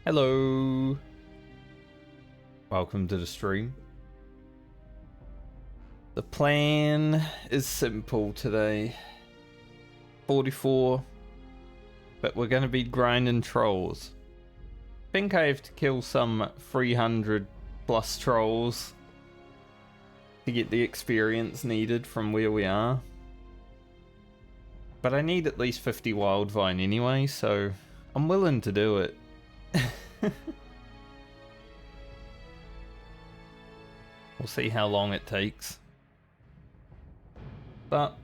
Hello. Welcome to the stream. The plan is simple today. 44, but we're going to be grinding trolls. I think I have to kill some 300 plus trolls to get the experience needed from where we are. But I need at least 50 Wildvine anyway, so I'm willing to do it. We'll see how long it takes. But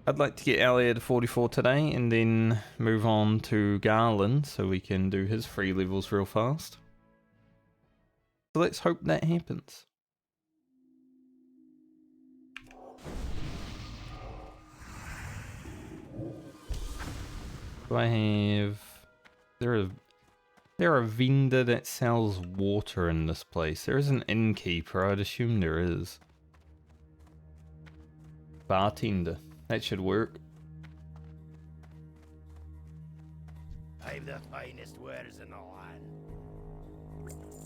I'd like to get Alia to 44 today and then move on to Garland so we can do his 3 levels real fast. So let's hope that happens. Do I have... There a vendor that sells water in this place. There is an innkeeper, I'd assume there is. Bartender. That should work. I've the finest wares in the land.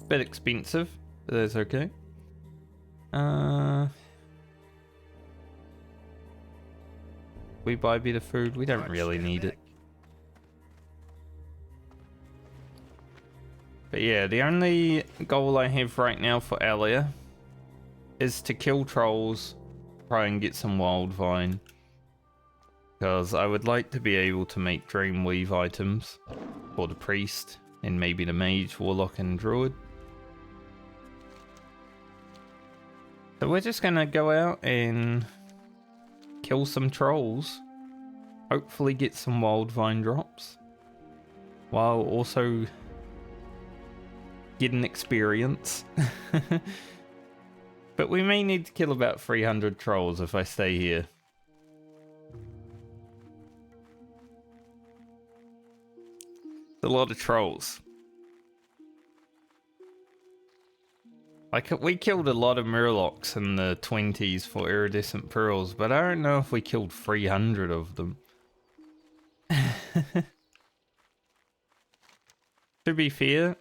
Bit expensive, but that's okay. We buy a bit of food. We don't really need it. But yeah, the only goal I have right now for Alia is to kill trolls, try and get some Wildvine. Because I would like to be able to make Dreamweave items for the priest and maybe the mage, warlock and druid. So we're just gonna go out and kill some trolls. Hopefully get some Wildvine drops. While also getting experience. But we may need to kill about 300 trolls if I stay here. A lot of trolls. Like, we killed a lot of Murlocs in the 20s for iridescent pearls, but I don't know if we killed 300 of them. To be fair,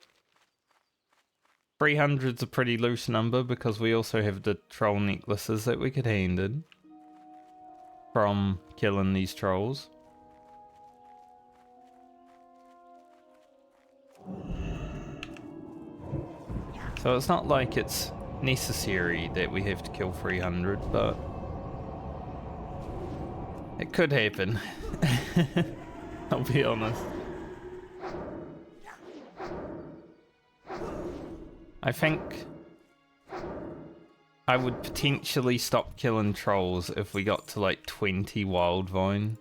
300's a pretty loose number because we also have the troll necklaces that we could hand in from killing these trolls. So it's not like it's necessary that we have to kill 300, but it could happen. I'll be honest. I think I would potentially stop killing trolls if we got to like 20 Wildvine.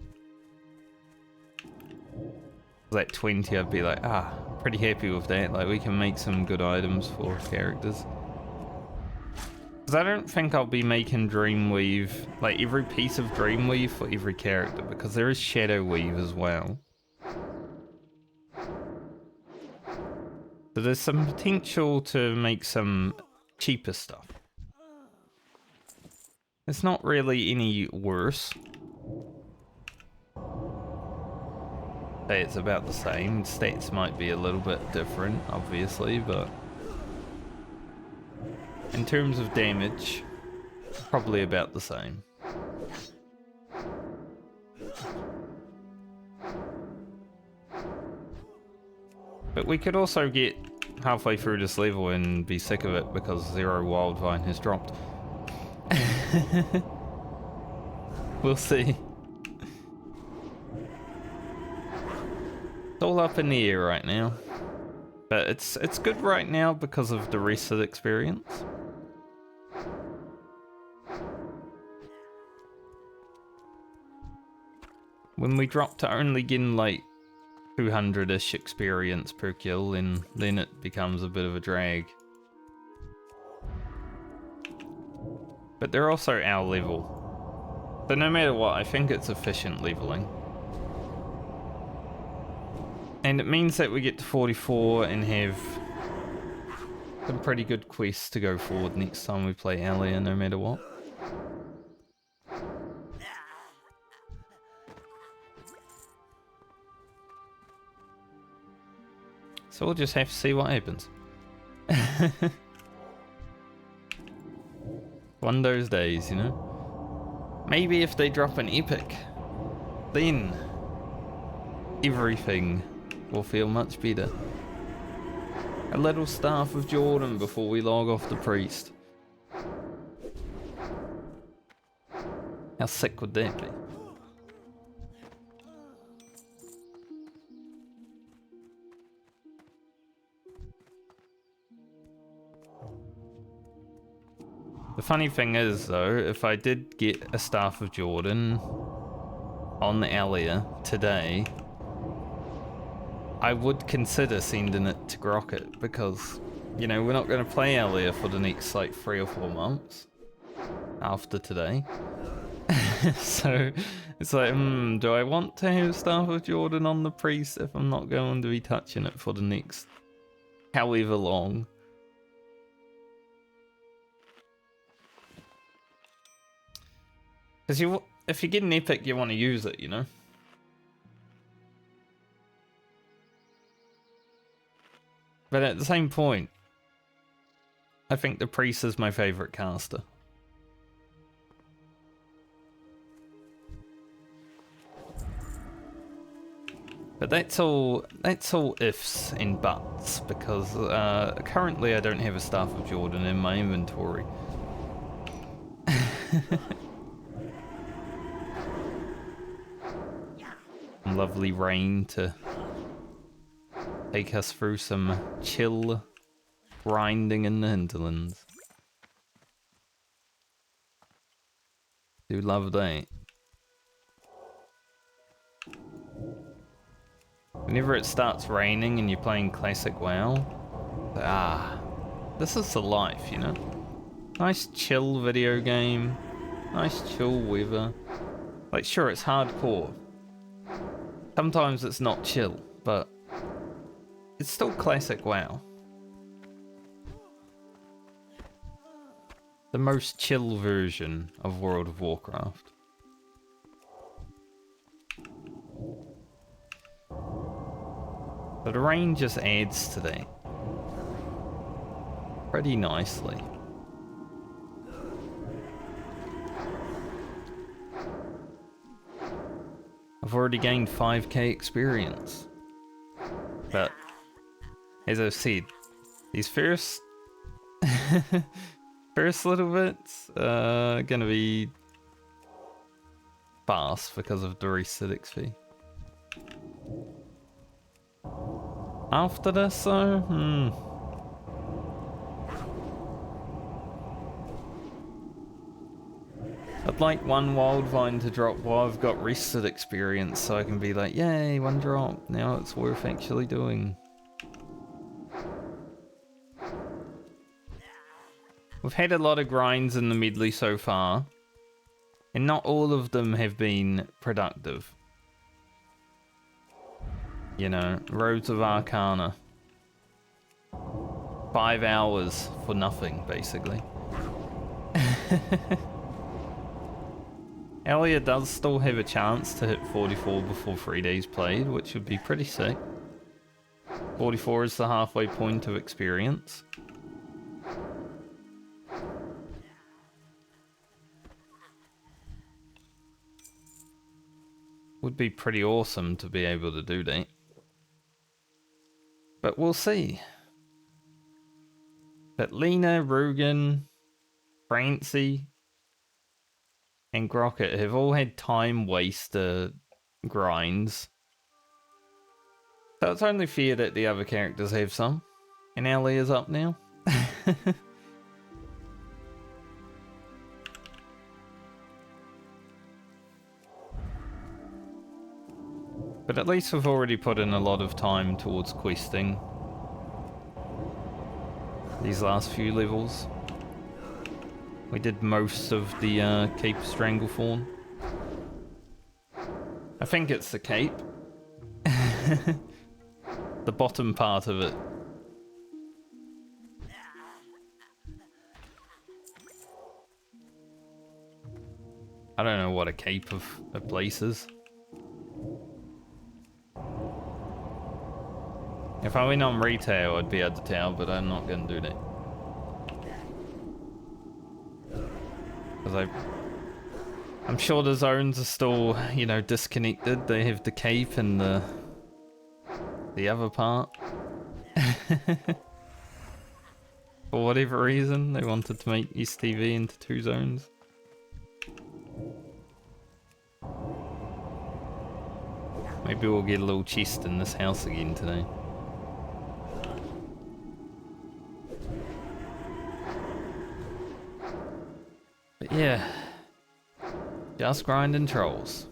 Like 20, I'd be like, pretty happy with that. Like, we can make some good items for characters. Because I don't think I'll be making Dreamweave, like every piece of Dreamweave for every character, because there is Shadow Weave as well. So there's some potential to make some cheaper stuff. It's not really any worse. Say it's about the same. Stats might be a little bit different, obviously, but in terms of damage, probably about the same. But we could also get halfway through this level and be sick of it because 0 Wildvine has dropped. We'll see. It's all up in the air right now. But it's good right now because of the rest of the experience. When we drop to only getting like 200-ish experience per kill, and then it becomes a bit of a drag. But they're also our level. So no matter what, I think it's efficient leveling. And it means that we get to 44 and have some pretty good quests to go forward next time we play Alia, no matter what. So we'll just have to see what happens. One of those days, you know? Maybe if they drop an epic, then everything will feel much better. A little Staff of Jordan before we log off the priest. How sick would that be? The funny thing is, though, if I did get a Staff of Jordan on the Alia today, I would consider sending it to Grocket because, you know, we're not going to play Alia for the next, like, 3 or 4 months after today. So, it's like, do I want to have Staff of Jordan on the priest if I'm not going to be touching it for the next however long? Because if you get an epic, you want to use it, you know? But at the same point, I think the priest is my favourite caster. But that's all ifs and buts, because currently I don't have a Staff of Jordan in my inventory. Lovely rain to take us through some chill grinding in the hinterlands. Do love that. Whenever it starts raining and you're playing classic WoW, this is the life, you know? Nice chill video game, nice chill weather. Like, sure, it's hardcore. Sometimes it's not chill, but it's still classic WoW. The most chill version of World of Warcraft. But the rain just adds to that pretty nicely. I've already gained 5k experience. But, as I've said, these first little bits are gonna be fast because of the reset XP. After this, though, I'd like one Wildvine to drop while I've got rested experience, so I can be like, yay, one drop, now it's worth actually doing. We've had a lot of grinds in the Medley so far, and not all of them have been productive. You know, Roads of Arcana. 5 hours for nothing, basically. Alia does still have a chance to hit 44 before 3 days played, which would be pretty sick. 44 is the halfway point of experience. Would be pretty awesome to be able to do that. But we'll see. But Lena, Rugen, Francie, and Grocket have all had time waster grinds. So it's only fair that the other characters have some. And Ellie is up now. But at least we've already put in a lot of time towards questing these last few levels. We did most of the Cape Stranglethorn. I think it's the cape. The bottom part of it. I don't know what a cape of a place is. If I went on retail, I'd be at the tower, but I'm not going to do that. Because I'm sure the zones are still, you know, disconnected. They have the cape and the other part. For whatever reason, they wanted to make East TV into 2 zones. Maybe we'll get a little chest in this house again today. But yeah, just grinding trolls.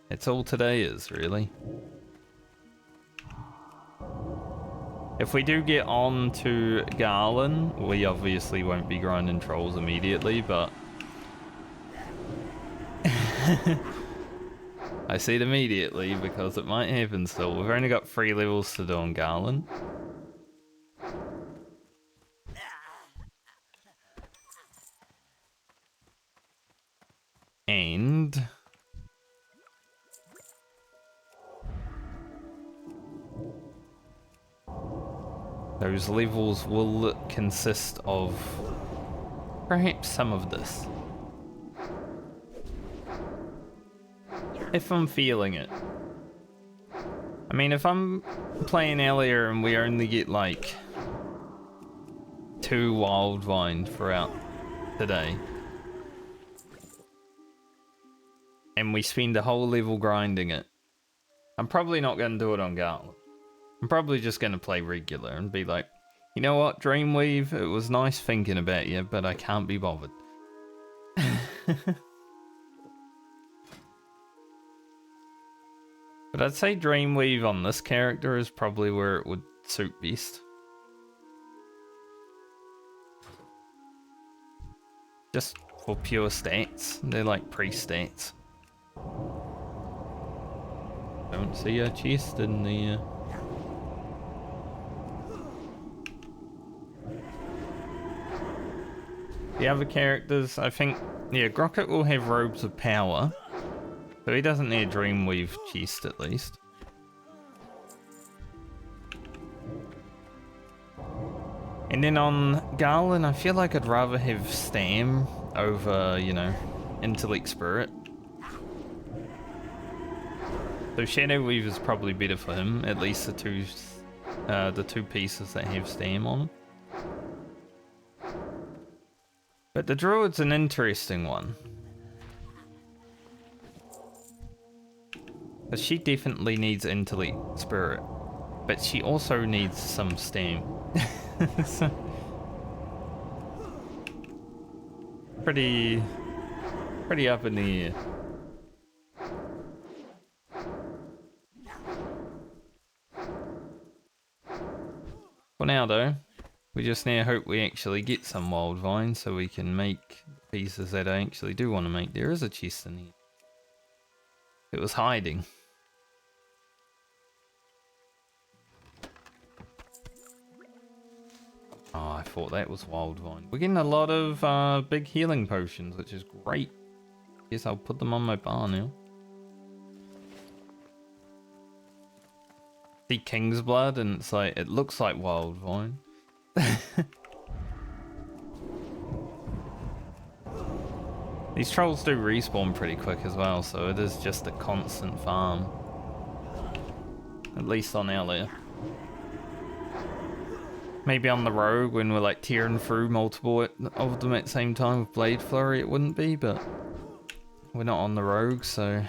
It's all today is, really. If we do get on to Garland, we obviously won't be grinding trolls immediately, but... I say it immediately because it might happen still. We've only got 3 levels to do on Garland. And... those levels will consist of perhaps some of this. If I'm feeling it. I mean, if I'm playing earlier and we only get like 2 Wildvine throughout today, and we spend a whole level grinding it, I'm probably not going to do it on Garland. I'm probably just going to play regular and be like, you know what, Dreamweave, it was nice thinking about you, but I can't be bothered. But I'd say Dreamweave on this character is probably where it would suit best. Just for pure stats. They're like pre-stats. Don't see a chest in the... The other characters, I think... Yeah, Grocket will have Robes of Power. So he doesn't need a Dreamweave chest, at least. And then on Garland, I feel like I'd rather have Stam over, you know, Intellect Spirit. So Shadow Weave is probably better for him, at least the two pieces that have Stam on them. But the Druid's an interesting one. But she definitely needs Intellect Spirit. But she also needs some Stam. So, pretty up in the air. For now though, we just now hope we actually get some Wildvine so we can make pieces that I actually do want to make. There is a chest in here. It was hiding. Oh, I thought that was Wildvine. We're getting a lot of big healing potions, which is great. Guess I'll put them on my bar now. See King's Blood, and it's like, it looks like Wildvine. These trolls do respawn pretty quick as well, so it is just a constant farm. At least on our layer. Maybe on the rogue, when we're like tearing through multiple of them at the same time with Blade Flurry, it wouldn't be, but we're not on the rogue, so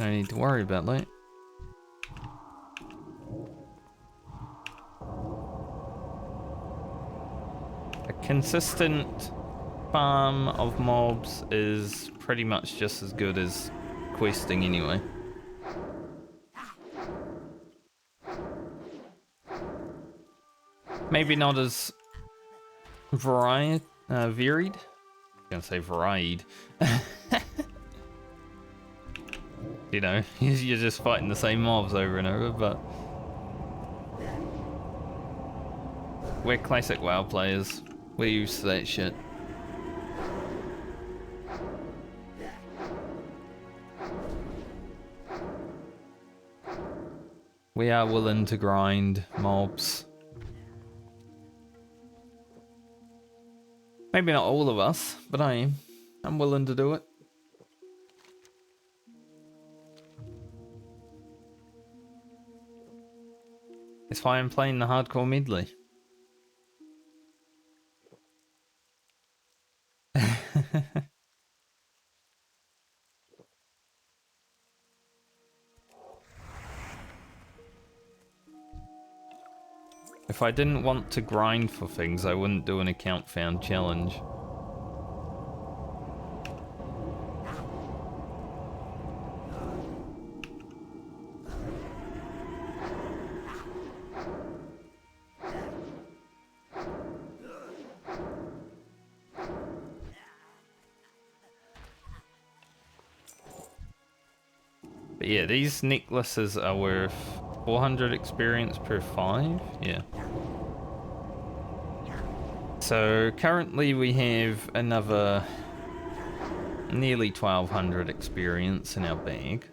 no need to worry about that. A consistent farm of mobs is pretty much just as good as questing anyway. Maybe not as varied. I'm gonna say varied. You know, you're just fighting the same mobs over and over, but we're classic WoW players. We're used to that shit. We are willing to grind mobs. Maybe not all of us, but I am. I'm willing to do it. It's why I'm playing the hardcore medley. If I didn't want to grind for things, I wouldn't do an account found challenge. But yeah, these necklaces are worth 400 experience per 5, yeah. So currently we have another nearly 1200 experience in our bag.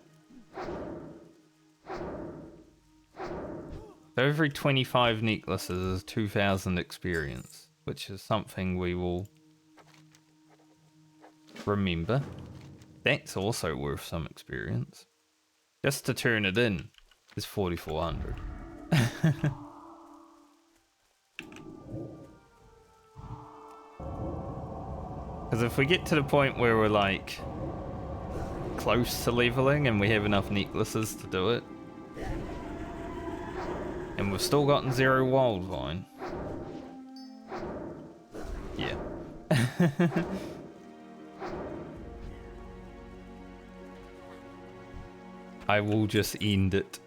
So every 25 necklaces is 2000 experience, which is something we will remember. That's also worth some experience. Just to turn it in is 4400. Because if we get to the point where we're like close to leveling and we have enough necklaces to do it, and we've still gotten 0 Wildvine, yeah. I will just end it.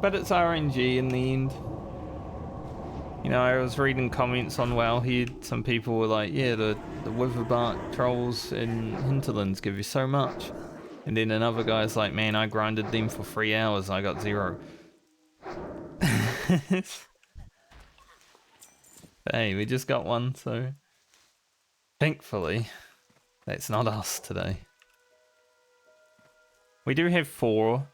But it's RNG in the end. You know, I was reading comments on Wowhead. Some people were like, yeah, the Witherbark trolls in Hinterlands give you so much. And then another guy's like, man, I grinded them for 3 hours. I got 0. Hey, we just got one, so... Thankfully, that's not us today. We do have 4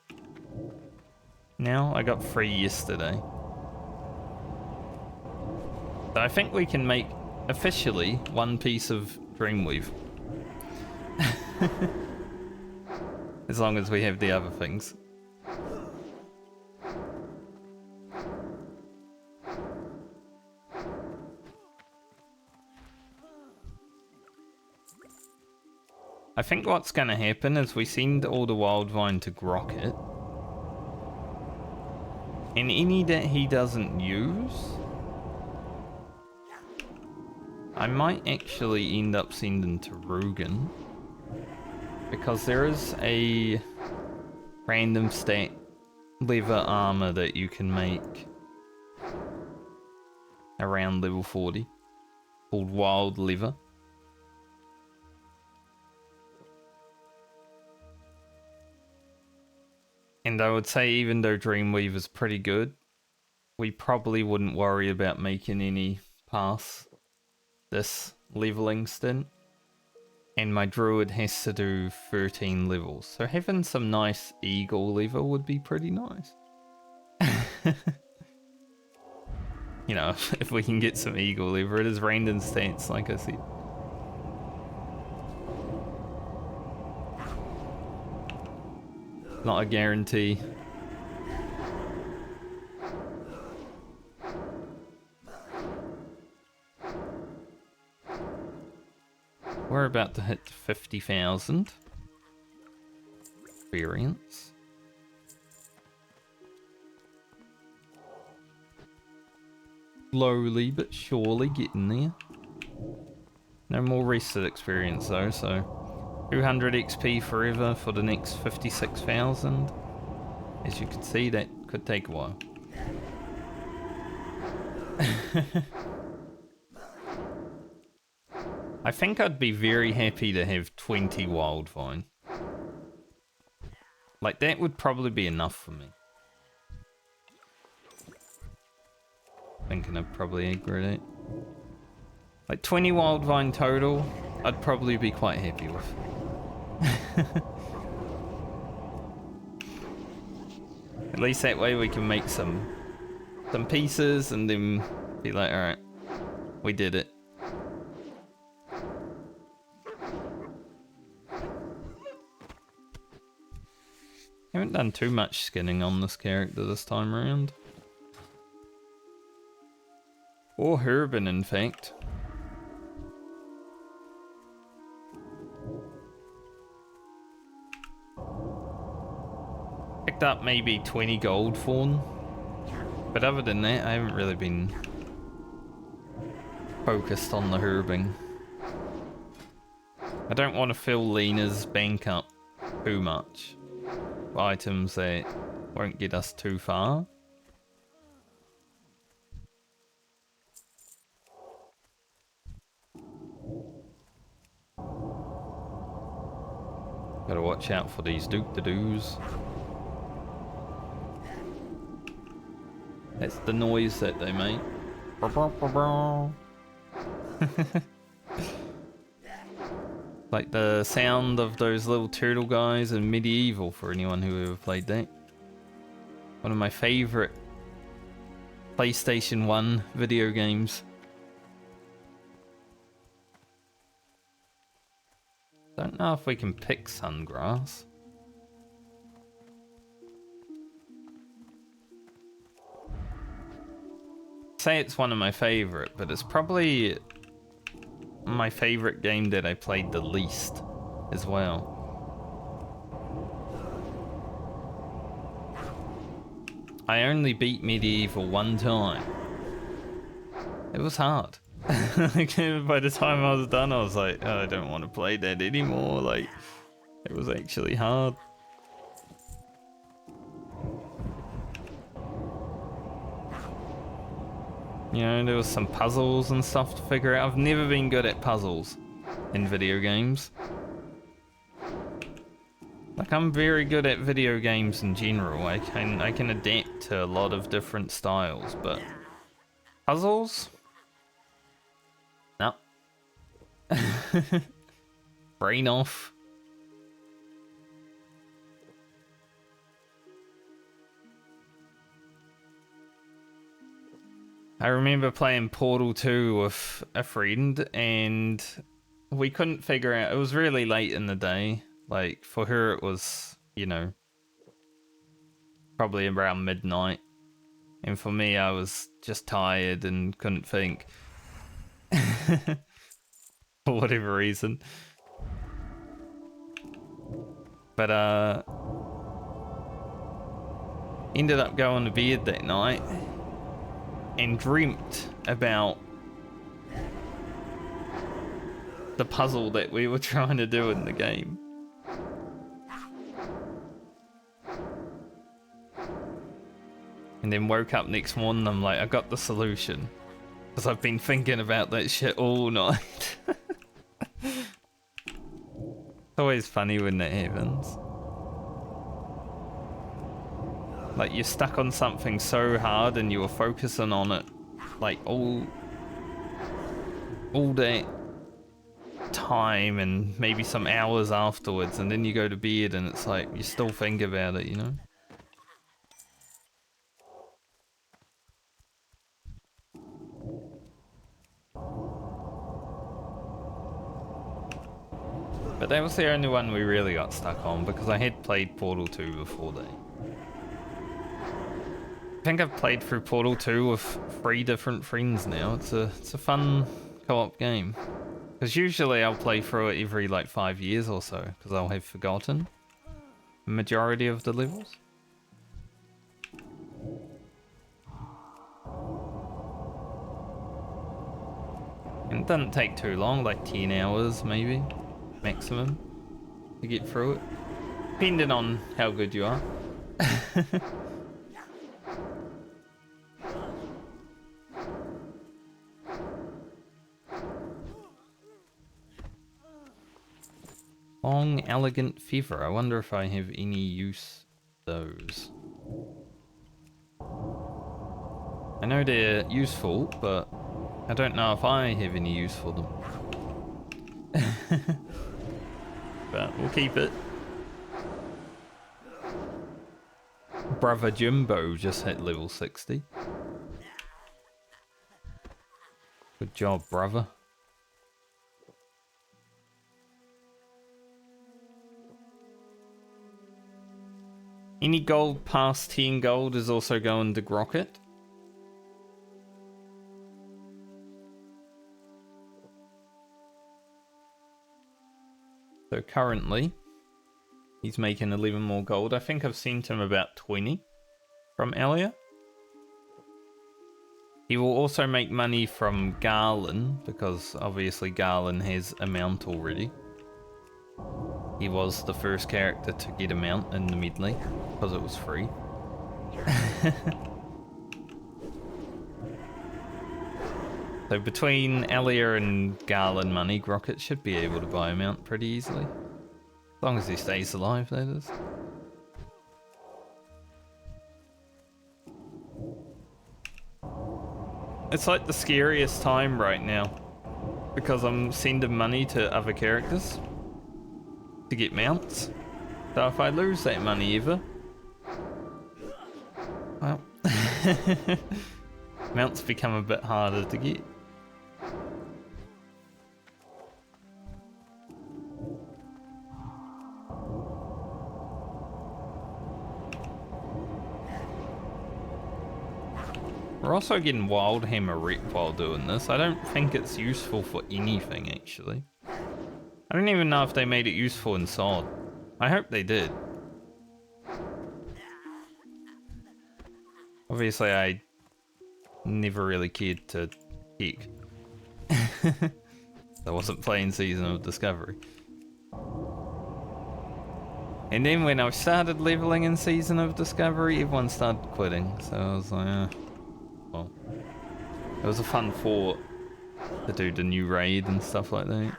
now. I got 3 yesterday. So I think we can make, officially, 1 piece of Dreamweave. As long as we have the other things. I think what's going to happen is we send all the Wildvine to Grocket. And any that he doesn't use, I might actually end up sending to Rugen. Because there is a random stat leather armor that you can make around level 40 called Wild Leather. And I would say even though Dreamweave is pretty good, we probably wouldn't worry about making any past this leveling stint. And my druid has to do 13 levels, so having some nice eagle leather would be pretty nice. You know, if we can get some eagle leather, it is random stats, like I said. Not a guarantee. We're about to hit 50,000 experience. Slowly but surely getting there. No more rested experience though, so 200 XP forever for the next 56,000. As you can see, that could take a while. I think I'd be very happy to have 20 Wildvine. Like, that would probably be enough for me. Thinking I'd probably agree that. Like, 20 Wildvine total, I'd probably be quite happy with. At least that way we can make some pieces and then be like, alright, we did it. Haven't done too much skinning on this character this time around. Or Herbin, in fact. Picked up maybe 20 gold fawn. But other than that, I haven't really been focused on the herbing. I don't want to fill Lena's bank up too much. Items that won't get us too far. Gotta watch out for these Duke-to-doos. That's the noise that they make. Like the sound of those little turtle guys in Medieval, for anyone who ever played that. One of my favourite PlayStation 1 video games. Don't know if we can pick sungrass. Say it's one of my favourite, but it's probably my favourite game that I played the least as well. I only beat Medieval one time. It was hard. By the time I was done, I was like, oh, I don't want to play that anymore. Like, it was actually hard. You know, there was some puzzles and stuff to figure out. I've never been good at puzzles in video games. Like, I'm very good at video games in general. I can adapt to a lot of different styles, but puzzles? No. Brain off. I remember playing Portal 2 with a friend, and we couldn't figure out. It was really late in the day. Like, for her it was, you know, probably around midnight. And for me, I was just tired and couldn't think. For whatever reason. But, ended up going to bed that night and dreamt about the puzzle that we were trying to do in the game. And then woke up next morning, I'm like, I got the solution. Because I've been thinking about that shit all night. It's always funny when that happens. Like, you're stuck on something so hard and you were focusing on it like all that time and maybe some hours afterwards, and then you go to bed and it's like you still think about it, you know? But that was the only one we really got stuck on, because I had played Portal 2 before that. I think I've played through Portal 2 with 3 different friends now. It's a fun co-op game. Because usually I'll play through it every like 5 years or so, because I'll have forgotten the majority of the levels. And it doesn't take too long, like 10 hours maybe, maximum, to get through it. Depending on how good you are. Long, elegant feather. I wonder if I have any use of those. I know they're useful, but I don't know if I have any use for them. but we'll keep it. Brother Jimbo just hit level 60. Good job, brother. Any gold past 10 gold is also going to Grocket. So currently, he's making 11 more gold. I think I've sent him about 20 from Elia. He will also make money from Garland, because obviously Garland has a mount already. He was the first character to get a mount in the Medley, because it was free. So between Elia and Garland money, Grocket should be able to buy a mount pretty easily. As long as he stays alive, that is. It's like the scariest time right now, because I'm sending money to other characters to get mounts. So if I lose that money ever, well, mounts become a bit harder to get. We're also getting Wildhammer rep while doing this. I don't think it's useful for anything, actually. I don't even know if they made it useful in SOD. I hope they did. Obviously, I never really cared to check. I wasn't playing Season of Discovery. And then when I started leveling in Season of Discovery, everyone started quitting. So I was like, well, it was a fun thought to do the new raid and stuff like that.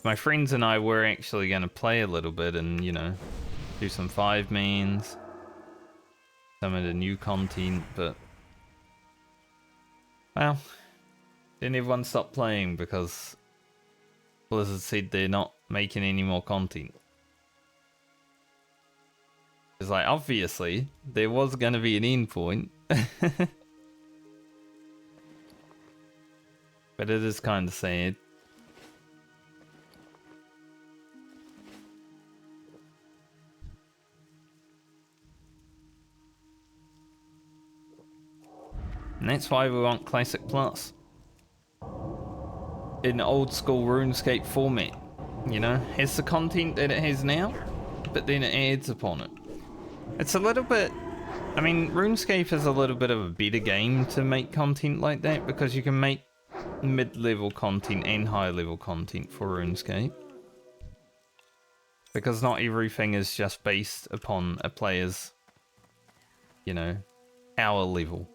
My friends and I were actually going to play a little bit and, you know, do some 5-mans, some of the new content, but, well, then everyone stopped playing because Blizzard said they're not making any more content. It's like, obviously, there was going to be an end point. But it is kind of sad. And that's why we want Classic Plus. In old school RuneScape format. You know, has the content that it has now, but then it adds upon it. It's a little bit... I mean, RuneScape is a little bit of a better game to make content like that, because you can make mid-level content and high-level content for RuneScape. Because not everything is just based upon a player's, you know, power level.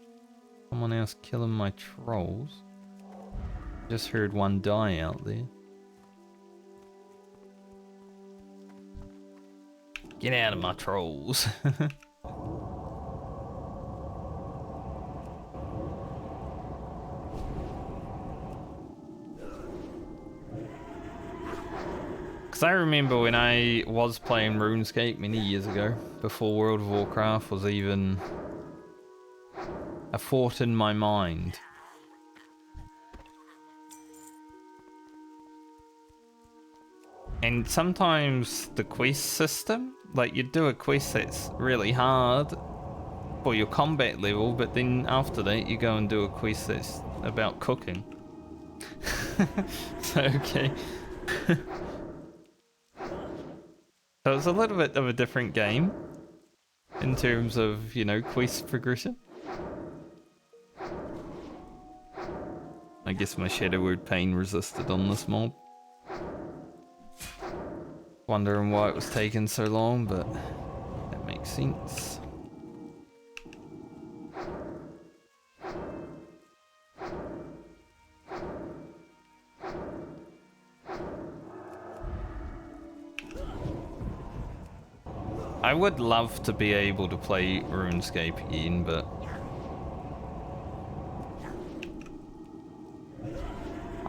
Someone else killing my trolls. Just heard one die out there. Get out of my trolls. Because I remember when I was playing RuneScape many years ago, before World of Warcraft was even a thought in my mind. And sometimes the quest system, like you do a quest that's really hard for your combat level, but then after that you go and do a quest that's about cooking. So, okay. So it's a little bit of a different game in terms of, you know, quest progression. I guess my Shadow Word Pain resisted on this mob. Wondering why it was taking so long, but that makes sense. I would love to be able to play RuneScape again, but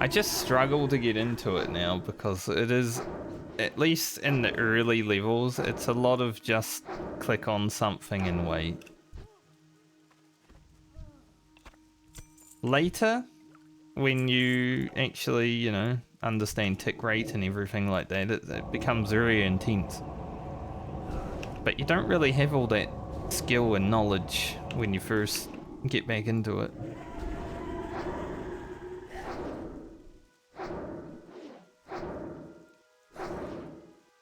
I just struggle to get into it now because it is, at least in the early levels, it's a lot of just click on something and wait. Later, when you actually, you know, understand tick rate and everything like that, it becomes very intense. But you don't really have all that skill and knowledge when you first get back into it.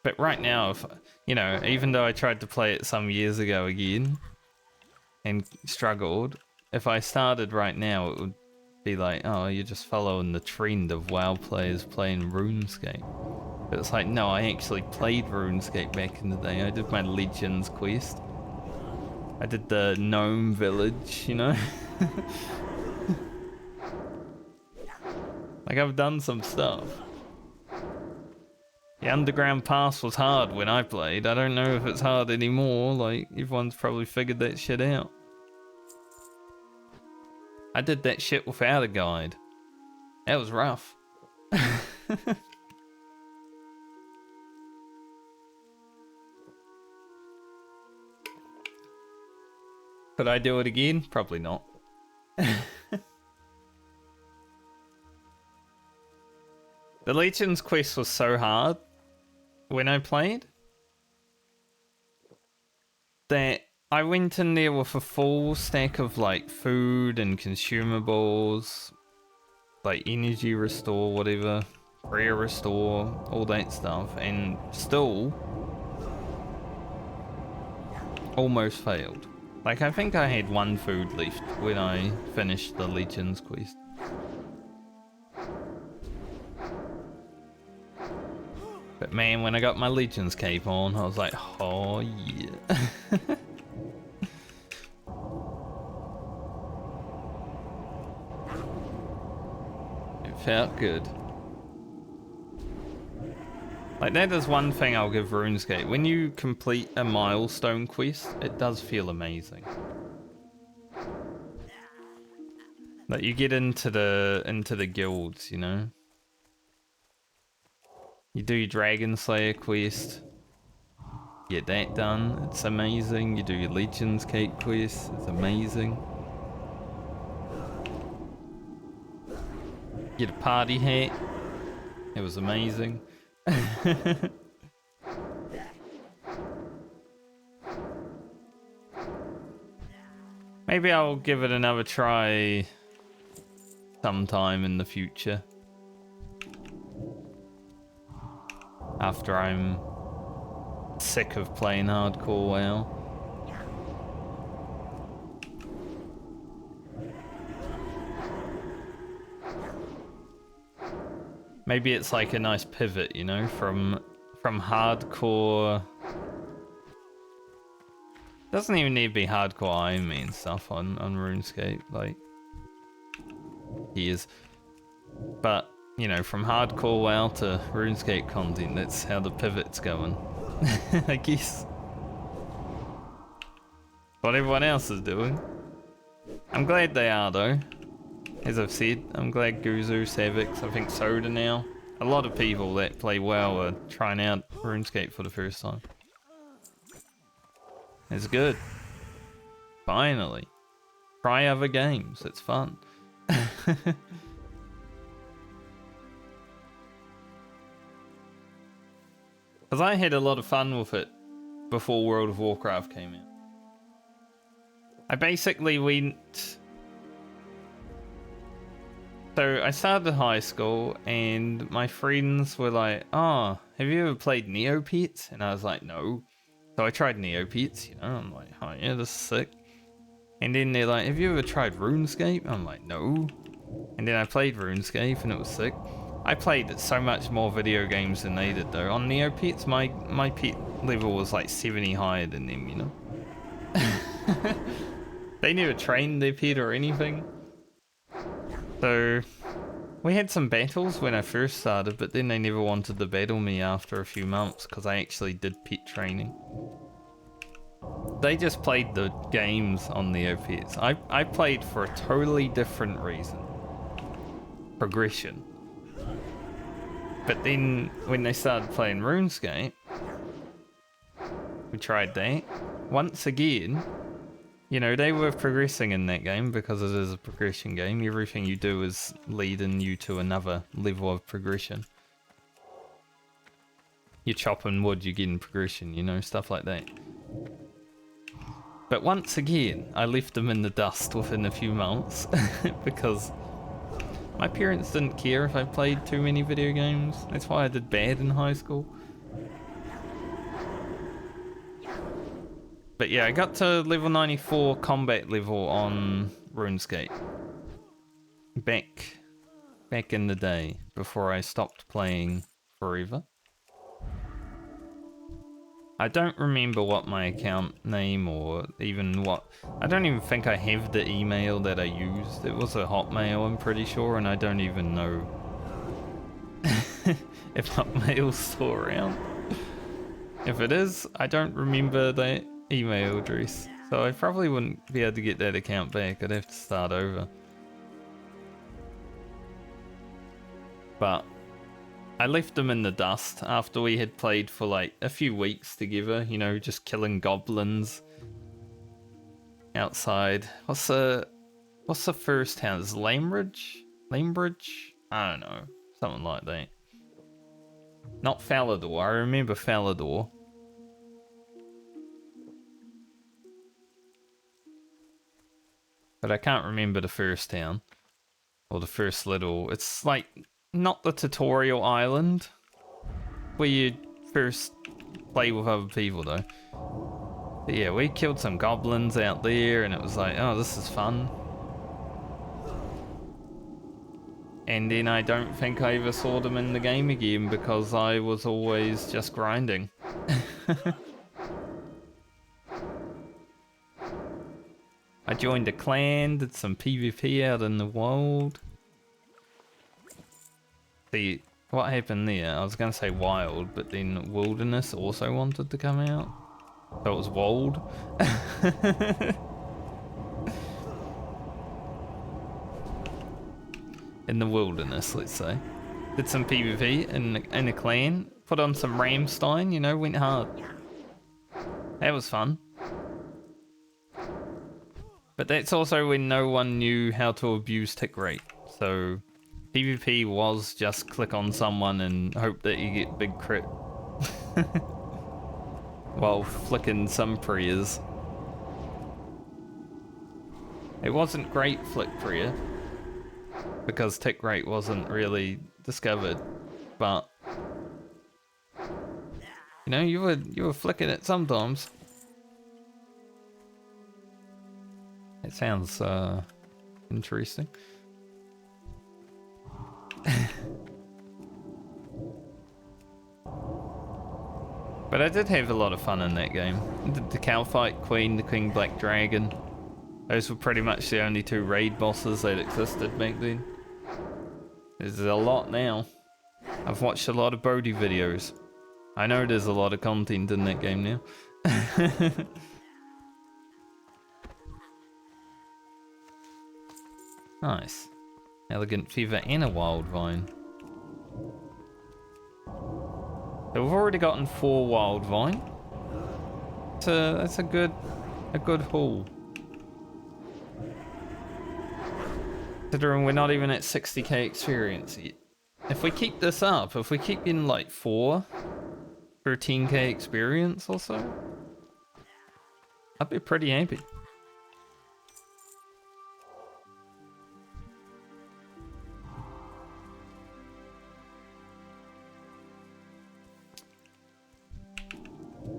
But right now, if, you know, even though I tried to play it some years ago again and struggled, if I started right now, it would be like, oh, you're just following the trend of WoW players playing RuneScape. But it's like, no, I actually played RuneScape back in the day. I did my Legends quest. I did the Gnome Village, you know? Like, I've done some stuff. The Underground Pass was hard when I played. I don't know if it's hard anymore. Like, everyone's probably figured that shit out. I did that shit without a guide. That was rough. Could I do it again? Probably not. The Legends quest was so hard when I played that I went in there with a full stack of like food and consumables, like energy restore, whatever, prayer restore, all that stuff, and still almost failed. Like, I think I had one food left when I finished the Legends quest. But man, when I got my Legends cape on, I was like, oh yeah. It felt good. Like, that is one thing I'll give RuneScape. When you complete a milestone quest, it does feel amazing. Like, you get into the guilds, you know? You do your Dragon Slayer quest, get that done, it's amazing. You do your Legends Cape quest, it's amazing. Get a party hat, it was amazing. Maybe I'll give it another try sometime in the future. After I'm sick of playing hardcore WoW. Maybe it's like a nice pivot, you know, from hardcore. Doesn't even need to be hardcore Iron Man stuff on RuneScape, like he is. But you know, from hardcore WoW to RuneScape content, that's how the pivot's going. I guess. What everyone else is doing. I'm glad they are though. As I've said, I'm glad Guzu, Savix, I think Soda now. A lot of people that play WoW are trying out RuneScape for the first time. It's good. Finally. Try other games, it's fun. Because I had a lot of fun with it before World of Warcraft came out. I basically went... So I started high school and my friends were like, oh, have you ever played Neopets? And I was like, no. So I tried Neopets, you know, I'm like, oh yeah, this is sick. And then they're like, have you ever tried RuneScape? I'm like, no. And then I played RuneScape and it was sick. I played so much more video games than they did though. On Neopets, my pet level was like 70 higher than them, you know? They never trained their pet or anything. So, we had some battles when I first started, but then they never wanted to battle me after a few months because I actually did pet training. They just played the games on Neopets. I played for a totally different reason. Progression. But then when they started playing RuneScape, we tried that. Once again, you know, they were progressing in that game because it is a progression game. Everything you do is leading you to another level of progression. You're chopping wood, you're getting progression, you know, stuff like that. But once again, I left them in the dust within a few months because my parents didn't care if I played too many video games. That's why I did bad in high school. But yeah, I got to level 94 combat level on RuneScape. Back in the day, before I stopped playing forever. I don't remember what my account name or even what... I don't even think I have the email that I used. It was a Hotmail, I'm pretty sure, and I don't even know if Hotmail's still around. If it is, I don't remember the email address. So I probably wouldn't be able to get that account back. I'd have to start over. But I left them in the dust after we had played for like a few weeks together, you know, just killing goblins outside. What's the first house? Lamebridge? I don't know. Something like that. Not Falador. I remember Falador. But I can't remember the first town. Or the first little... It's like... Not the tutorial island, where you first play with other people though. But yeah, we killed some goblins out there and it was like, oh, this is fun. And then I don't think I ever saw them in the game again because I was always just grinding. I joined a clan, did some PvP out in the wild. See, what happened there, I was going to say wild, but then wilderness also wanted to come out. So it was wild. In the wilderness, let's say. Did some PvP in a clan, put on some Ramstein, you know, went hard. That was fun. But that's also when no one knew how to abuse tick rate, so... PvP was just click on someone and hope that you get big crit. While flicking some prayers. It wasn't great flick prayer. Because tick rate wasn't really discovered. But... You know, you were flicking it sometimes. It sounds interesting. But I did have a lot of fun in that game. The cow fight queen, the king black dragon. Those were pretty much the only two raid bosses that existed back then. There's a lot now. I've watched a lot of Bodhi videos. I know there's a lot of content in that game now. Nice. Elegant feather and a Wildvine. So we've already gotten 4 Wildvine. That's a good haul. Considering we're not even at 60k experience yet. If we keep this up, if we keep getting like 4 for 10k experience or so, I'd be pretty happy.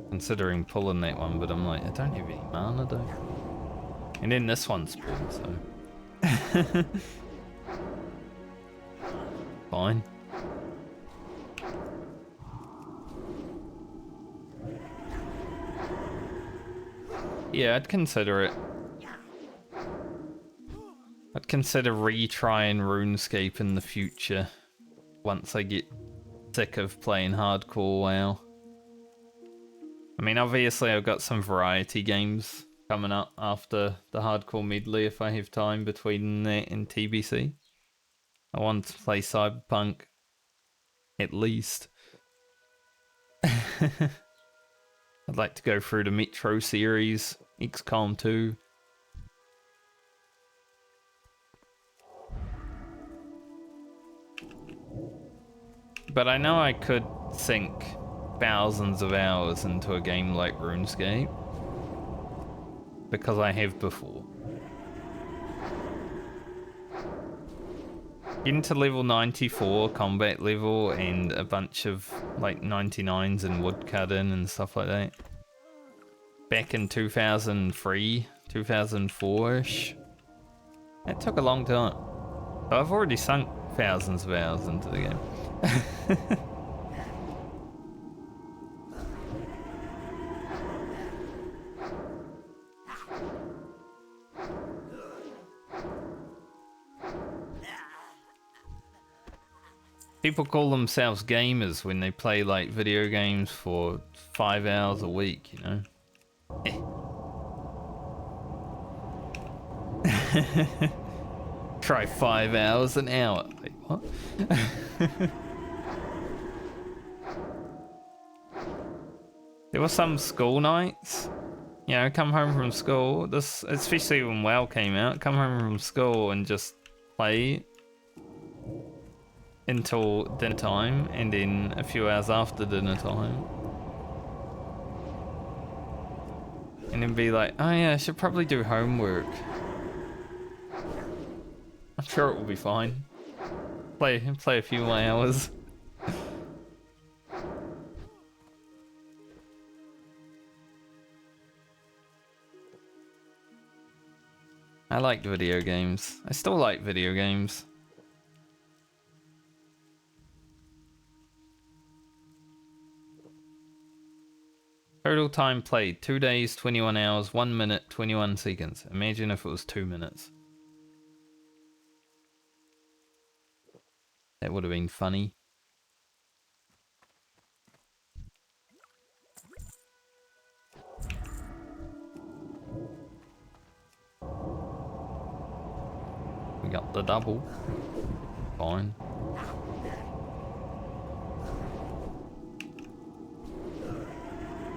Considering pulling that one, but I'm like, I don't have any mana though. And then this one spawned, so. Fine. Yeah, I'd consider it. I'd consider retrying RuneScape in the future. Once I get sick of playing hardcore WoW. I mean, obviously I've got some variety games coming up after the hardcore medley if I have time between that and TBC. I want to play Cyberpunk. at least. I'd like to go through the Metro series, XCOM 2. But I know I could sink thousands of hours into a game like RuneScape, because I have before. Getting to level 94 combat level and a bunch of like 99s and woodcutting and stuff like that. Back in 2003, 2004-ish. That took a long time. But I've already sunk thousands of hours into the game. People call themselves gamers when they play like video games for 5 hours a week, you know? Try 5 hours an hour. Wait, what? There were some school nights. You know, come home from school. This, especially when WoW came out, come home from school and just play until dinner time, and then a few hours after dinner time. And then be like, oh yeah, I should probably do homework. I'm sure it will be fine. Play a few more hours. I liked video games. I still like video games. Total time played, 2 days, 21 hours, 1 minute, 21 seconds. Imagine if it was 2 minutes. That would have been funny. We got the double. Fine.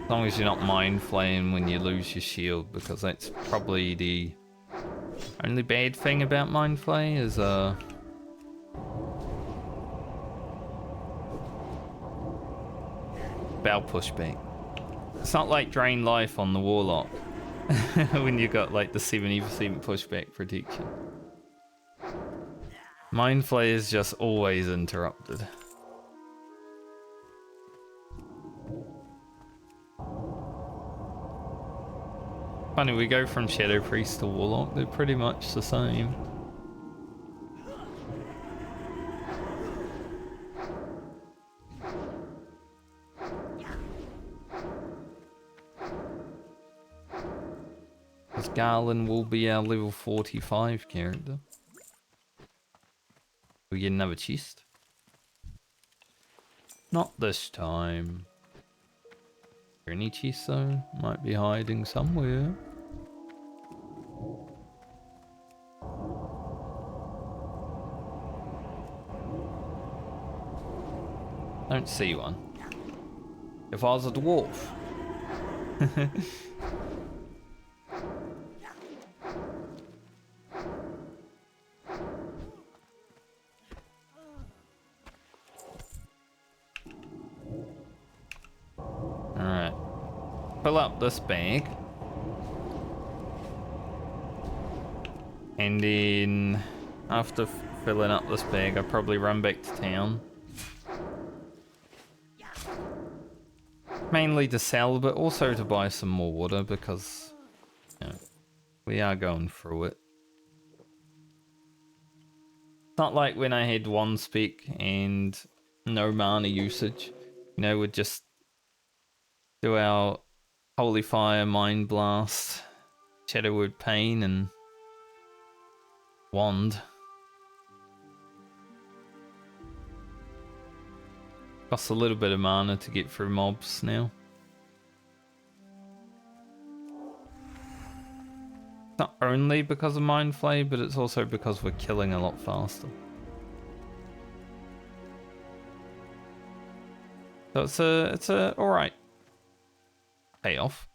As long as you're not mind flaying when you lose your shield, because that's probably the only bad thing about mind flay is bow pushback. It's not like drain life on the Warlock when you got like the 70% pushback protection. Mind flay is just always interrupted. Funny, we go from Shadow Priest to Warlock, they're pretty much the same. Because Garland will be our level 45 character. We get another chest? Not this time. Is there any chests though? Might be hiding somewhere. Don't see one. If I was a dwarf. Alright. Fill up this bag. And then after filling up this bag, I'll probably run back to town. Mainly to sell, but also to buy some more water because, you know, we are going through it. It's not like when I had one spec and no mana usage. You know, we'd just do our Holy Fire, Mind Blast, Shadowwood Pain, and Wand. Costs a little bit of mana to get through mobs now. It's not only because of Mind Flay, but it's also because we're killing a lot faster. So it's a alright payoff.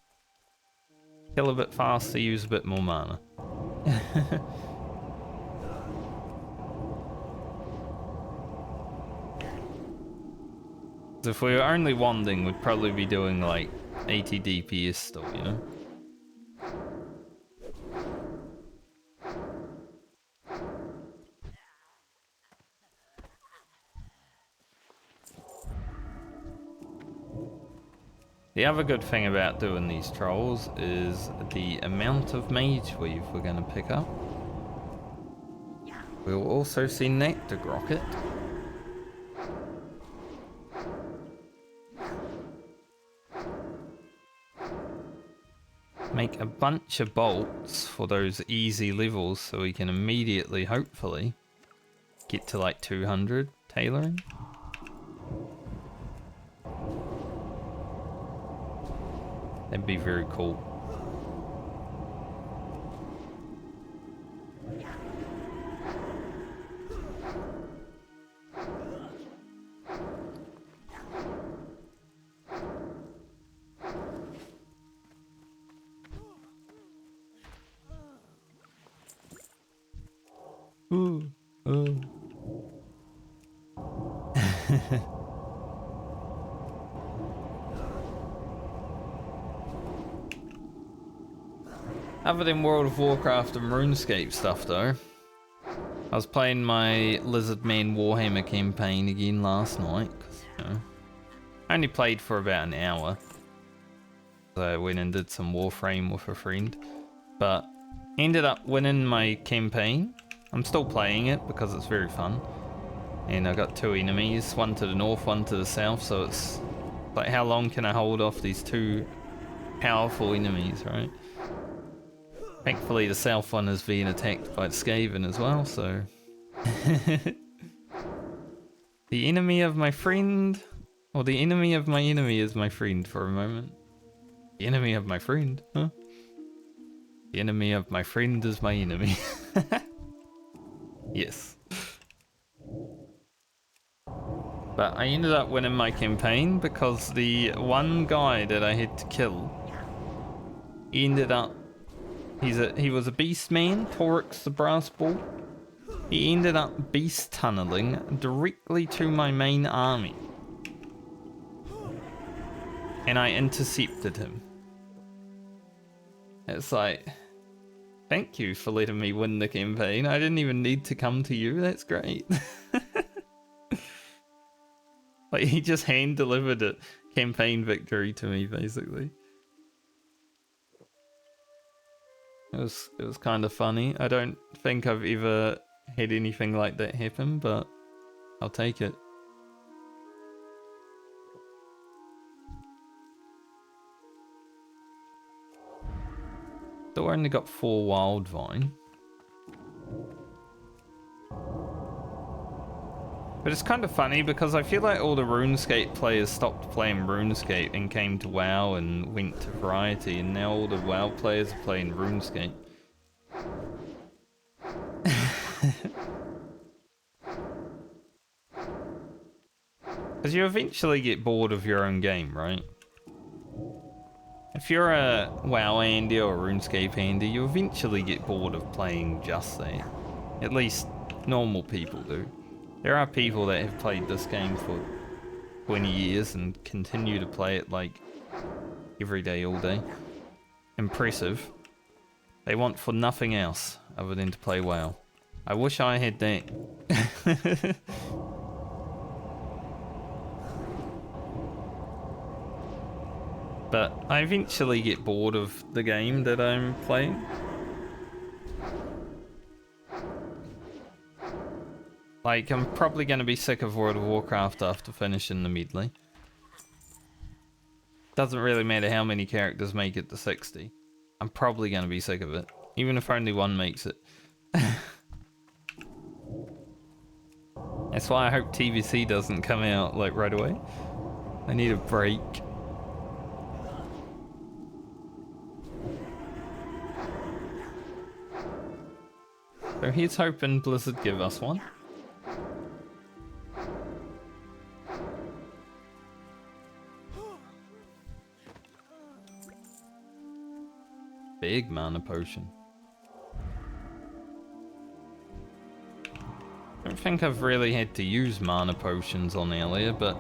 Kill a bit faster, use a bit more mana. If we were only wanding, we'd probably be doing like 80 DPS still, you know? The other good thing about doing these trolls is the amount of mage weave we're going to pick up. We'll also see Nectar Grocket. Make a bunch of bolts for those easy levels so we can immediately, hopefully, get to like 200 tailoring. That'd be very cool. Ooh, ooh. Other than World of Warcraft and RuneScape stuff though, I was playing my Lizardman Warhammer campaign again last night, 'cause, you know, I only played for about an hour. So I went and did some Warframe with a friend, but ended up winning my campaign. I'm still playing it because it's very fun. And I got 2 enemies, one to the north, one to the south, so it's like, how long can I hold off these 2 powerful enemies, right? Thankfully the south one is being attacked by the Skaven as well, so... The enemy of my friend... Or the enemy of my enemy is my friend for a moment. The enemy of my friend, huh? The enemy of my friend is my enemy. Yes. But I ended up winning my campaign because the one guy that I had to kill ended up... He was a beast man, Torix the Brass Bull. He ended up beast tunneling directly to my main army. And I intercepted him. It's like, thank you for letting me win the campaign. I didn't even need to come to you, that's great. Like, he just hand delivered a campaign victory to me, basically. It was kind of funny. I don't think I've ever had anything like that happen, but I'll take it. Still only got 4 Wildvine. But it's kind of funny because I feel like all the RuneScape players stopped playing RuneScape and came to WoW and went to Variety, and now all the WoW players are playing RuneScape. Because you eventually get bored of your own game, right? If you're a WoW Andy or a RuneScape Andy, you eventually get bored of playing just that. At least normal people do. There are people that have played this game for 20 years and continue to play it like every day, all day. Impressive. They want for nothing else other than to play WoW. I wish I had that. But I eventually get bored of the game that I'm playing. Like, I'm probably going to be sick of World of Warcraft after finishing the Medley. Doesn't really matter how many characters make it to 60. I'm probably going to be sick of it. Even if only one makes it. That's why I hope TVC doesn't come out, like, right away. I need a break. So here's hoping Blizzard give us one. big mana potion. I don't think I've really had to use mana potions on Alia, but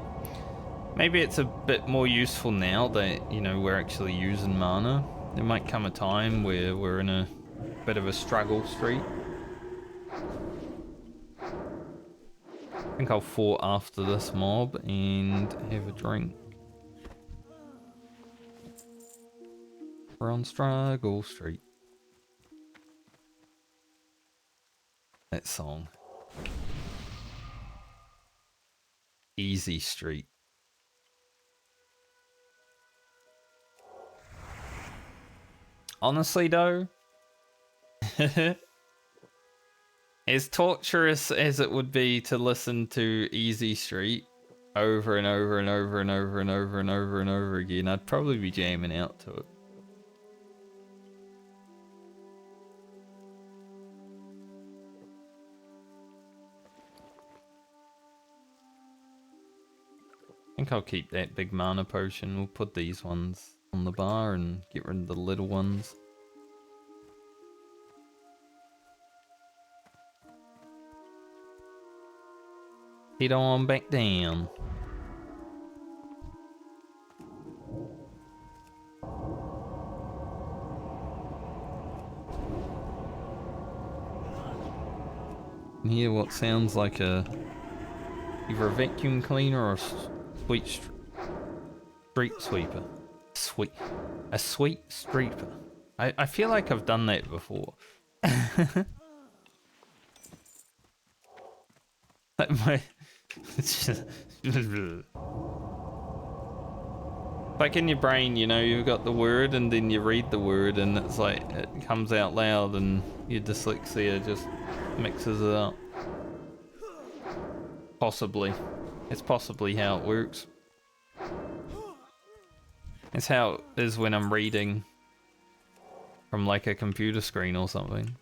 maybe it's a bit more useful now that, you know, we're actually using mana. There might come a time where we're in a bit of a struggle streak. I think I'll fort after this mob and have a drink. We're on Struggle Street. That song. Easy Street. Honestly though, as torturous as it would be to listen to Easy Street over and over and over and over and over and over and over again, I'd probably be jamming out to it. I think I'll keep that big mana potion. We'll put these ones on the bar and get rid of the little ones. Head on back down. And hear what sounds like either a vacuum cleaner or a street sweeper. A sweet sweeper. I feel like I've done that before. Like in your brain, you know, you've got the word and then you read the word and it's like it comes out loud and your dyslexia just mixes it up. Possibly. It's possibly how it works. It's how it is when I'm reading from like a computer screen or something.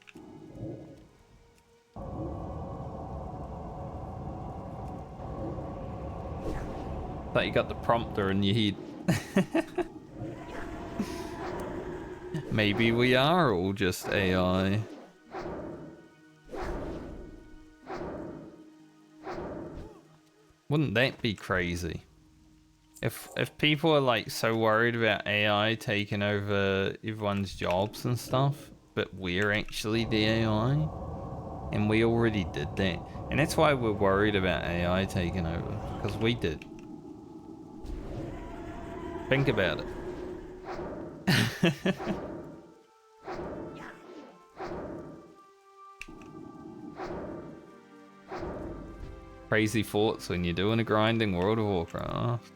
But you got the prompter in your head. Maybe we are all just AI. Wouldn't that be crazy? If people are like so worried about AI taking over everyone's jobs and stuff, but we're actually the AI, and we already did that, and that's why we're worried about AI taking over, because we did. Think about it. Crazy thoughts when you're doing a grinding World of Warcraft.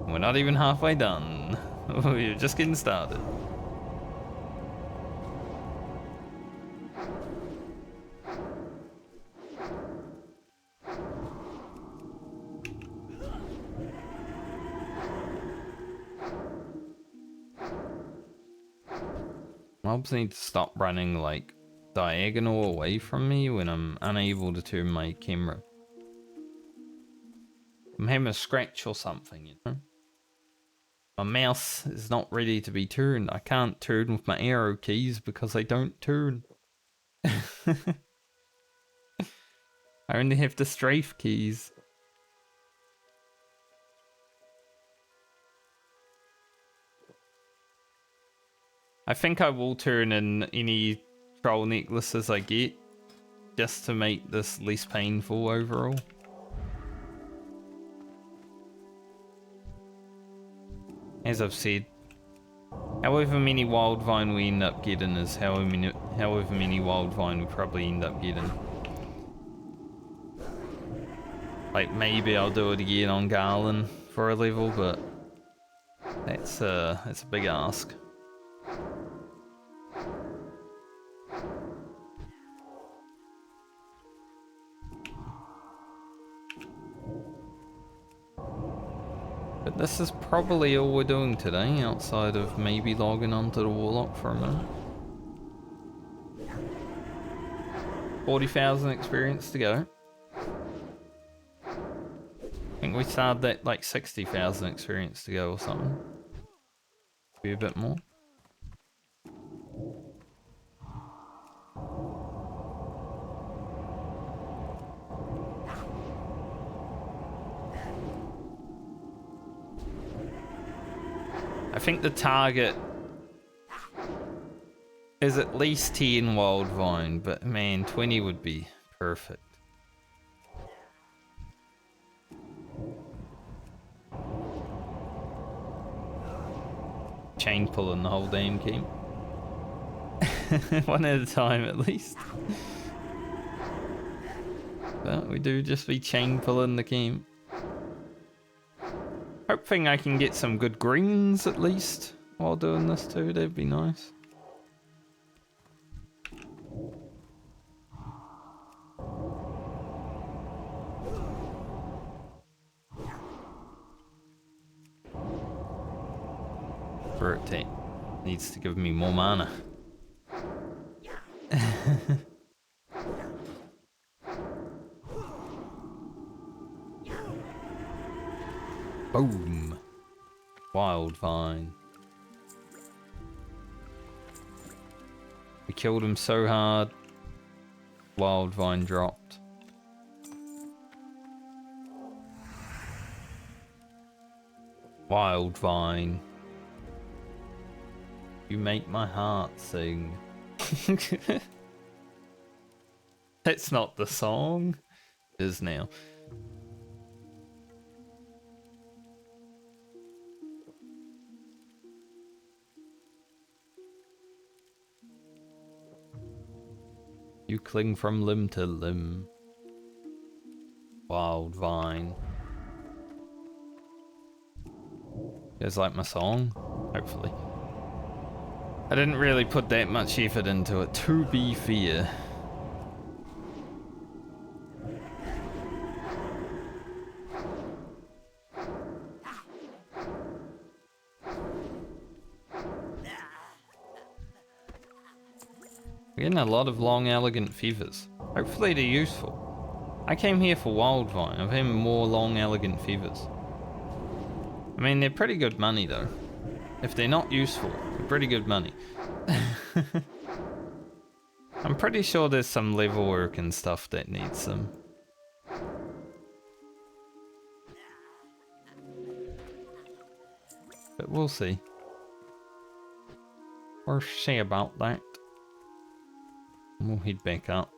We're not even halfway done. We're just getting started. Mobs need to stop running like diagonal away from me when I'm unable to turn my camera. I'm having a scratch or something, you know? My mouse is not ready to be turned. I can't turn with my arrow keys because they don't turn. I only have the strafe keys. I think I will turn in any troll necklaces I get, just to make this less painful overall. As I've said, however many Wildvine we end up getting is however many Wildvine we probably end up getting. Like maybe I'll do it again on Garland for a level, but that's a big ask. But this is probably all we're doing today, outside of maybe logging onto the Warlock for a minute. 40,000 experience to go. think we started at like 60,000 experience to go or something. Be a bit more. I think the target is at least 10 Wildvine, but man, 20 would be perfect. Chain pulling the whole damn game. One at a time at least. But we do just be chain pulling the game. Hoping I can get some good greens at least while doing this too, that'd be nice. Birthday needs to give me more mana. Boom. Wildvine. We killed him so hard. Wildvine dropped. Wildvine. You make my heart sing. That's not the song. It is now. You cling from limb to limb. Wildvine. You guys like my song? Hopefully. I didn't really put that much effort into it, to be fair. We're getting a lot of long, elegant feathers. Hopefully they're useful. I came here for Wildvine. I've had more long, elegant feathers. I mean, they're pretty good money though. If they're not useful, they're pretty good money. I'm pretty sure there's some level work and stuff that needs them. But we'll see. We'll see about that. We'll head back up.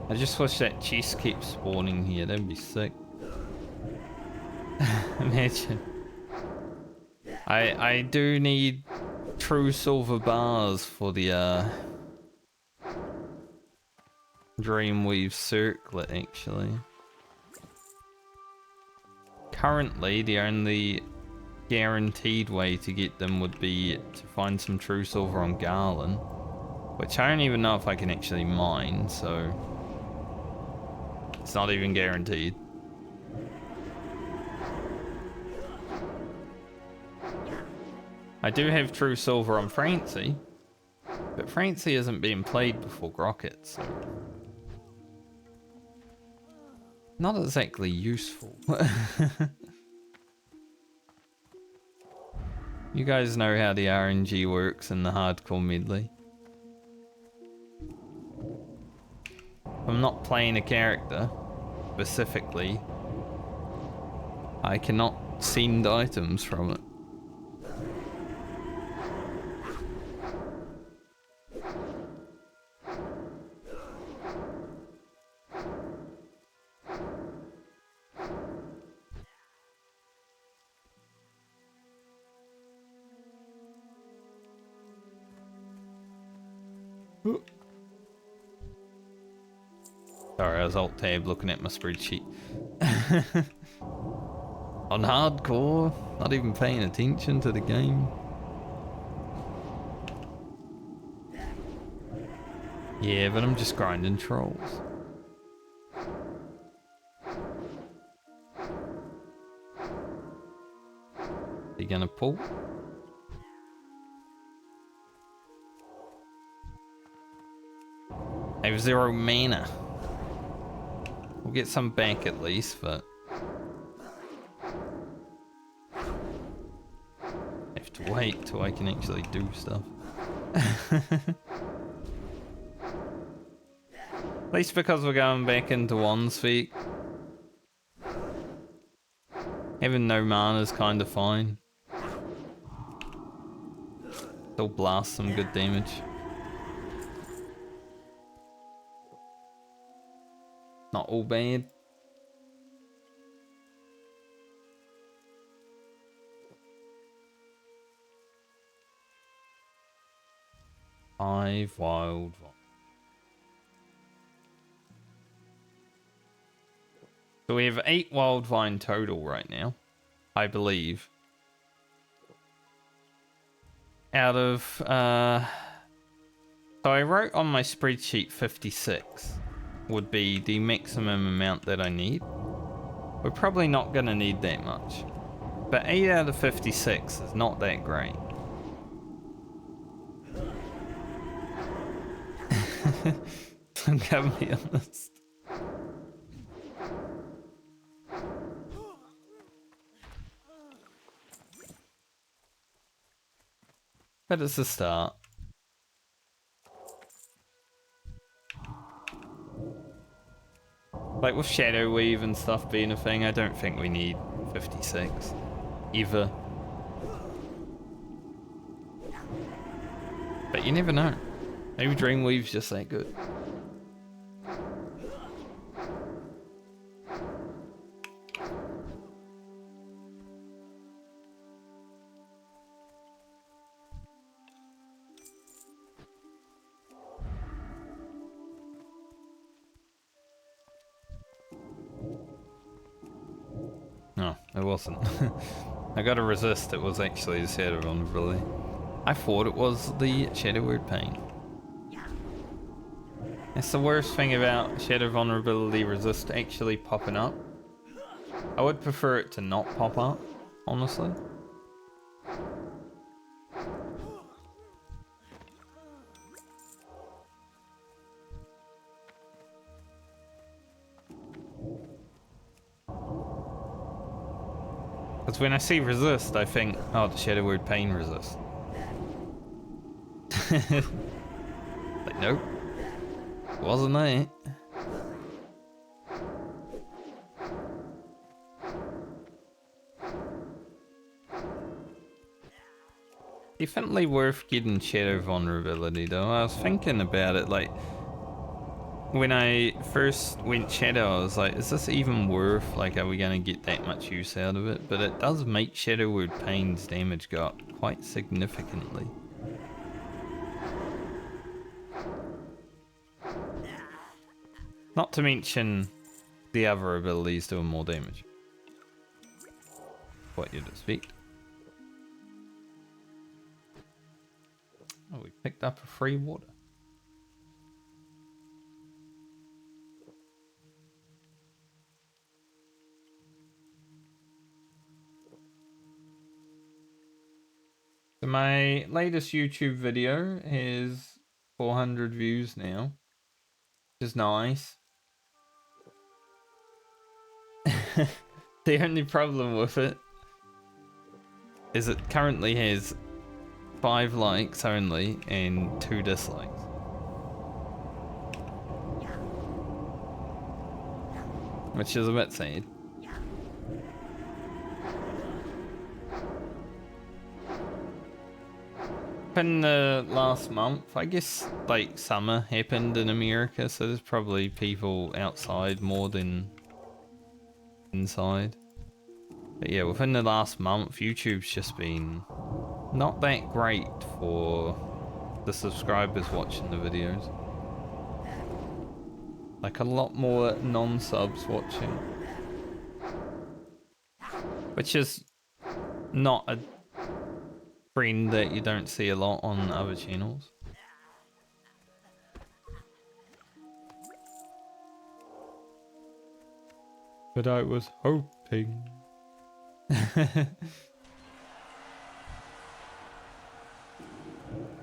I just wish that chest keeps spawning here, that'd be sick. Imagine. I do need true silver bars for the Dreamweave circlet actually. Currently the only guaranteed way to get them would be to find some true silver on Garland, which I don't even know if I can actually mine, so it's not even guaranteed. I do have true silver on Francie, but Francie isn't being played before Grocket, so not exactly useful. You guys know how the RNG works in the hardcore medley. If I'm not playing a character specifically, I cannot send items from it. Sorry, I was alt-tab looking at my spreadsheet. On hardcore, not even paying attention to the game. Yeah, but I'm just grinding trolls. you gonna pull? I have 0 mana. We'll get some back at least, but I have to wait till I can actually do stuff. At least because we're going back into one speak. Having no mana is kind of fine. Still blast some good damage. Not all bad. Five Wildvine. So we have 8 Wildvine total right now, I believe. Out of, so I wrote on my spreadsheet 56 would be the maximum amount that I need. We're probably not going to need that much. But 8 out of 56 is not that great. I'm gonna be honest. But it's a start. Like with Shadow Weave and stuff being a thing, I don't think we need 56. Either. But you never know. Maybe Dreamweave's just that good. No, it wasn't. I gotta resist, it was actually the Shadow Vulnerability. I thought it was the Shadow Word Pain. That's the worst thing about Shadow Vulnerability resist actually popping up. I would prefer it to not pop up, honestly. Because when I see resist, I think, oh, the Shadow Word Pain resist. Like, nope. Wasn't it? Definitely worth getting Shadow Vulnerability though. I was thinking about it, like, when I first went Shadow, I was like, is this even worth, like, are we gonna get that much use out of it? But it does make Shadow Word Pain's damage go up quite significantly. Not to mention the other abilities doing more damage. What you'd expect. Oh, we picked up a free water. So my latest YouTube video is 400 views now, which is nice. The only problem with it is it currently has 5 likes only and 2 dislikes. Which is a bit sad. In the last month, I guess, like, summer happened in America, so there's probably people outside more than inside. But yeah, within the last month, YouTube's just been not that great for the subscribers watching the videos. Like, a lot more non-subs watching. Which is not a trend that you don't see a lot on other channels. But I was hoping.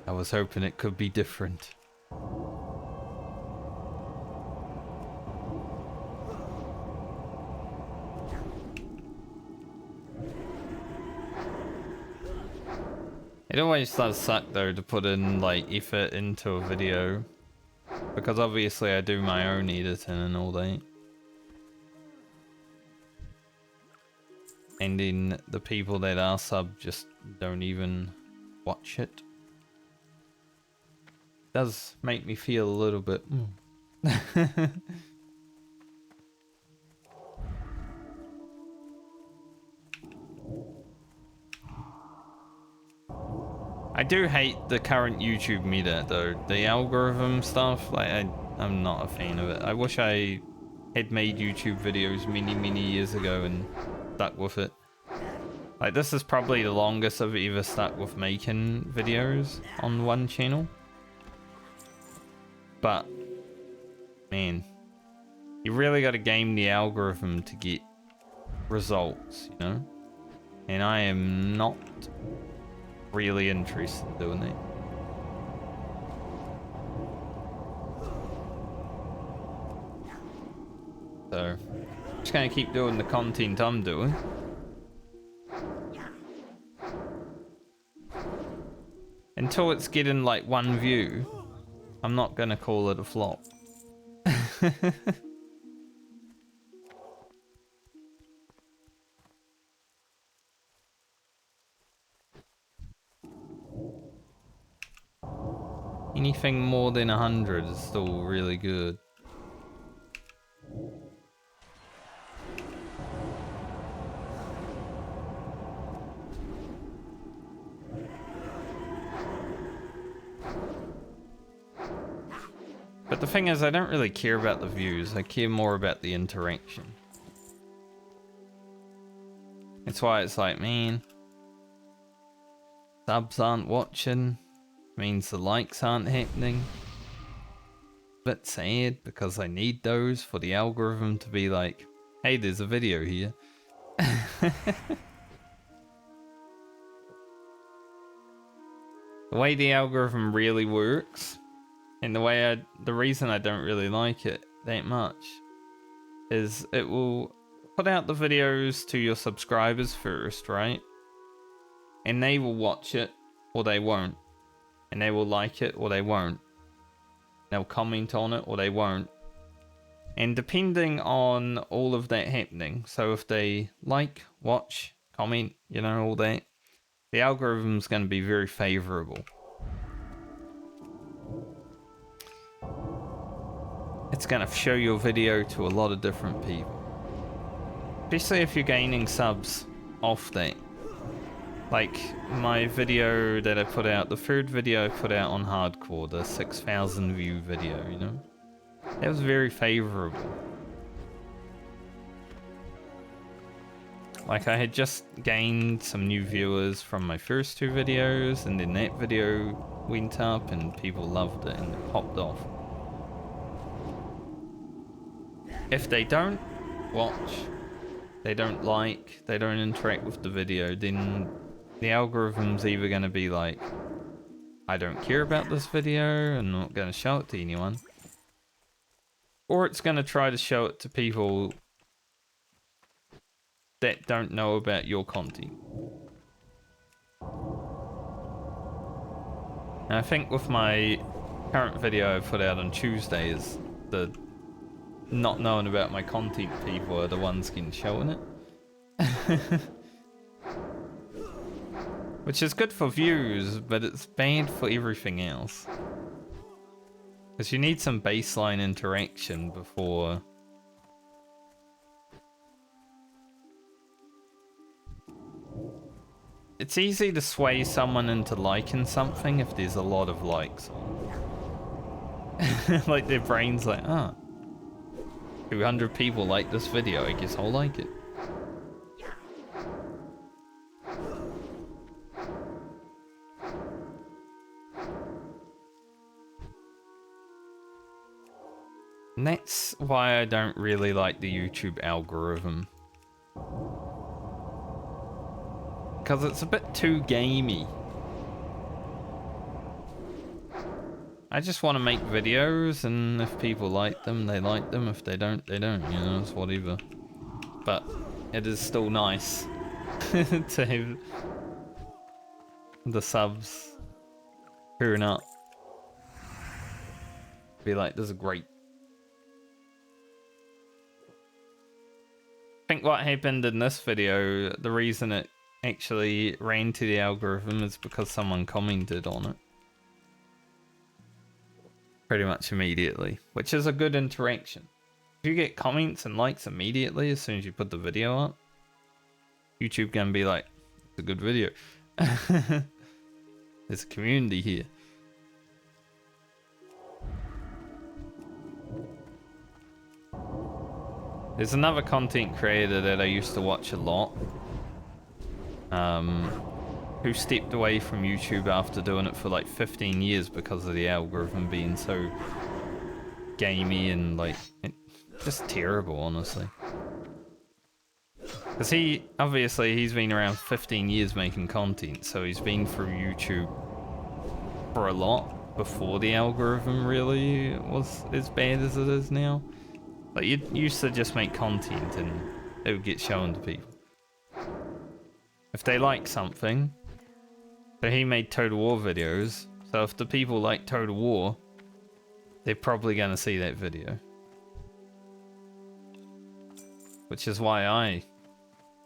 I was hoping it could be different. It always does suck though to put in like effort into a video, because obviously I do my own editing and all that. And then the people that are sub just don't even watch it. Does make me feel a little bit. I do hate the current YouTube meta though. The algorithm stuff, like I'm not a fan of it. I wish I had made YouTube videos many years ago and stuck with it. Like this is probably the longest I've ever stuck with making videos on one channel. But man, you really got to game the algorithm to get results, you know? And I am not really interested in doing that. So, just gonna keep doing the content I'm doing. Until it's getting like 1 view, I'm not gonna call it a flop. Anything more than 100 is still really good. But the thing is, I don't really care about the views. I care more about the interaction. That's why it's like, man, subs aren't watching. Means the likes aren't happening. Bit sad because I need those for the algorithm to be like, hey, there's a video here. The way the algorithm really works, and the reason I don't really like it that much, is it will put out the videos to your subscribers first, right? And they will watch it or they won't. And they will like it or they won't. They'll comment on it or they won't. And depending on all of that happening, so if they like, watch, comment, you know, all that, the algorithm's going to be very favorable. It's going to show your video to a lot of different people. Especially if you're gaining subs off that. Like my video that I put out, the third video I put out on hardcore, the 6,000 view video, you know? That was very favorable. Like I had just gained some new viewers from my first 2 videos, and then that video went up and people loved it and it popped off. If they don't watch, they don't like, they don't interact with the video, then the algorithm's either going to be like, I don't care about this video and I'm not going to show it to anyone. Or it's going to try to show it to people that don't know about your content. And I think with my current video I put out on Tuesdays, the not knowing about my content people are the ones getting shown it. Which is good for views, but it's bad for everything else. Because you need some baseline interaction before... It's easy to sway someone into liking something if there's a lot of likes on. Like their brain's like, ah, 200 people like this video, I guess I'll like it. And that's why I don't really like the YouTube algorithm. Because it's a bit too gamey. I just want to make videos, and if people like them, they like them. If they don't, they don't. You know, it's whatever. But it is still nice to have the subs turn up. Be like, this is great. I think what happened in this video, the reason it actually ran to the algorithm is because someone commented on it. Pretty much immediately, which is a good interaction. If you get comments and likes immediately as soon as you put the video up, YouTube can be like, it's a good video. There's a community here. There's another content creator that I used to watch a lot, who stepped away from YouTube after doing it for like 15 years because of the algorithm being so gamey and like just terrible, honestly. Because he's been around 15 years making content, so he's been through YouTube for a lot before the algorithm really was as bad as it is now. Like, you used to just make content and it would get shown to people. If they like something, so he made Total War videos, so if the people like Total War, they're probably going to see that video. Which is why I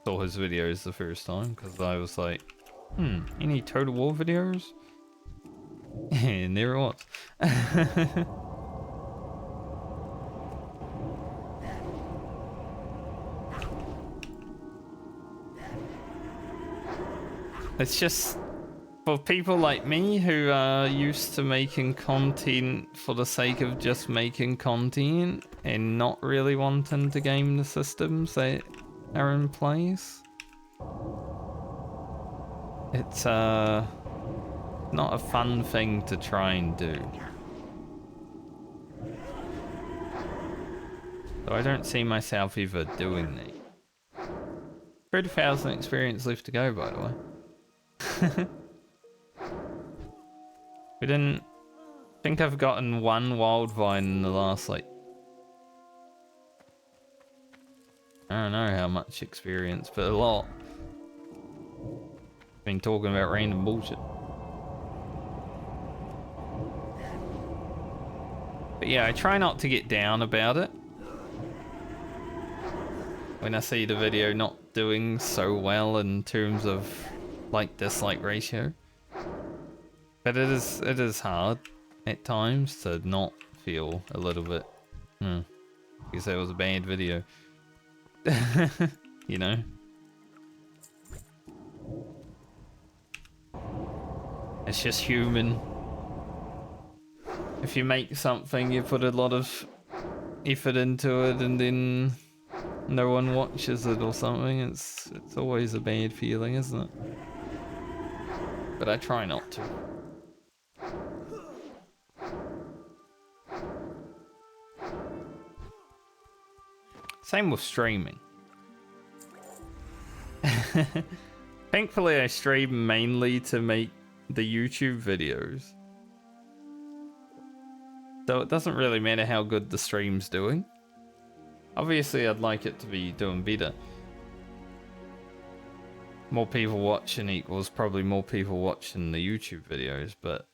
saw his videos the first time, because I was like, any Total War videos? And there it was. It's just for people like me who are used to making content for the sake of just making content and not really wanting to game the systems that are in place. It's not a fun thing to try and do. So I don't see myself ever doing that. 30,000 experience left to go, by the way. We didn't think I've gotten one Wildvine in the last, like, I don't know how much experience, but a lot. Been talking about random bullshit. But yeah, I try not to get down about it when I see the video not doing so well in terms of like-dislike ratio. But it is hard at times to not feel a little bit, because that was a bad video. You know? It's just human. If you make something, you put a lot of effort into it and then no one watches it or something, it's always a bad feeling, isn't it? But I try not to. Same with streaming. Thankfully, I stream mainly to make the YouTube videos. So it doesn't really matter how good the stream's doing. Obviously, I'd like it to be doing better. More people watching equals probably more people watching the YouTube videos, but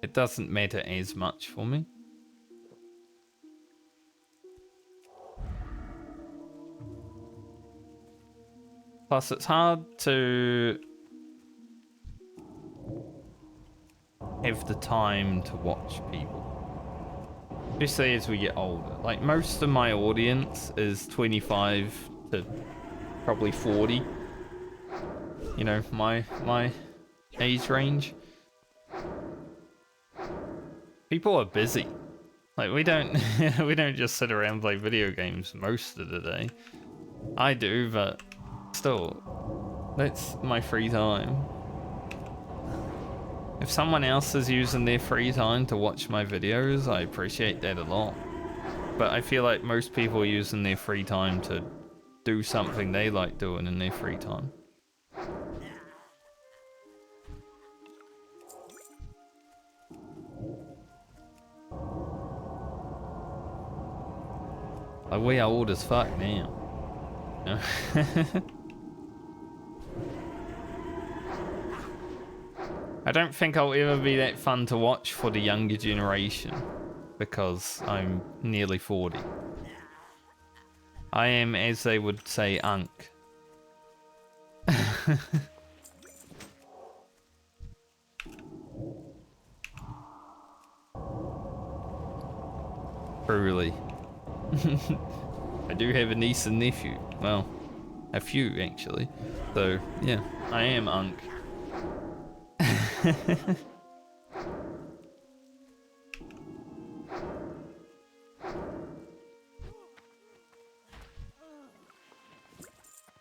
it doesn't matter as much for me. Plus, it's hard to have the time to watch people. Especially as we get older. Like, most of my audience is 25 to probably 40. You know, my age range. People are busy. Like, we don't we don't just sit around and play video games most of the day. I do, but still, that's my free time. If someone else is using their free time to watch my videos, I appreciate that a lot. But I feel like most people are using their free time to do something they like doing in their free time. Like, we are old as fuck now. I don't think I'll ever be that fun to watch for the younger generation because I'm nearly 40. I am, as they would say, unk. Truly. I do have a niece and nephew. Well, a few actually. So, yeah, I am unk.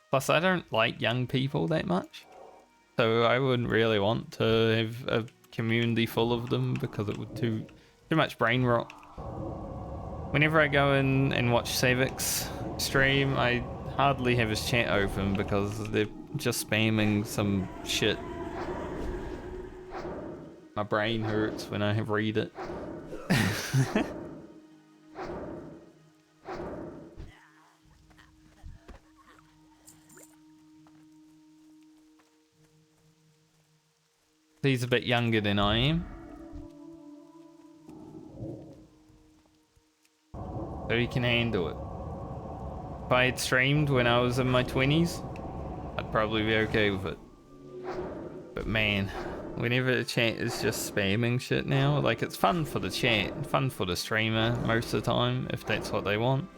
Plus, I don't like young people that much. So I wouldn't really want to have a community full of them because it would too much brain rot. Whenever I go in and watch Savic's stream, I hardly have his chat open because they're just spamming some shit. My brain hurts when I read it. He's a bit younger than I am. So he can handle it. If I had streamed when I was in my 20s, I'd probably be okay with it. But man, whenever the chat is just spamming shit now, like it's fun for the chat, fun for the streamer most of the time, if that's what they want.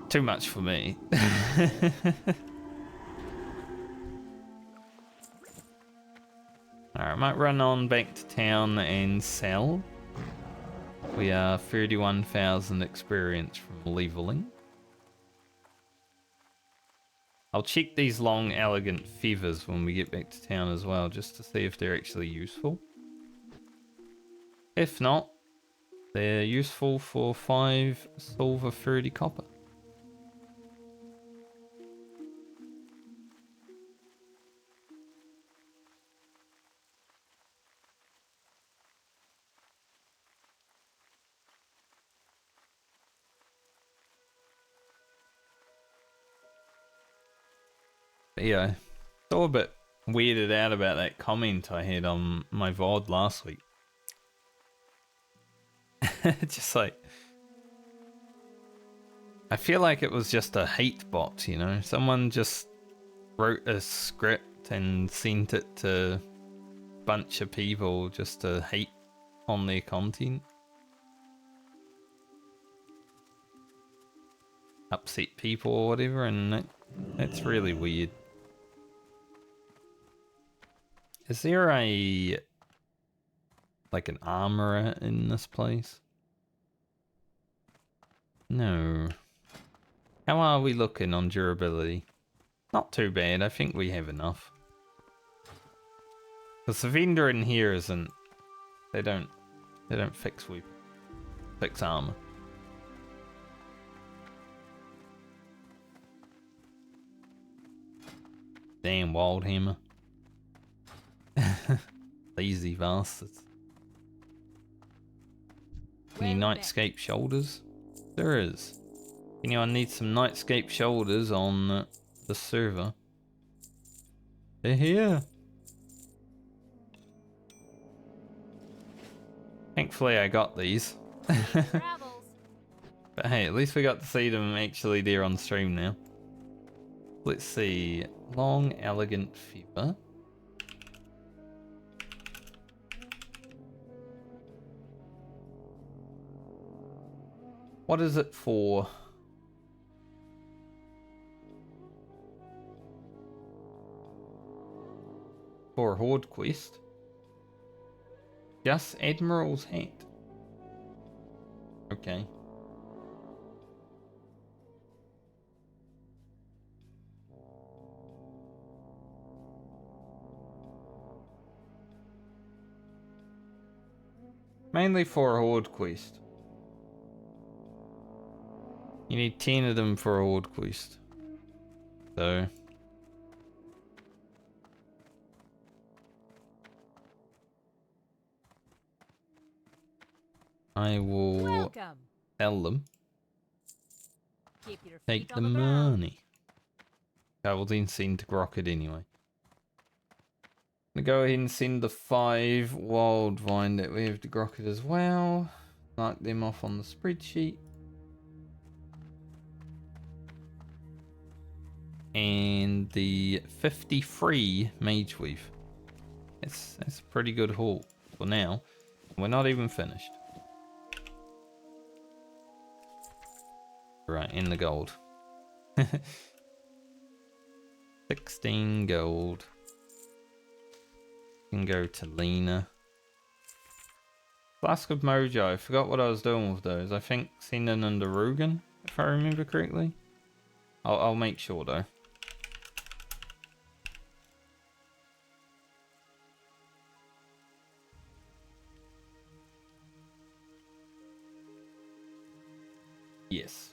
Too much for me. Alright, I might run on back to town and sell. We are 31,000 experience from leveling. I'll check these long, elegant feathers when we get back to town as well, just to see if they're actually useful. If not, they're useful for 5 silver, 30 copper. But yeah, still a bit weirded out about that comment I had on my VOD last week. Just like, I feel like it was just a hate bot, you know? Someone just wrote a script and sent it to a bunch of people just to hate on their content. Upset people or whatever, and that's really weird. Is there a like an armorer in this place? No. How are we looking on durability? Not too bad. I think we have enough. Because the vendor in here isn't. They don't fix weapons. Fix armor. Damn wild hammer. Lazy bastards. Any nightscape shoulders? There is. Anyone needs some nightscape shoulders on the server? They're here. Thankfully I got these. But hey, at least we got to see them actually there on stream now. Let's see. Long, elegant feather. What is it for? For a horde quest? Just Admiral's hat. Okay. Mainly for a horde quest. You need 10 of them for a horde quest. So I will Tell them. Keep your Take feet the on the ground. money. I will then send to Grok it anyway. I'm gonna go ahead and send the 5 Wildvine that we have to Grok it as well. Mark them off on the spreadsheet. And the 53 Mage Weave. That's a pretty good haul for now. We're not even finished. Right, in the gold. 16 gold. Can go to Lena. Flask of Mojo. I forgot what I was doing with those. I think sending them to Rugen, if I remember correctly. I'll make sure though. Yes.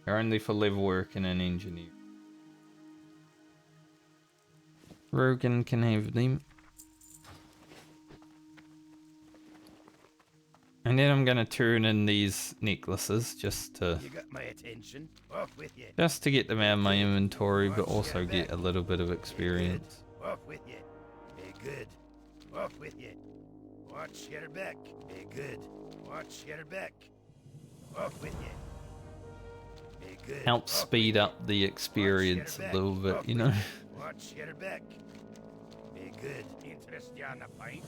They're only for level work and an engineer. Rugen can have them. And then I'm gonna turn in these necklaces just to You got my attention. Off with you. get them out of my inventory, but also get a little bit of experience. Off with you. Be good. Off with you. Watch your back. Be good. Watch your back. Off with you. Be good. Helps speed up the experience a little bit, you know. Watch your back. Be good. Interest you on the pint.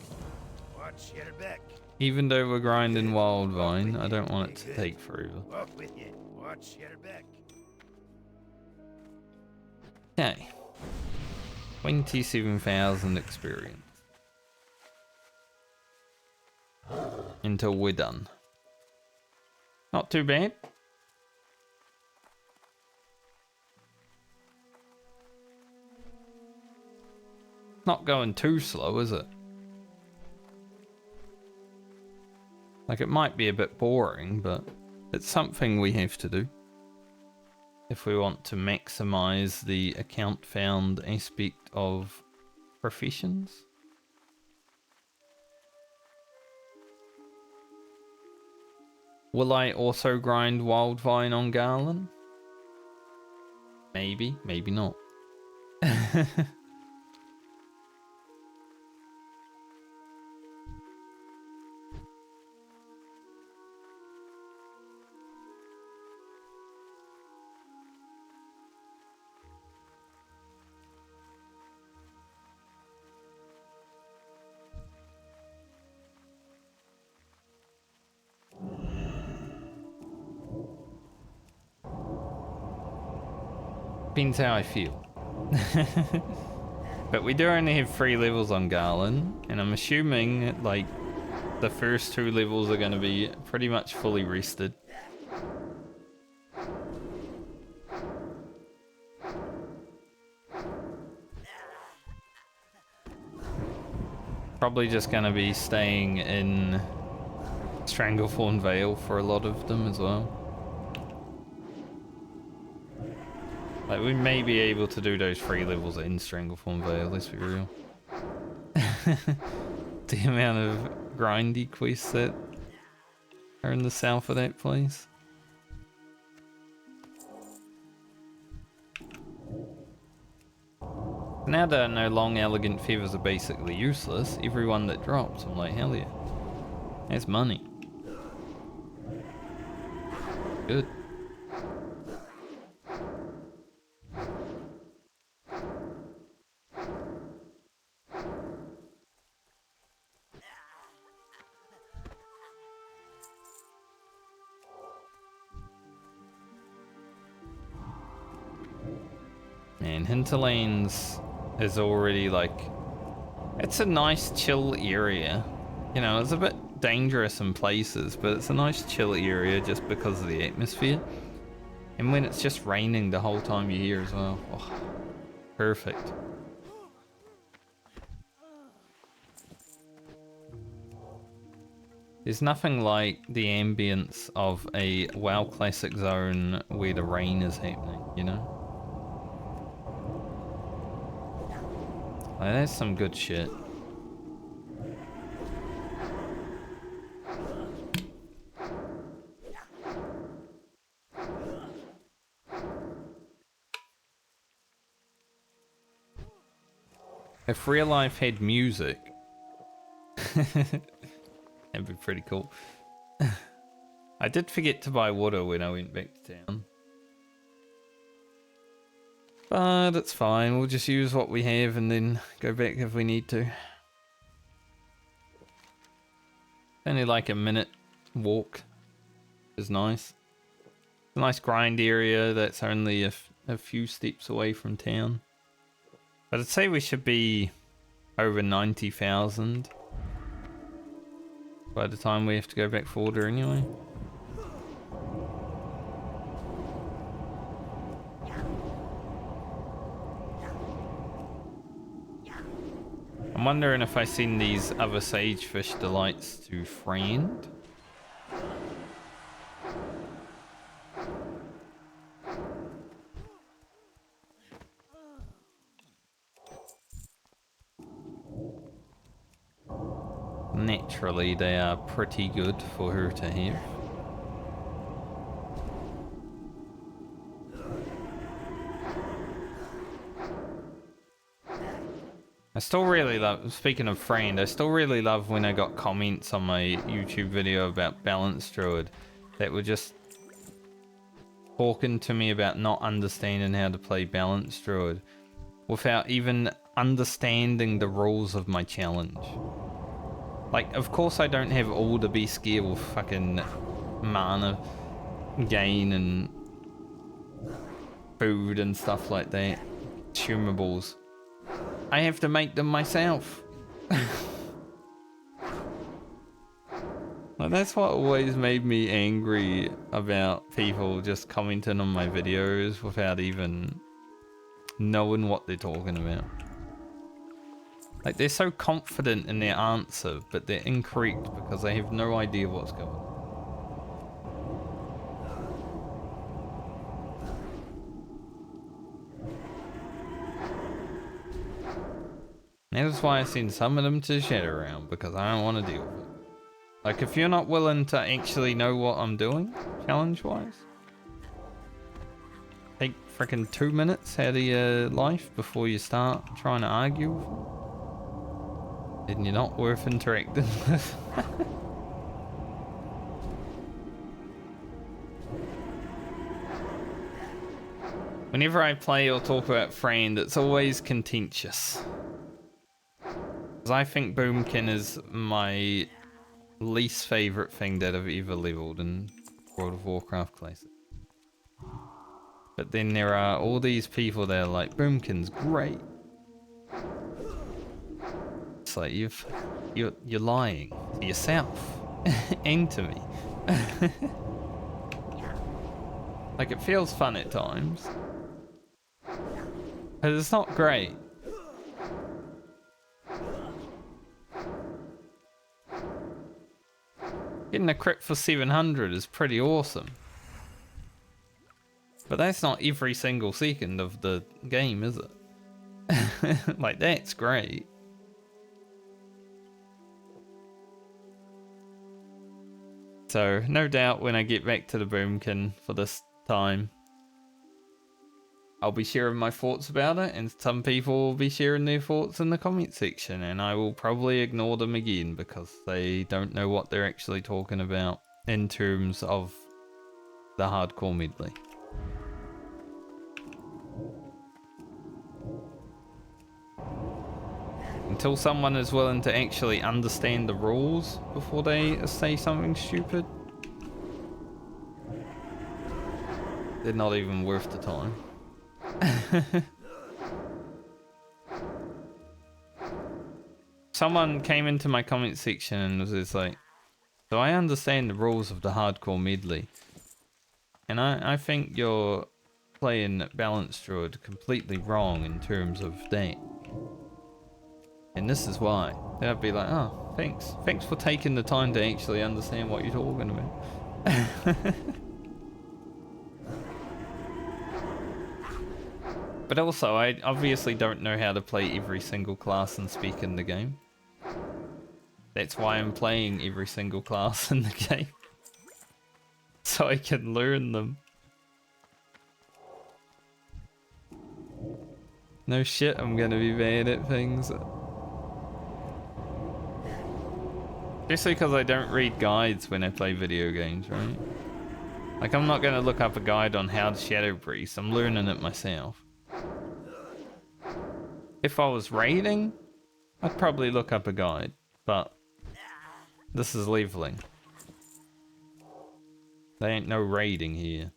Watch your back. Even though we're grinding Wildvine, I don't want it to take forever. Off with you. Watch your back. Okay. 27,000 experience. Until we're done. Not too bad. Not going too slow, is it? Like, it might be a bit boring, but it's something we have to do if we want to maximize the account found aspect of professions. Will I also grind Wildvine on Garland? Maybe, maybe not. Depends how I feel. But we do only have 3 levels on Garland, and I'm assuming like the first 2 levels are going to be pretty much fully rested. Probably just going to be staying in Stranglethorn Vale for a lot of them as well. Like, we may be able to do those 3 levels in Stranglethorn Vale, let's be real. The amount of grindy quests that are in the south of that place. Now that I know long elegant feathers are basically useless, everyone that drops, I'm like, hell yeah. That's money. Good. Man, Hinterlands is already like, it's a nice chill area. You know, it's a bit dangerous in places, but it's a nice chill area just because of the atmosphere. And when it's just raining the whole time you're here as well. Oh, perfect. There's nothing like the ambience of a WoW Classic zone where the rain is happening, you know? Like, that's some good shit. If real life had music, that'd be pretty cool. I did forget to buy water when I went back to town. But it's fine, we'll just use what we have and then go back if we need to. Only like a minute walk is nice. It's a nice grind area that's only a few steps away from town. But I'd say we should be over 90,000 by the time we have to go back for water anyway. I'm wondering if I send these other sagefish delights to friend. Naturally, they are pretty good for her to have. I still really love, speaking of friend, I still really love when I got comments on my YouTube video about Balance Druid that were just talking to me about not understanding how to play Balance Druid without even understanding the rules of my challenge. Like, of course I don't have all the best gear with fucking mana gain and food and stuff like that. Consumables. I have to make them myself. Like, that's what always made me angry about people just commenting on my videos without even knowing what they're talking about. Like, they're so confident in their answer, but they're incorrect because they have no idea what's going on. That is why I send some of them to Shadow Realm, because I don't want to deal with it. Like, if you're not willing to actually know what I'm doing, challenge-wise, take freaking 2 minutes out of your life before you start trying to argue with them, then you're not worth interacting with. Whenever I play or talk about friend, it's always contentious. Because I think Boomkin is my least favourite thing that I've ever leveled in World of Warcraft Classic. But then there are all these people that are like, Boomkin's great. It's like, you're lying to yourself and to me. Like, it feels fun at times, but it's not great. Getting a crit for 700 is pretty awesome. But that's not every single second of the game, is it? Like, that's great. So, no doubt when I get back to the Boomkin for this time, I'll be sharing my thoughts about it, and some people will be sharing their thoughts in the comment section, and I will probably ignore them again because they don't know what they're actually talking about in terms of the hardcore medley. Until someone is willing to actually understand the rules before they say something stupid, they're not even worth the time. Someone came into my comment section and was just like, so I understand the rules of the hardcore medley, and I think you're playing Balance Druid completely wrong in terms of that. And this is why. Then I'd be like, oh, thanks. Thanks for taking the time to actually understand what you're talking about. But also, I obviously don't know how to play every single class and speak in the game. That's why I'm playing every single class in the game. So I can learn them. No shit, I'm gonna be bad at things. Especially because I don't read guides when I play video games, right? Like, I'm not gonna look up a guide on how to Shadow Priest. I'm learning it myself. If I was raiding, I'd probably look up a guide, but this is leveling. There ain't no raiding here.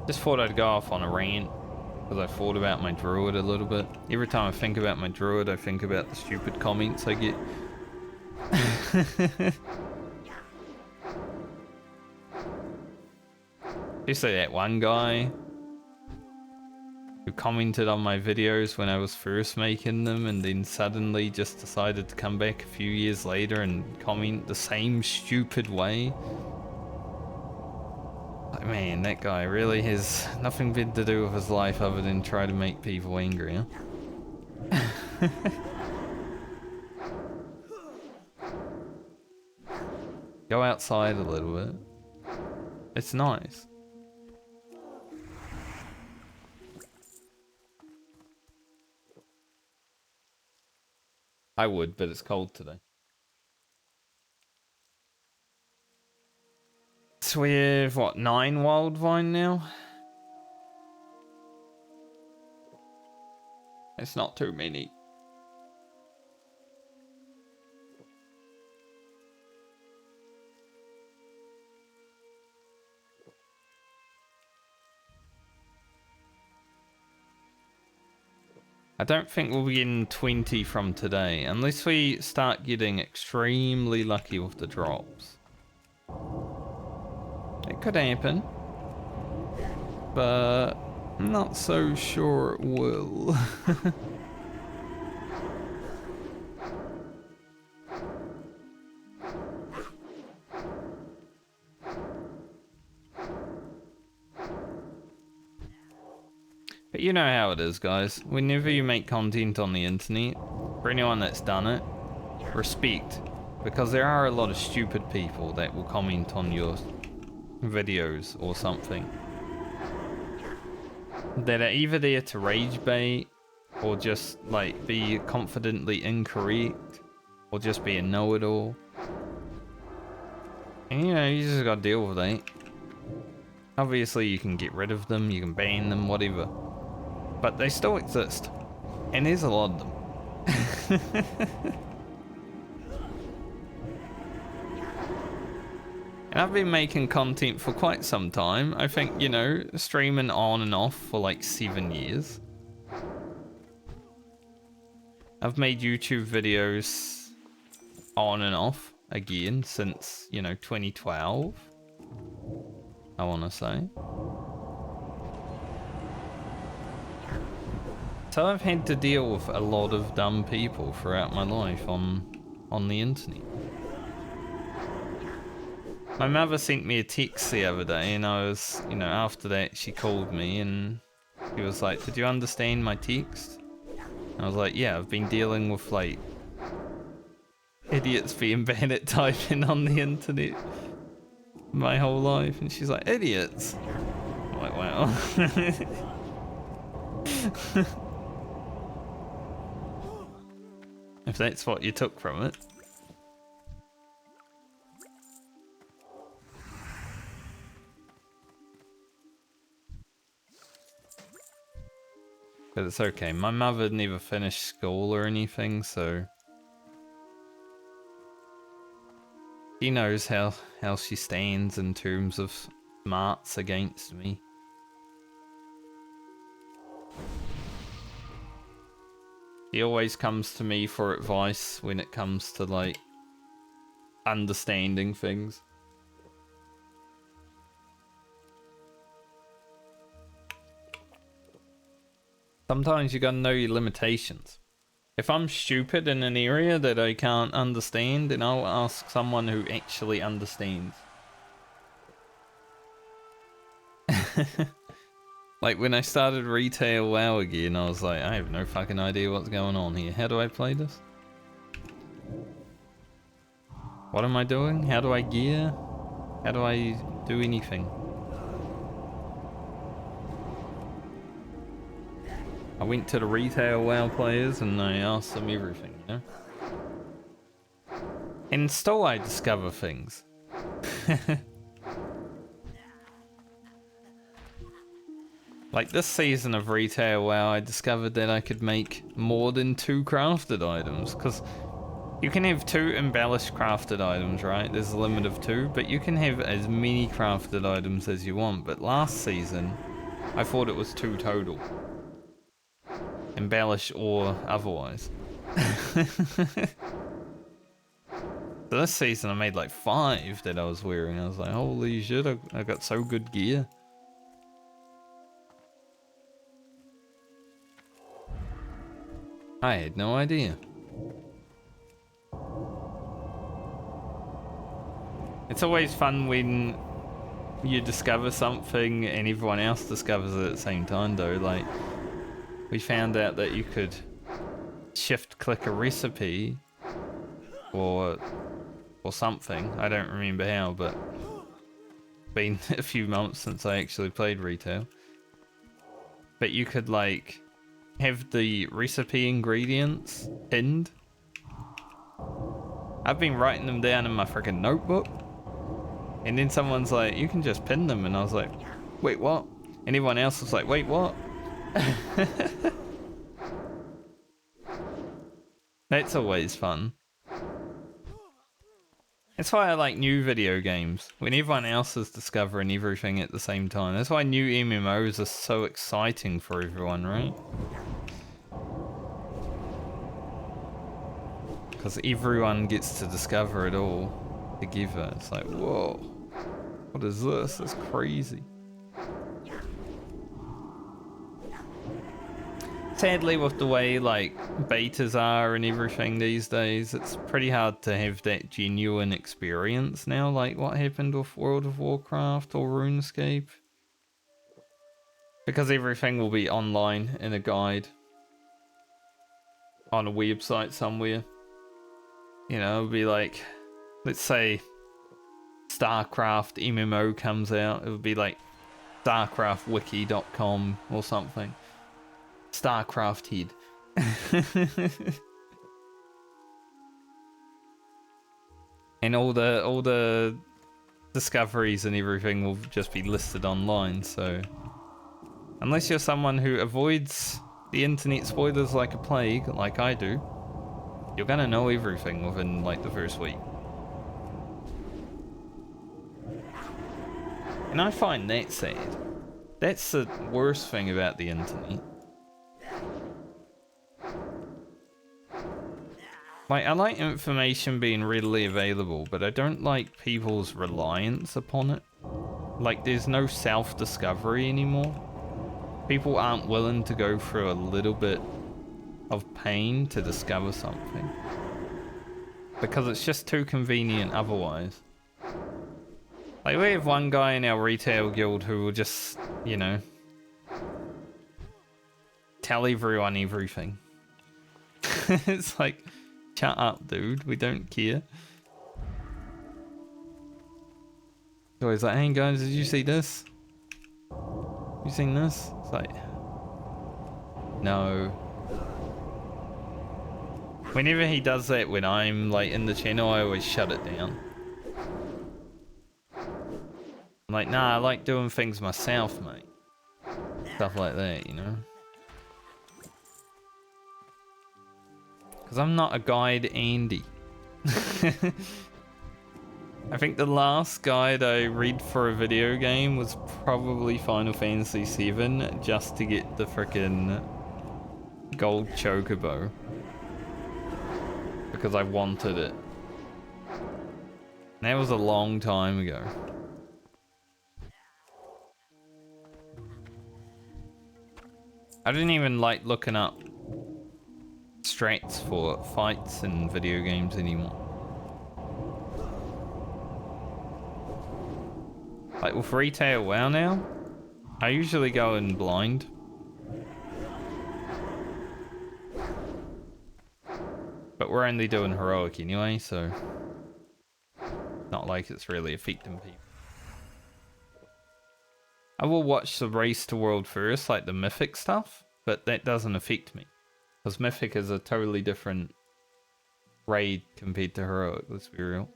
Just thought I'd go off on a rant because I thought about my druid a little bit. Every time I think about my druid, I think about the stupid comments I get. Especially that one guy who commented on my videos when I was first making them and then suddenly just decided to come back a few years later and comment the same stupid way. Like, man, that guy really has nothing better to do with his life other than try to make people angry, huh? Go outside a little bit. It's nice. I would, but it's cold today. So we have, what, 9 Wildvine now? It's not too many. I don't think we'll be getting 20 from today, unless we start getting extremely lucky with the drops. It could happen, but I'm not so sure it will. But you know how it is, guys. Whenever you make content on the internet, for anyone that's done it, respect. Because there are a lot of stupid people that will comment on your videos or something. That are either there to rage bait, or just like be confidently incorrect, or just be a know-it-all. And you know, you just gotta deal with that. Obviously you can get rid of them, you can ban them, whatever. But they still exist. And there's a lot of them. And I've been making content for quite some time. I think, you know, streaming on and off for like 7 years. I've made YouTube videos on and off again since, you know, 2012. I want to say. So I've had to deal with a lot of dumb people throughout my life on the internet. My mother sent me a text the other day and I was, you know, after that she called me and she was like, did you understand my text? And I was like, yeah, I've been dealing with like idiots being bad at typing on the internet my whole life. And she's like, idiots? I'm like, wow. If that's what you took from it. But it's okay. My mother never finished school or anything, so she knows how she stands in terms of smarts against me. He always comes to me for advice when it comes to, like, understanding things. Sometimes you gotta know your limitations. If I'm stupid in an area that I can't understand, then I'll ask someone who actually understands. Like when I started retail WoW again, I was like, I have no fucking idea what's going on here. How do I play this? What am I doing? How do I gear? How do I do anything? I went to the retail WoW players and I asked them everything, you know? And still I discover things. Like this season of retail WoW, I discovered that I could make more than 2 crafted items, because you can have 2 embellished crafted items, right? There's a limit of 2, but you can have as many crafted items as you want. But last season, I thought it was 2 total. Embellish or otherwise. So this season I made like 5 that I was wearing. I was like, holy shit, I got so good gear. I had no idea. It's always fun when you discover something and everyone else discovers it at the same time though. Like, we found out that you could shift click a recipe or something. I don't remember how, but it's been a few months since I actually played retail. But you could like have the recipe ingredients pinned. I've been writing them down in my freaking notebook. And then someone's like, you can just pin them. And I was like, wait, what? And everyone else was like, wait, what? That's always fun. That's why I like new video games, when everyone else is discovering everything at the same time. That's why new MMOs are so exciting for everyone, right? Because everyone gets to discover it all together. It's like, whoa, what is this? That's crazy. Sadly, with the way like betas are and everything these days, it's pretty hard to have that genuine experience now, like what happened with World of Warcraft or RuneScape. Because everything will be online in a guide on a website somewhere. You know, it'll be like, let's say StarCraft MMO comes out, it would be like starcraftwiki.com or something. StarCraft head. And all the discoveries and everything will just be listed online, so unless you're someone who avoids the internet spoilers like a plague, like I do, you're gonna know everything within like the first week. And I find that sad. That's the worst thing about the internet. Like, I like information being readily available, but I don't like people's reliance upon it. Like, there's no self-discovery anymore. People aren't willing to go through a little bit of pain to discover something. Because it's just too convenient otherwise. Like, we have one guy in our retail guild who will just, you know, tell everyone everything. It's like, shut up, dude. We don't care. So he's like, hey guys, did you see this? You seen this? It's like, no. Whenever he does that when I'm like in the channel, I always shut it down. I'm like, nah, I like doing things myself, mate. Stuff like that, you know? Because I'm not a guide Andy. I think the last guide I read for a video game was probably Final Fantasy VII, just to get the frickin' gold chocobo. Because I wanted it. And that was a long time ago. I didn't even like looking up strats for fights in video games anymore. Like with retail WoW now, I usually go in blind. But we're only doing heroic anyway, so not like it's really affecting people. I will watch the race to world first, like the mythic stuff. but that doesn't affect me. Because Mythic is a totally different raid compared to Heroic, let's be real.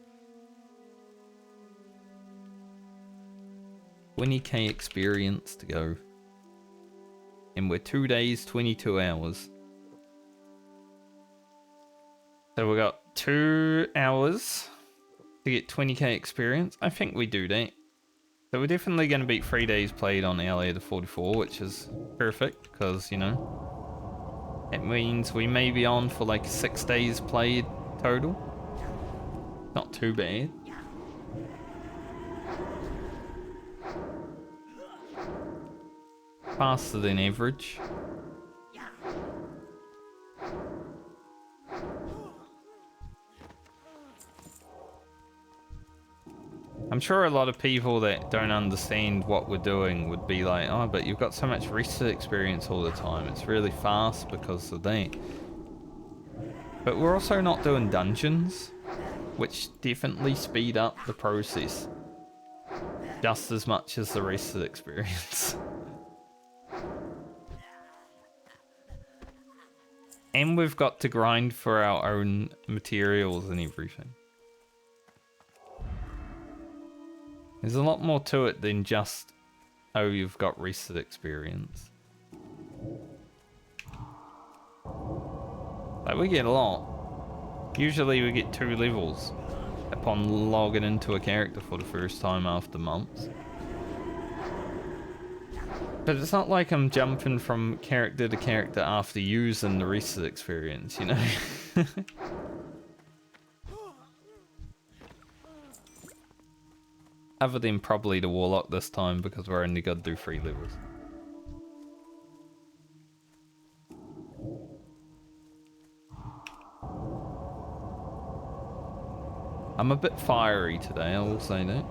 20k experience to go. And we're 2 days, 22 hours. So we got 2 hours to get 20k experience. I think we do that. So we're definitely going to beat 3 days played on LA to 44, which is perfect, because, you know, it means we may be on for like 6 days played total. Not too bad. Faster than average. I'm sure a lot of people that don't understand what we're doing would be like, oh, but you've got so much reset experience all the time. It's really fast because of that. But we're also not doing dungeons, which definitely speed up the process. Just as much as the rest of the experience. And we've got to grind for our own materials and everything. There's a lot more to it than just, oh, you've got rested experience. Like, we get a lot. Usually we get 2 levels upon logging into a character for the first time after months. But it's not like I'm jumping from character to character after using the rested experience, you know? Other than probably the Warlock this time, because we're only got to do 3 levels. I'm a bit fiery today, I will say that.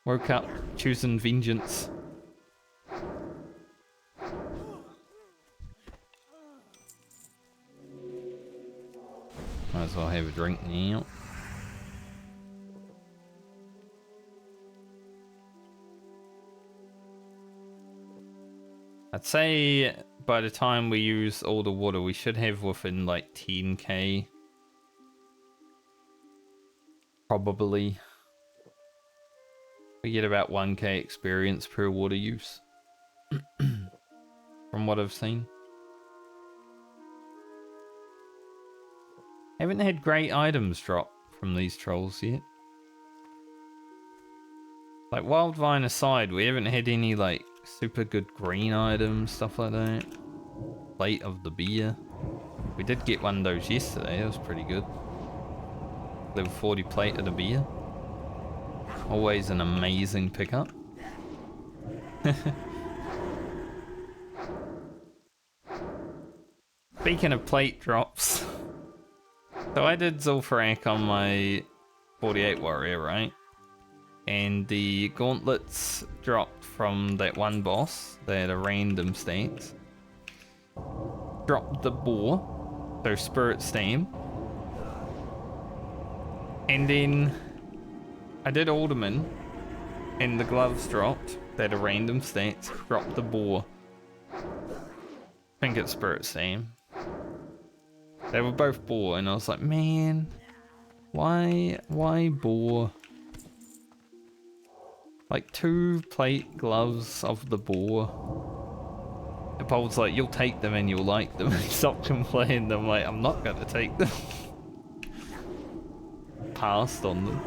Woke up choosing vengeance. Might as well have a drink now. I'd say by the time we use all the water, we should have within like 10k. Probably. We get about 1k experience per water use. From what I've seen. Haven't had great items drop from these trolls yet. Like, Wildvine aside, we haven't had any like super good green items, stuff like that. Plate of the beer. We did get one of those yesterday, that was pretty good. Level 40 plate of the beer. Always an amazing pickup. Speaking of plate drops. So I did Zul'Farrak on my 48 warrior, right? And the gauntlets dropped from that one boss. They had a random stance. Dropped the boar. So Spirit Stam. And then I did Alderman. And the gloves dropped. They had a random stance. Dropped the boar. I think it's Spirit Stam. They were both boar, and I was like, man, why boar? Like 2 plate gloves of the boar. The Paul's like, you'll take them and you'll like them. Stop complaining. I'm like, I'm not gonna take them. Passed on them.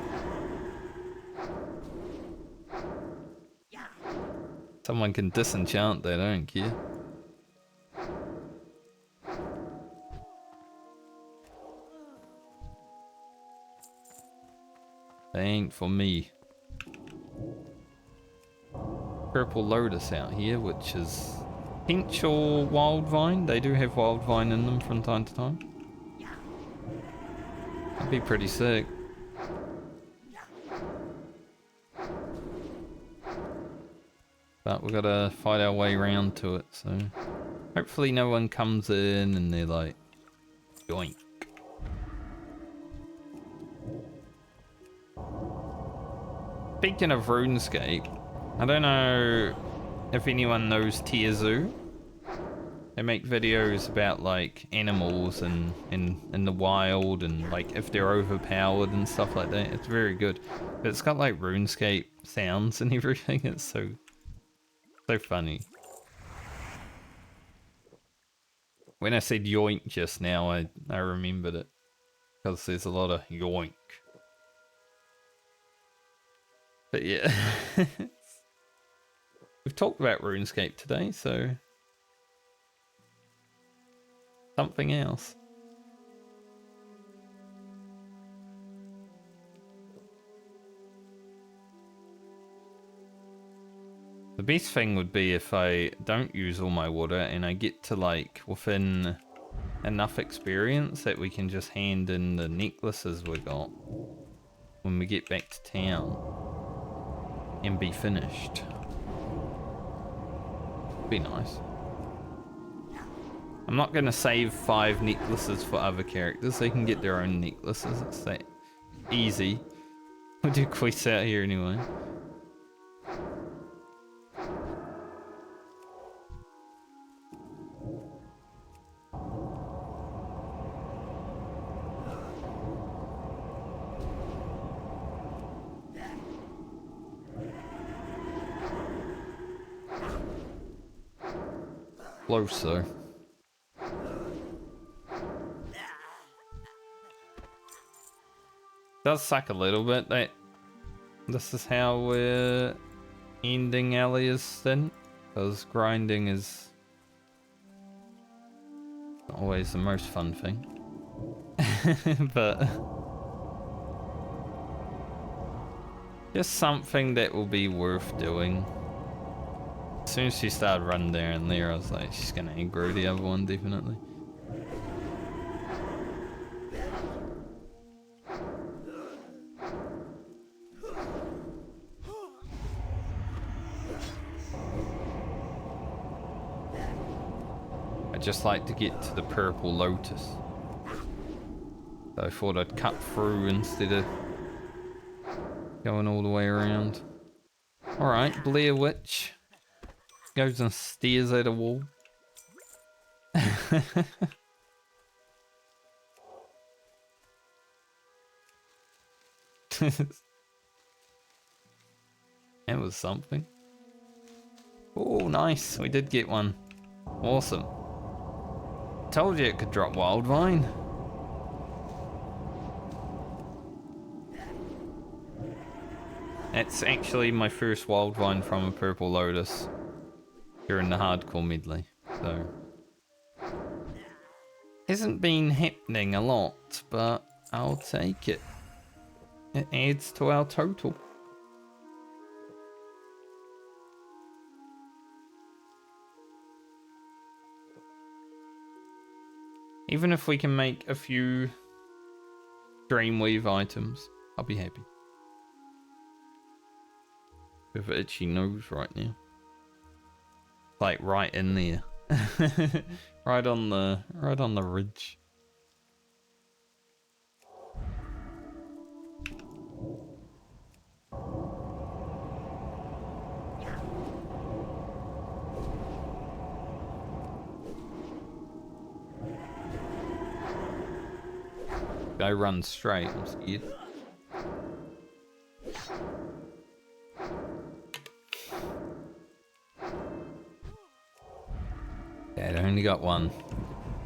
Someone can disenchant that, I don't care. They ain't for me. Purple Lotus out here, which is potential Wildvine. They do have Wildvine in them from time to time. That'd be pretty sick. But we gotta fight our way around to it, so hopefully no one comes in and they're like, yoink. Speaking of RuneScape, I don't know if anyone knows Tierzoo. They make videos about like animals and in the wild and like if they're overpowered and stuff like that. It's very good. But it's got like RuneScape sounds and everything. It's so funny. When I said yoink just now, I remembered it. Because there's a lot of yoink. But yeah. We've talked about RuneScape today, so something else. The best thing would be if I don't use all my water and I get to like within enough experience that we can just hand in the necklaces we got when we get back to town and be finished. Be nice. I'm not going to save 5 necklaces for other characters. They can get their own necklaces. It's that easy. We'll do quests out here anyway. Closer. Does suck a little bit that this is how we're ending Alia's stint, because grinding is not always the most fun thing. But just something that will be worth doing. As soon as she started running there and there, I was like, she's gonna aggro the other one, definitely. I'd just like to get to the purple lotus. So I thought I'd cut through instead of going all the way around. Alright, Blair Witch. Goes and stares at a wall. That was something. Oh, nice. We did get one. Awesome. Told you it could drop Wildvine. That's actually my first Wildvine from a purple lotus. In the hardcore medley, so hasn't been happening a lot, but I'll take it. It adds to our total. Even if we can make a few Dreamweave items, I'll be happy. With an itchy nose right now. Like right in there. right on the ridge. Go run straight, I'm scared. Yeah, I only got one.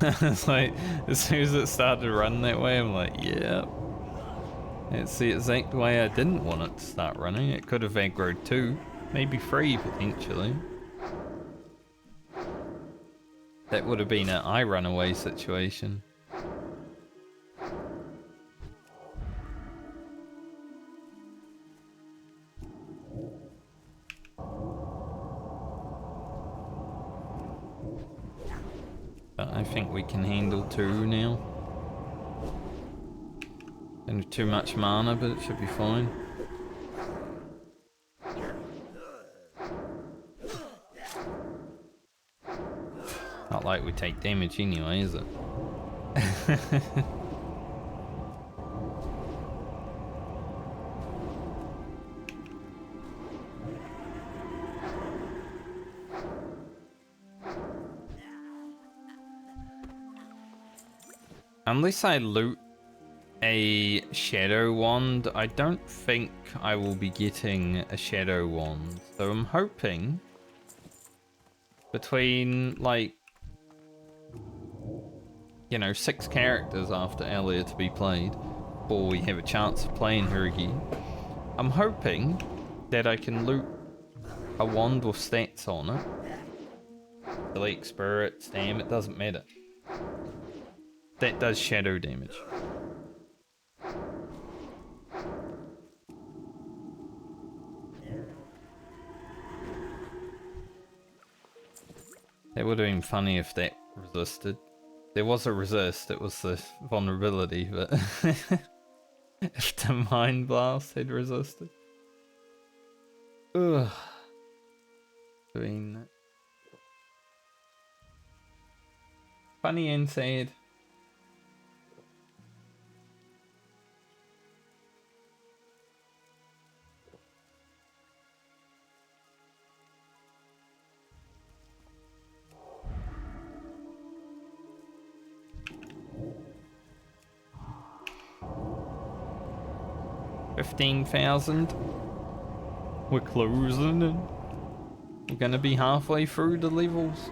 It's like, as soon as it started to run that way, I'm like, yeah. It's the exact way I didn't want it to start running. It could have aggroed 2, maybe 3 potentially. That would have been an I run away situation. I think we can handle 2 now. And too much mana, but it should be fine. Not like we take damage anyway, is it? Unless I loot a shadow wand, I don't think I will be getting a shadow wand. So I'm hoping between, like, you know, 6 characters after Alia to be played, before we have a chance of playing her again, I'm hoping that I can loot a wand with stats on it. Delete spirit, stam, it doesn't matter. That does shadow damage. That would have been funny if that resisted. There was a resist, it was the vulnerability, but if the Mind Blast had resisted. Ugh. Doing that. Funny and sad. $15,000. We're closing in. We're gonna be halfway through the levels.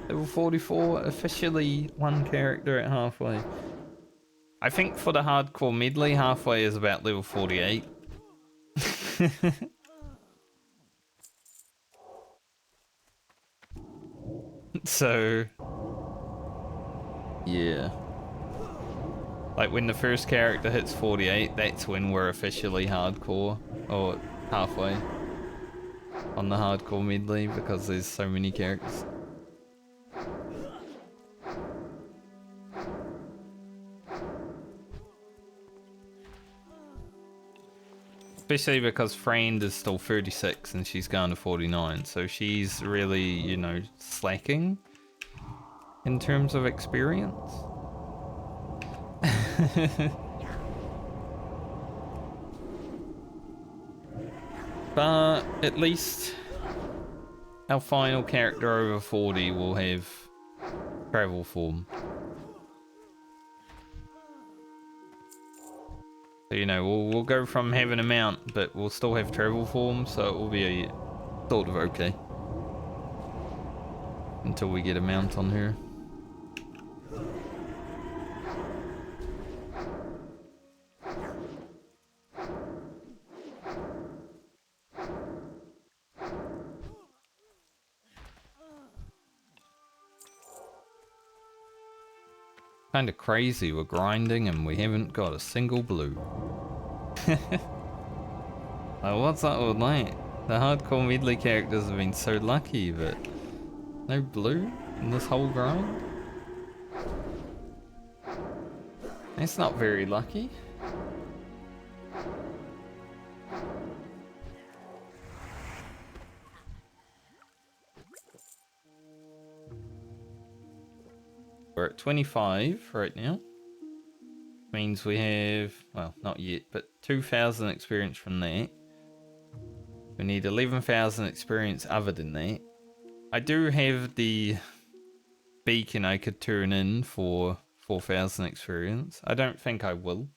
Level 44, officially 1 character at halfway. I think for the hardcore medley, halfway is about level 48. So, yeah. Like when the first character hits 48, that's when we're officially hardcore, or halfway on the hardcore medley, because there's so many characters. Especially because Friend is still 36 and she's going to 49, so she's really, you know, slacking in terms of experience. But at least our final character over 40 will have travel form. So, you know, we'll go from having a mount, but we'll still have travel form, so it will be a, sort of okay. Until we get a mount on her. Kinda crazy, we're grinding and we haven't got a single blue. Like, what's up with that? The hardcore medley characters have been so lucky, but no blue in this whole grind? That's not very lucky. We're at 25 right now. Means we have, well, not yet, but 2,000 experience from that. We need 11,000 experience other than that. I do have the beacon I could turn in for 4,000 experience. I don't think I will.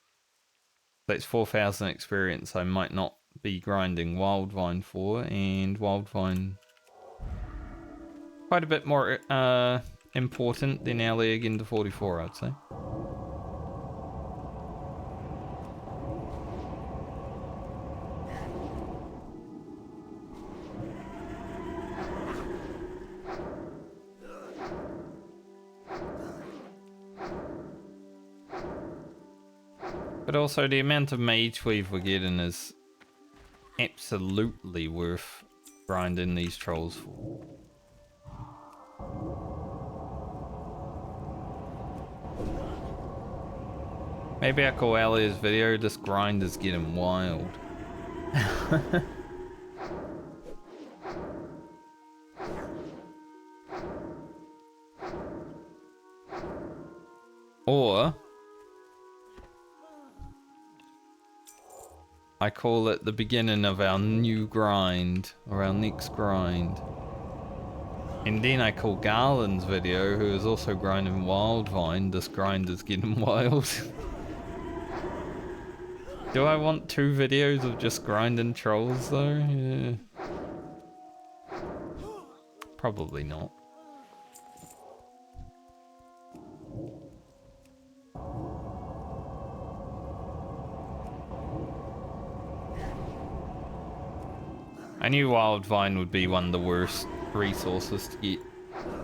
That's 4,000 experience I might not be grinding Wildvine for, and Wildvine quite a bit more important than Alia again to 44, I'd say. But also the amount of mage weave we're getting is absolutely worth grinding these trolls for. Maybe I call Alia's video, this grind is getting wild. Or I call it the beginning of our new grind, or our next grind. And then I call Garland's video, who is also grinding Wildvine, this grind is getting wild. Do I want 2 videos of just grinding trolls though? Yeah. Probably not. I knew Wildvine would be one of the worst resources to get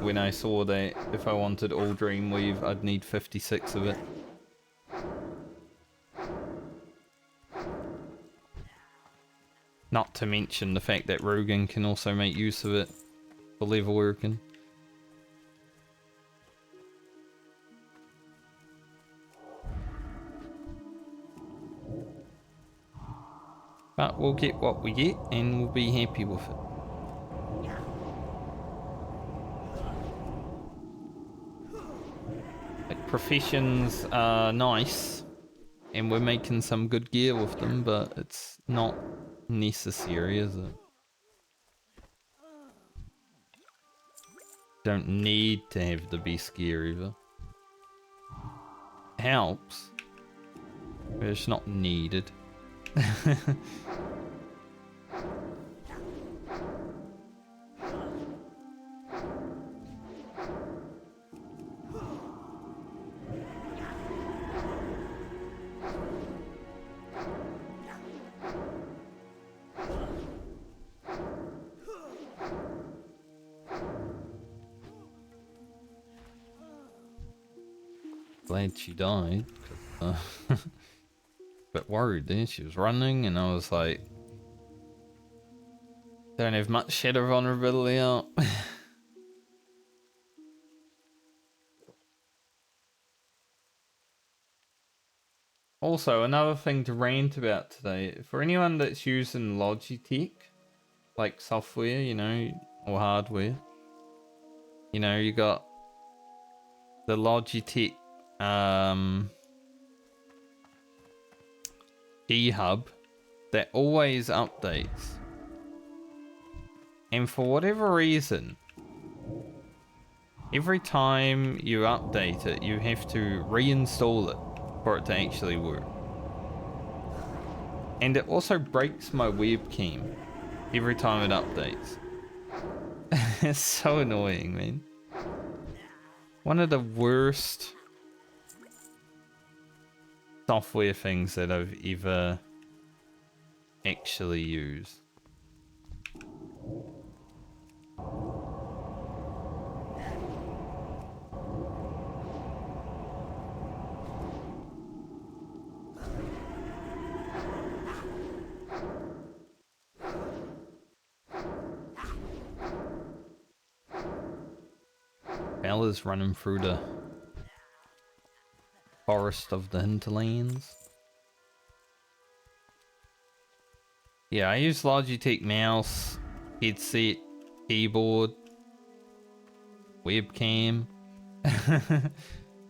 when I saw that if I wanted all Dreamweave, I'd need 56 of it. Not to mention the fact that Rogan can also make use of it for level working. But we'll get what we get and we'll be happy with it. Like, professions are nice and we're making some good gear with them, but it's not necessary, is it? Don't need to have the best gear either. Helps, but it's not needed. Glad she died. Bit worried then. She was running and I was like, don't have much shadow vulnerability out. Also, another thing to rant about today, for anyone that's using Logitech, like software, you know, or hardware, you know, you got the Logitech G-Hub that always updates. And for whatever reason, every time you update it, you have to reinstall it for it to actually work. And it also breaks my webcam every time it updates. It's so annoying, man. One of the worst software things that I've ever actually used. Bella's running through the forest of the hinterlands. Yeah, I use Logitech mouse, headset, keyboard, webcam.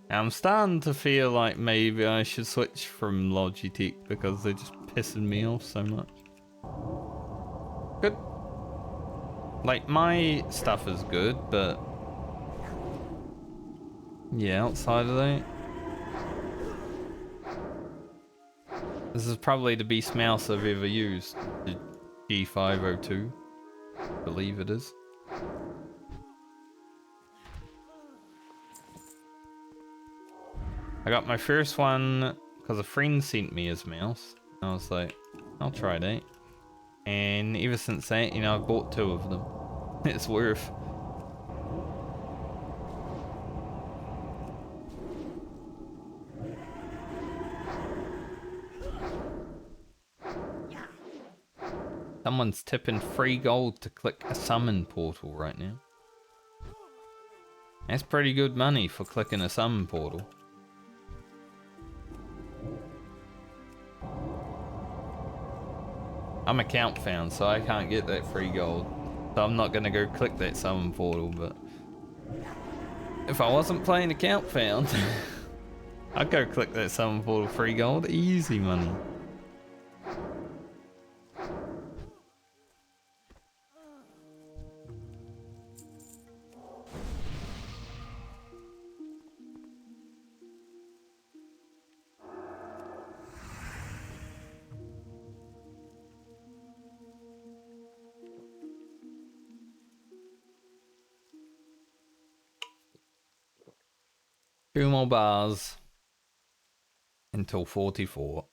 I'm starting to feel like maybe I should switch from Logitech because they're just pissing me off so much. Good. Like, my stuff is good, but yeah, outside of that, this is probably the best mouse I've ever used. The G502, I believe it is. I got my first one because a friend sent me his mouse. I was like, I'll try that. And ever since that, you know, I've bought 2 of them. It's worth. Someone's tipping free gold to click a summon portal right now. That's pretty good money for clicking a summon portal. I'm account found, so I can't get that free gold. So I'm not gonna go click that summon portal, but if I wasn't playing account found, I'd go click that summon portal free gold. Easy money. 2 more bars until 44.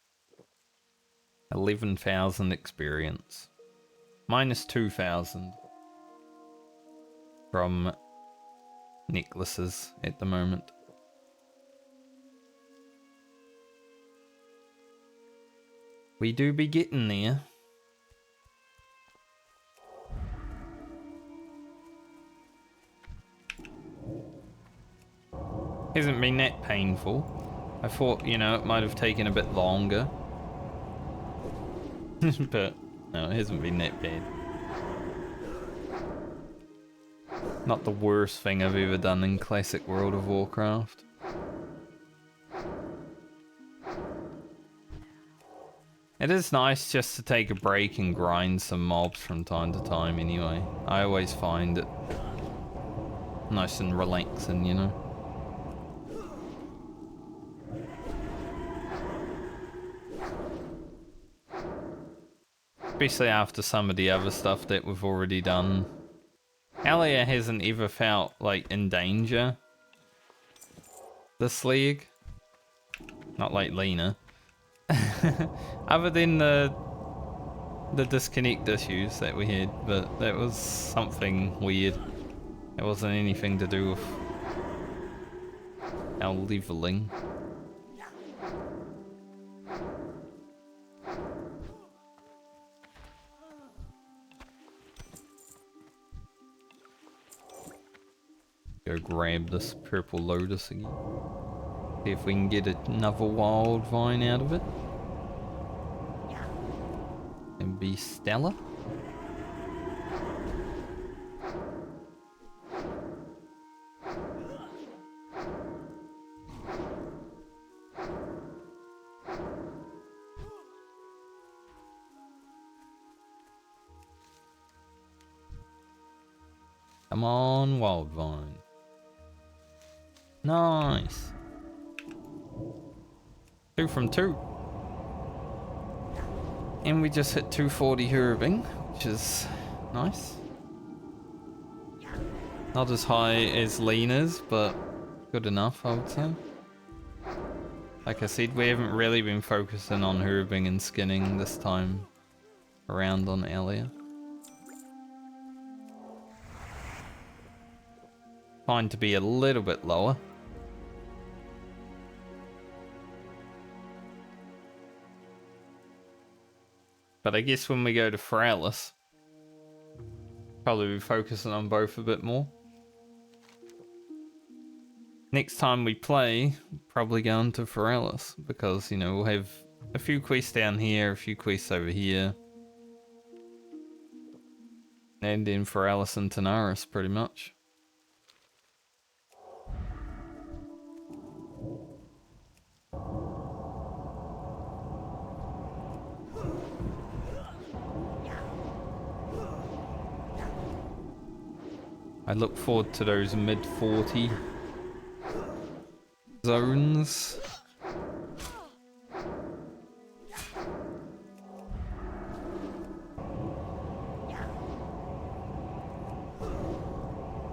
11,000 experience. Minus 2,000 from necklaces at the moment. We do be getting there. Hasn't been that painful. I thought, you know, it might have taken a bit longer. But no, it hasn't been that bad. Not the worst thing I've ever done in classic World of Warcraft. It is nice just to take a break and grind some mobs from time to time anyway. I always find it nice and relaxing, you know. Especially after some of the other stuff that we've already done. Alia hasn't ever felt like in danger this league. Not like Lena. Other than the disconnect issues that we had, but that was something weird. It wasn't anything to do with our leveling. Go grab this purple lotus again. See if we can get another Wildvine out of it. And be stellar. Come on, Wildvine. Nice. 2 from 2. And we just hit 240 herbing, which is nice. Not as high as Lena's, but good enough, I would say. Like I said, we haven't really been focusing on herbing and skinning this time around on Alia. Fine to be a little bit lower. But I guess when we go to Fralis, probably be focusing on both a bit more. Next time we play, probably go into Fralis, because, you know, we'll have a few quests down here, a few quests over here. And then Fralis and Tanaris, pretty much. I look forward to those mid-40 zones.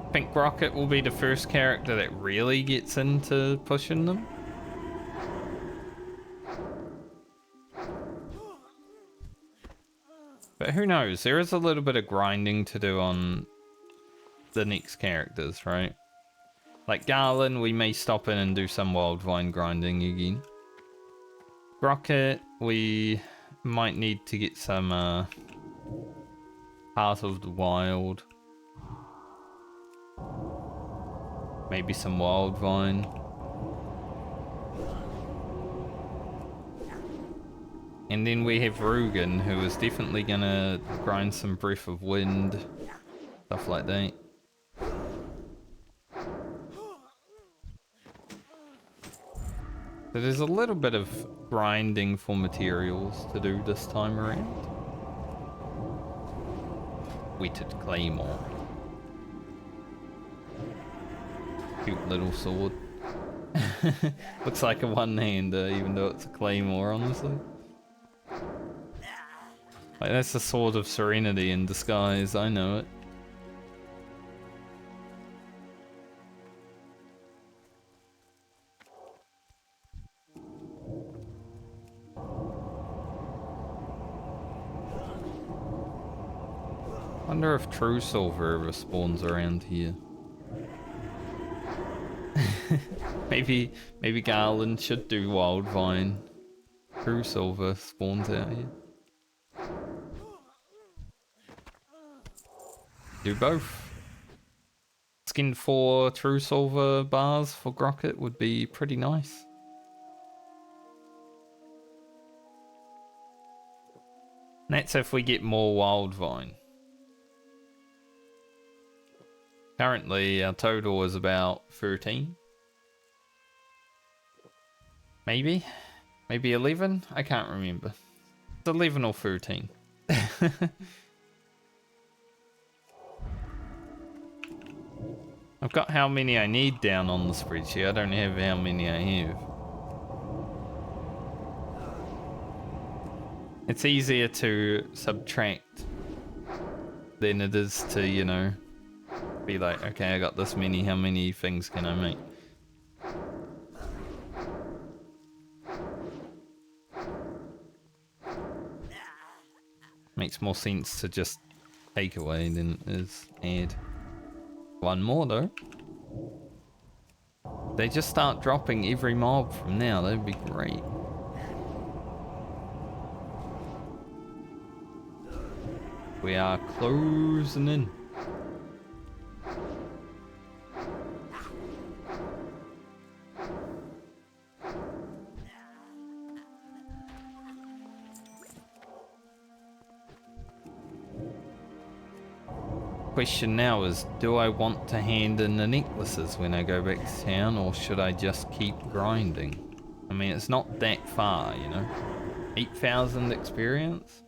I think Rocket will be the first character that really gets into pushing them. But who knows, there is a little bit of grinding to do on the next characters, right? Like Garland, we may stop in and do some Wildvine grinding again. Rocket, we might need to get some Heart of the Wild. Maybe some Wildvine. And then we have Rugen, who is definitely gonna grind some Breath of Wind. Stuff like that. So there's a little bit of grinding for materials to do this time around. Whetted Claymore. Cute little sword. Looks like a one-hander, even though it's a claymore, honestly. Like, that's the Sword of Serenity in disguise, I know it. Wonder if True Silver ever spawns around here. maybe Garland should do Wildvine. True Silver spawns out here. Do both. Skin 4 True Silver bars for Grocket would be pretty nice. That's if we get more Wildvine. Currently, our total is about 13. Maybe 11? I can't remember. It's 11 or 13. I've got how many I need down on the spreadsheet. I don't have how many I have. It's easier to subtract than it is to, you know, be like, okay, I got this many, how many things can I make? Makes more sense to just take away than it is add. One more though. They just start dropping every mob from now, that'd be great. We are closing in. Question now is, do I want to hand in the necklaces when I go back to town, or should I just keep grinding? I mean, it's not that far, you know? 8,000 experience?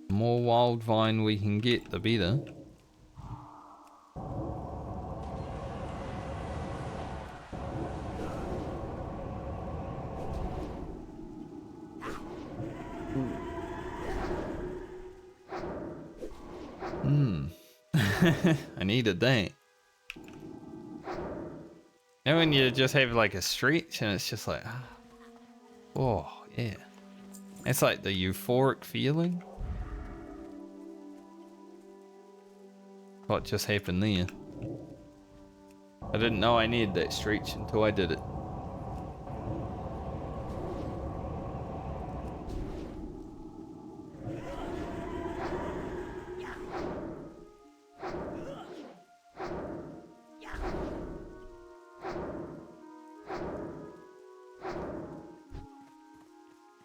The more Wildvine we can get, the better. I needed that. And when you just have like a stretch and it's just like, oh yeah. It's like the euphoric feeling. What just happened there? I didn't know I needed that stretch until I did it.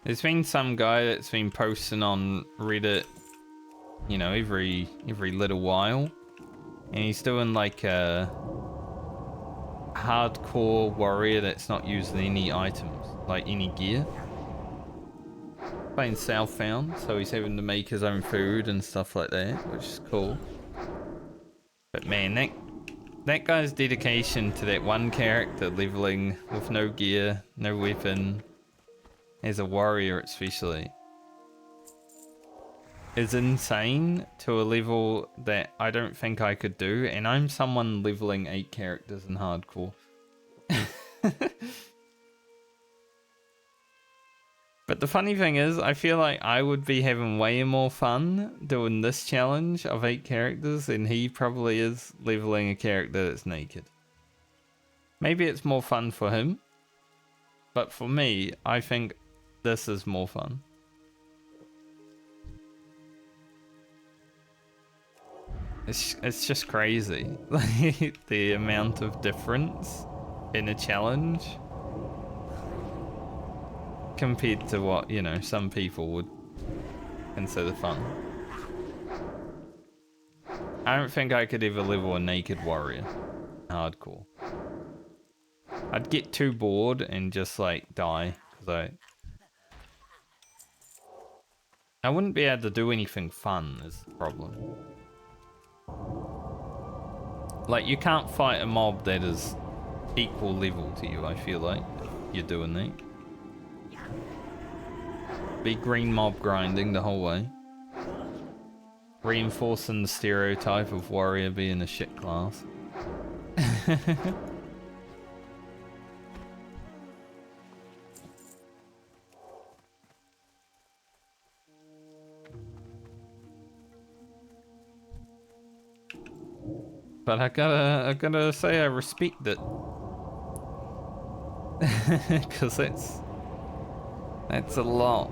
There's been some guy that's been posting on Reddit, you know, every little while, and he's doing like a hardcore warrior that's not using any items, like any gear. Playing Southbound, so he's having to make his own food and stuff like that, which is cool. But man, that guy's dedication to that one character leveling with no gear, no weapon, as a warrior especially, is insane to a level that I don't think I could do, and I'm someone leveling 8 characters in hardcore. But the funny thing is, I feel like I would be having way more fun doing this challenge of 8 characters than he probably is leveling a character that's naked. Maybe it's more fun for him, but for me, I think this is more fun. It's just crazy, like the amount of difference in a challenge compared to what, you know, some people would consider fun. I don't think I could ever level a naked warrior hardcore. I'd get too bored and just like die, because I wouldn't be able to do anything fun is the problem. Like, you can't fight a mob that is equal level to you, I feel like, if you're doing that. Be green mob grinding the whole way. Reinforcing the stereotype of warrior being a shit class. But I gotta say I respect it. Cause that's a lot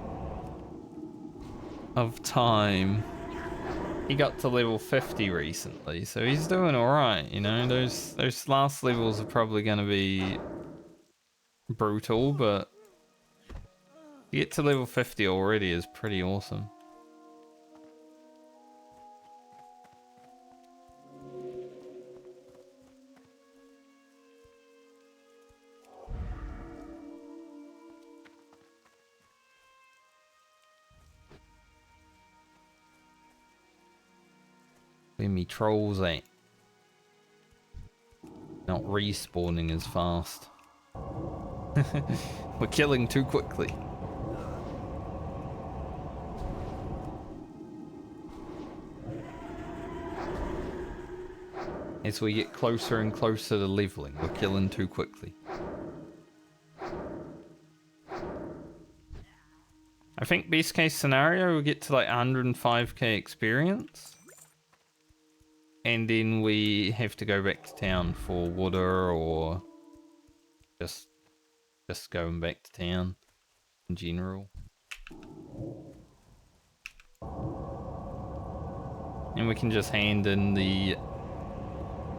of time. He got to level 50 recently, so he's doing alright, you know? Those last levels are probably gonna be brutal, but to get to level 50 already is pretty awesome. Where me trolls at? Not respawning as fast. We're killing too quickly. As we get closer and closer to leveling, we're killing too quickly. I think best case scenario, we'll get to like 105k experience. And then we have to go back to town for water or just going back to town in general. And we can just hand in the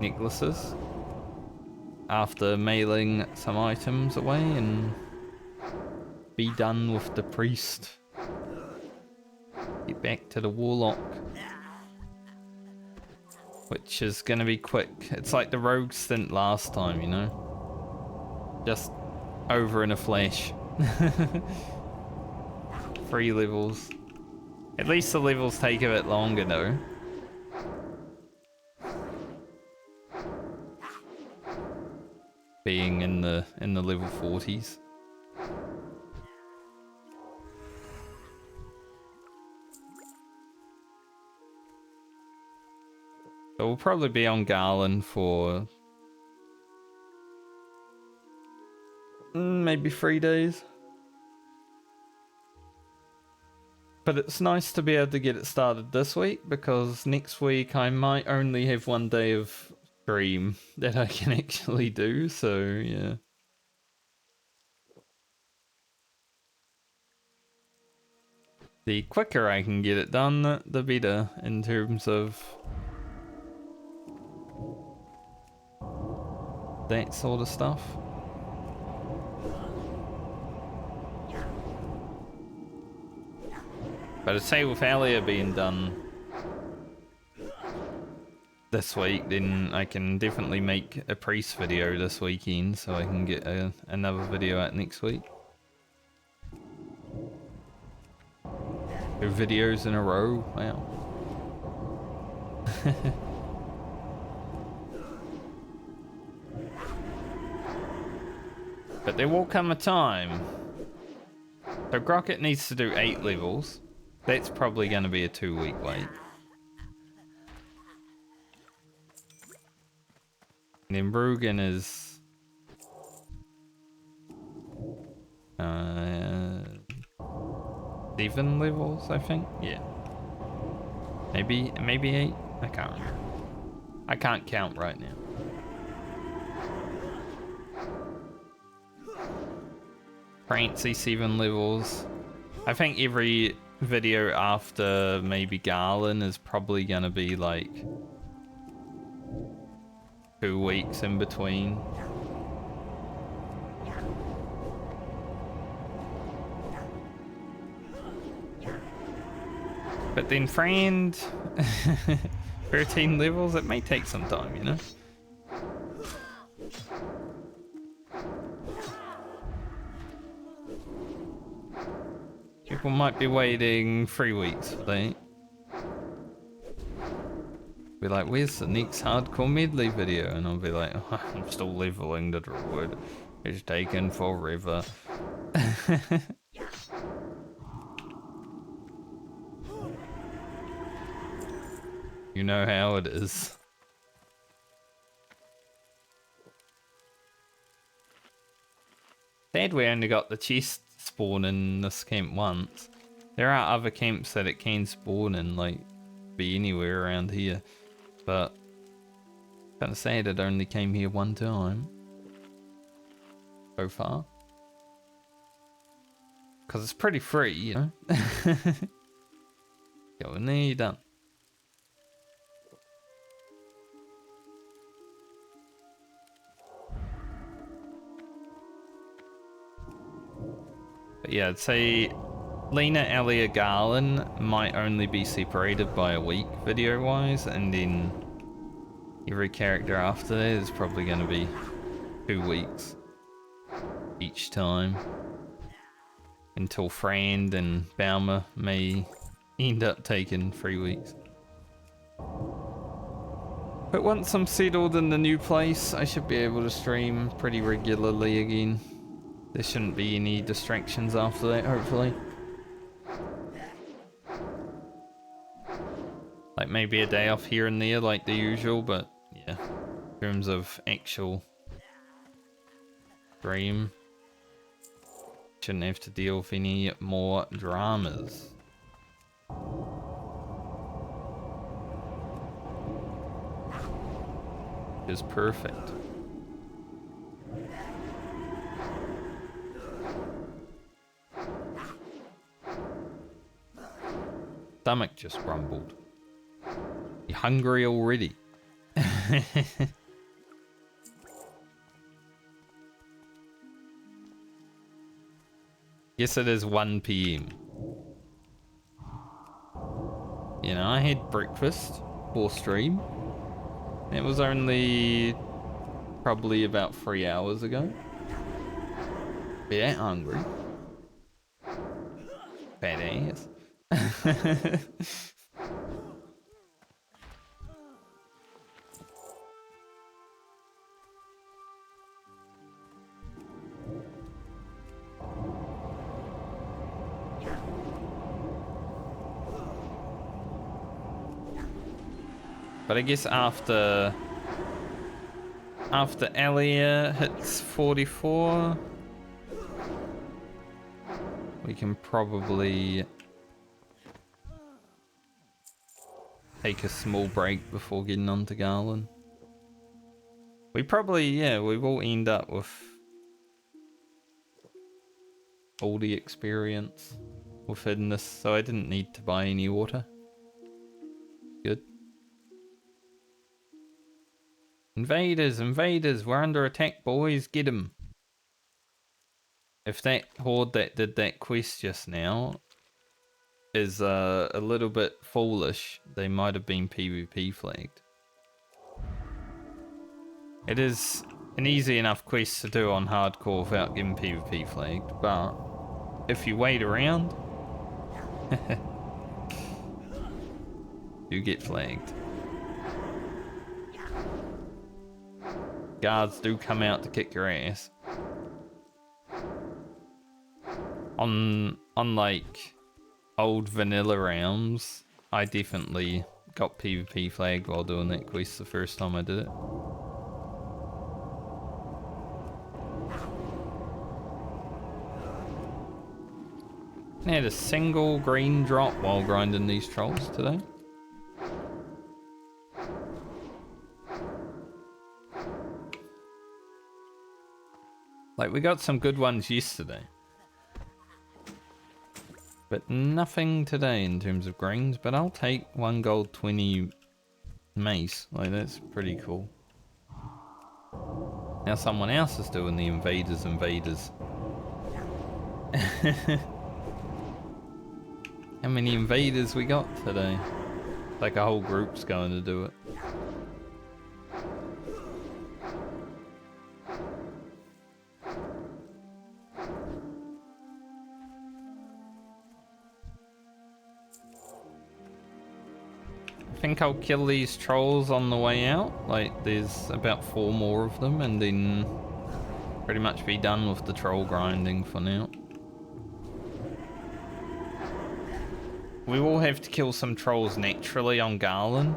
necklaces after mailing some items away and be done with the priest. Get back to the Warlock. Which is gonna be quick. It's like the rogue stint last time, you know? Just over in a flash. 3 levels. At least the levels take a bit longer though. Being in the level 40s. So we'll probably be on Garland for maybe 3 days. But it's nice to be able to get it started this week, because next week I might only have 1 day of stream that I can actually do, so yeah. The quicker I can get it done, the better in terms of that sort of stuff. But I'd say with Alia being done this week, then I can definitely make a priest video this weekend, so I can get another video out next week. 2 videos in a row, wow. But there will come a time. So Grocket needs to do 8 levels. That's probably going to be a 2-week wait. And then Brugan is 7 levels, I think. Yeah. Maybe 8. I can't remember. I can't count right now. Francie 7 levels. I think every video after maybe Garland is probably gonna be like 2 weeks in between. But then friend 13 levels, it may take some time, you know? People might be waiting 3 weeks for that. Be like, where's the next hardcore medley video? And I'll be like, oh, I'm still leveling the druid. It's taken forever. You know how it is. Sad we only got the chest spawn in this camp once. There are other camps that it can spawn in, like, be anywhere around here. But, kind of sad it only came here one time. So far. Because it's pretty free, you know? Go in there, you're done. But yeah, I'd say Lena, Alia, Garland might only be separated by a week video-wise, and then every character after that is probably going to be 2 weeks each time. Until Frand and Baumer may end up taking 3 weeks. But once I'm settled in the new place, I should be able to stream pretty regularly again. There shouldn't be any distractions after that, hopefully. Like maybe a day off here and there like the usual, but yeah. In terms of actual stream, shouldn't have to deal with any more dramas. Is perfect. Stomach just grumbled. You hungry already? Yes, it is 1 PM. You know, I had breakfast for stream. It was only probably about 3 hours ago. Be that hungry. Fat ass. But I guess after Alia hits 44, we can probably take a small break before getting on to Garland. We probably, yeah, we will end up with all the experience within this, so I didn't need to buy any water. Good. Invaders, invaders, we're under attack, boys, get them. If that horde that did that quest just now is a little bit foolish, they might have been PvP flagged. It is an easy enough quest to do on hardcore without getting PvP flagged, but if you wait around, you get flagged. Guards do come out to kick your ass. On like old vanilla rounds, I definitely got PvP flagged while doing that quest the first time I did it. I had a single green drop while grinding these trolls today. Like, we got some good ones yesterday. But nothing today in terms of greens, but I'll take 1 gold 20 mace. Like, that's pretty cool. Now someone else is doing the invaders. How many invaders we got today? Like a whole group's going to do it. I think I'll kill these trolls on the way out. Like, there's about 4 more of them, and then pretty much be done with the troll grinding for now. We will have to kill some trolls naturally on Garland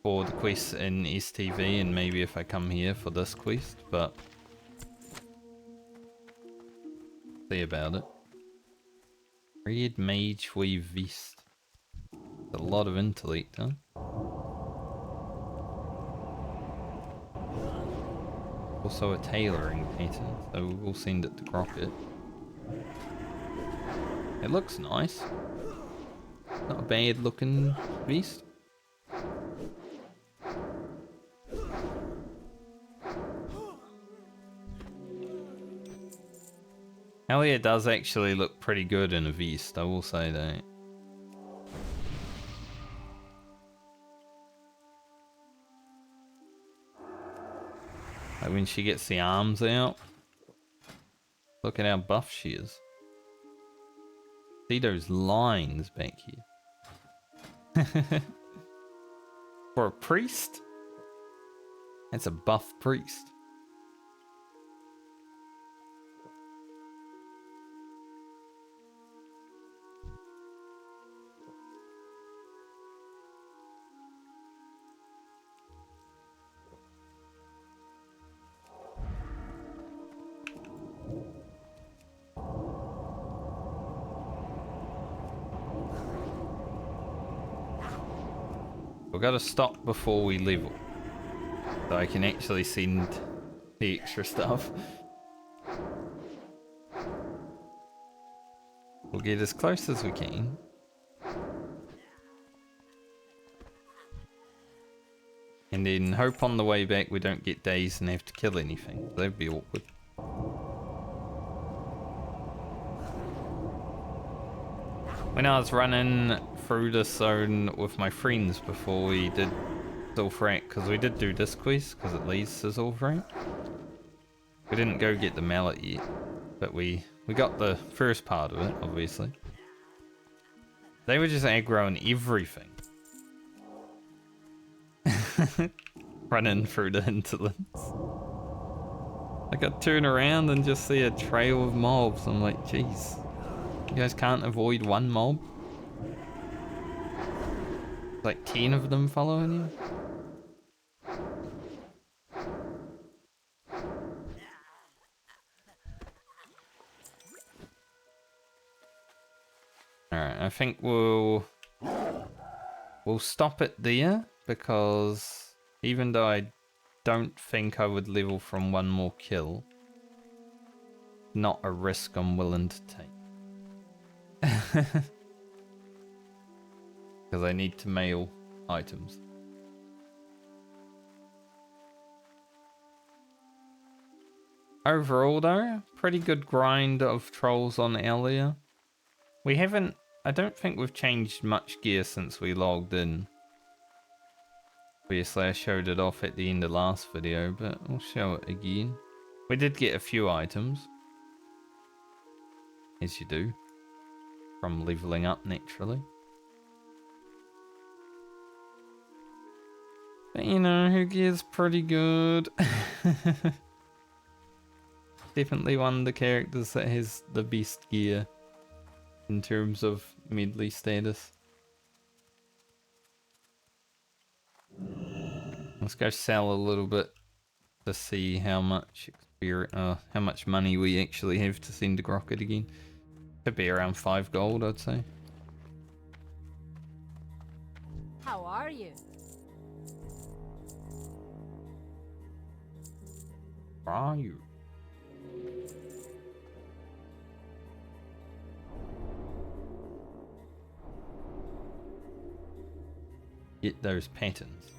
for the quest in STV, and maybe if I come here for this quest, but see about it. Red Mage Weave Vest. A lot of intellect, huh? Also a tailoring pattern, so we'll send it to Crockett. It looks nice. Not a bad looking vest. Elliot does actually look pretty good in a vest, I will say that. Like when she gets the arms out. Look at how buff she is. See those lines back here. For a priest? That's a buff priest. We've got to stop before we level. So I can actually send the extra stuff. We'll get as close as we can. And then hope on the way back we don't get dazed and have to kill anything. That'd be awkward. When I was running through this zone with my friends before we did Zul'Farrak, because we did do this quest, because it leads to Zul'Farrak. We didn't go get the mallet yet, but we got the first part of it, obviously. They were just aggroing everything. Running through the hinterlands. I got turn around and just see a trail of mobs. I'm like, jeez. You guys can't avoid one mob? Like 10 of them following you? Alright, I think we'll stop it there, because even though I don't think I would level from one more kill, not a risk I'm willing to take. Because I need to mail items. Overall though, pretty good grind of trolls on Elia. We haven't, I don't think we've changed much gear since we logged in. Obviously I showed it off at the end of last video, but I'll show it again. We did get a few items. As you do. From leveling up naturally. But you know, her gear's pretty good. Definitely one of the characters that has the best gear in terms of Medley status. Let's go sell a little bit to see how much how much money we actually have to send to Crockett again. Could be around 5 gold, I'd say. How are you? Where are you? Get those patterns.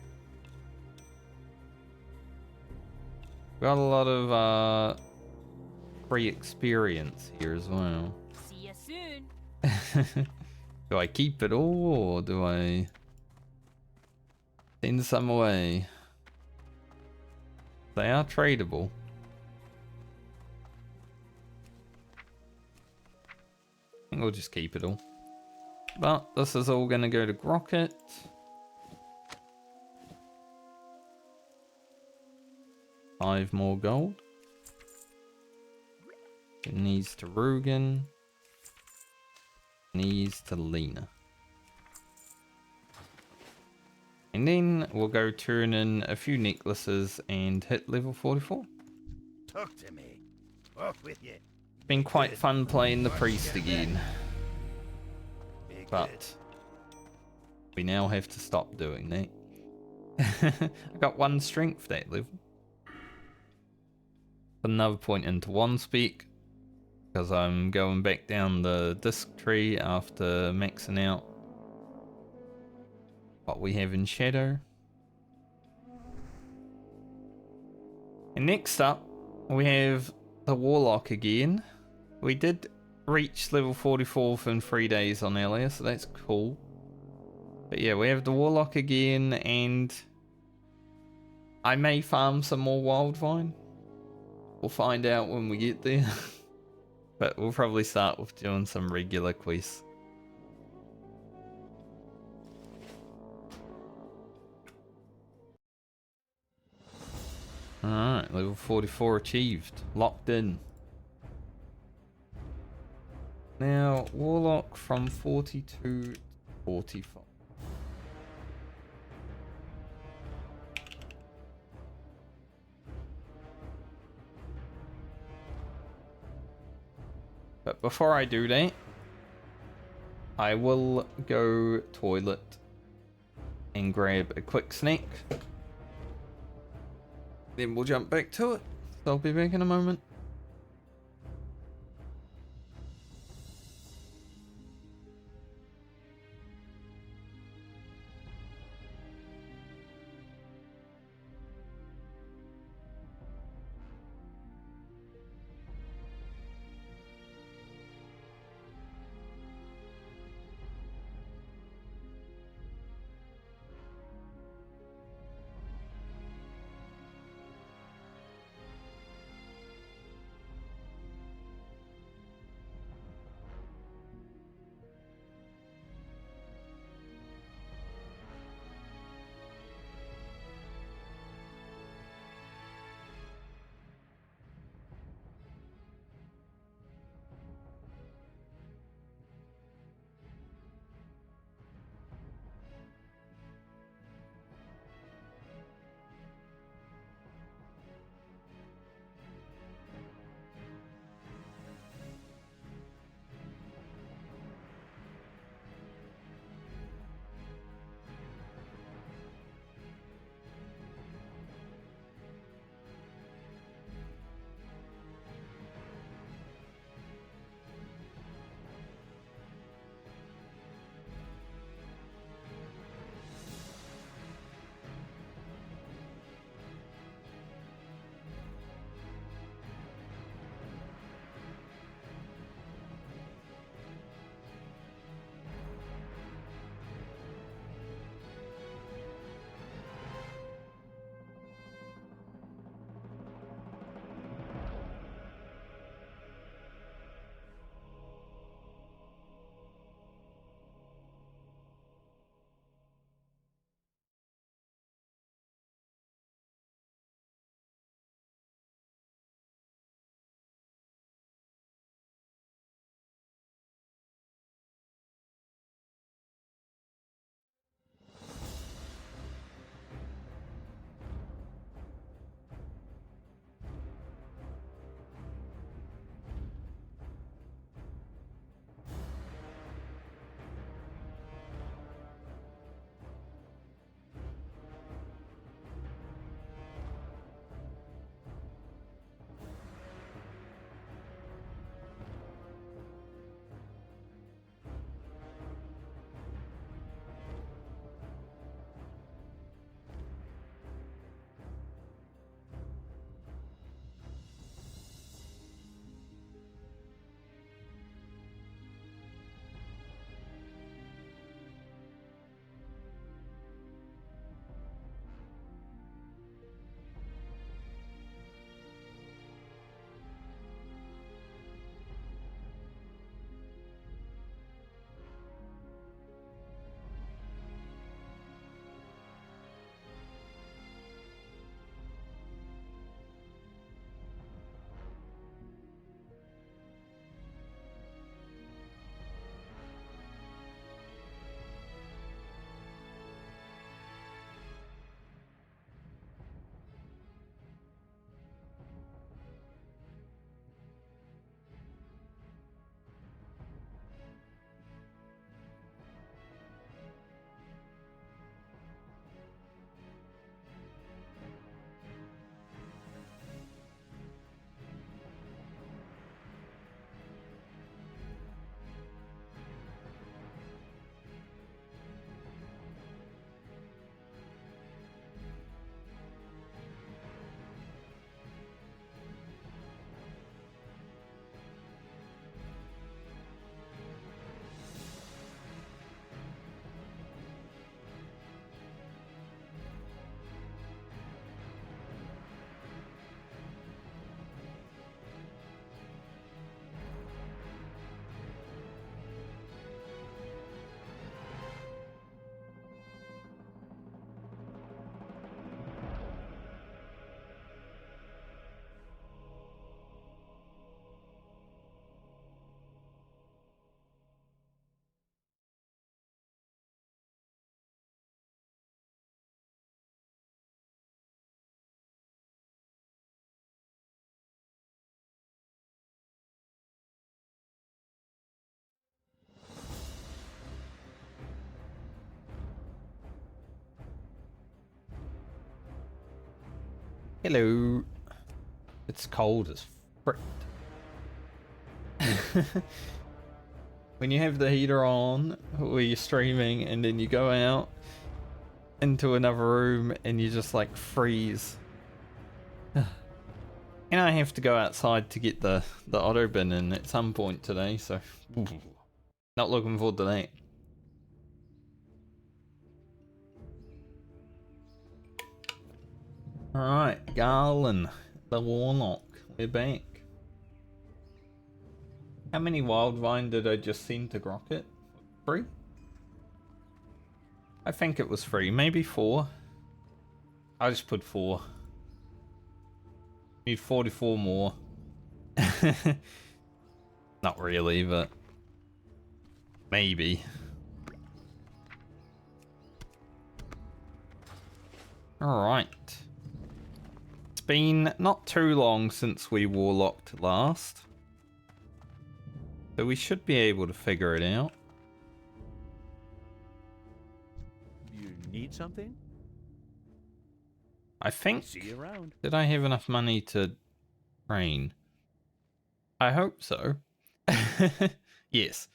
Got a lot of free experience here as well. See you soon. Do I keep it all, or do I send some away? They are tradable. I think we'll just keep it all. But this is all gonna go to Crockett. Five more gold. And these to Rugen. And these to Lena. And then we'll go turn in a few necklaces and hit level 44. Talk to me. Off with you. been quite fun playing the priest again, Be but good. we now have to stop doing that. I got 1 strength that level. Another point into 1 spec, because I'm going back down the disc tree after maxing out what we have in Shadow. And next up, we have the Warlock again. We did reach level 44 in 3 days on Alia, so that's cool. But yeah, we have the Warlock again, and I may farm some more Wildvine. We'll find out when we get there. But we'll probably start with doing some regular quests. Alright, level 44 achieved. Locked in. Now, Warlock from 42 to 45. But before I do that, I will go toilet and grab a quick snack. Then we'll jump back to it. So I'll be back in a moment. Hello. It's cold as frick. When you have the heater on where you're streaming and then you go out into another room and you just like freeze. And I have to go outside to get the auto bin in at some point today, so not looking forward to that. Alright, Garland, the Warlock, we're back. How many Wildvine did I just send to Grocket? 3? I think it was 3, maybe 4. I just put 4. Need 44 more. Not really, but maybe. Alright. It's been not too long since we Warlocked last. So we should be able to figure it out. You need something? I think... See you around. Did I have enough money to train? I hope so. Yes.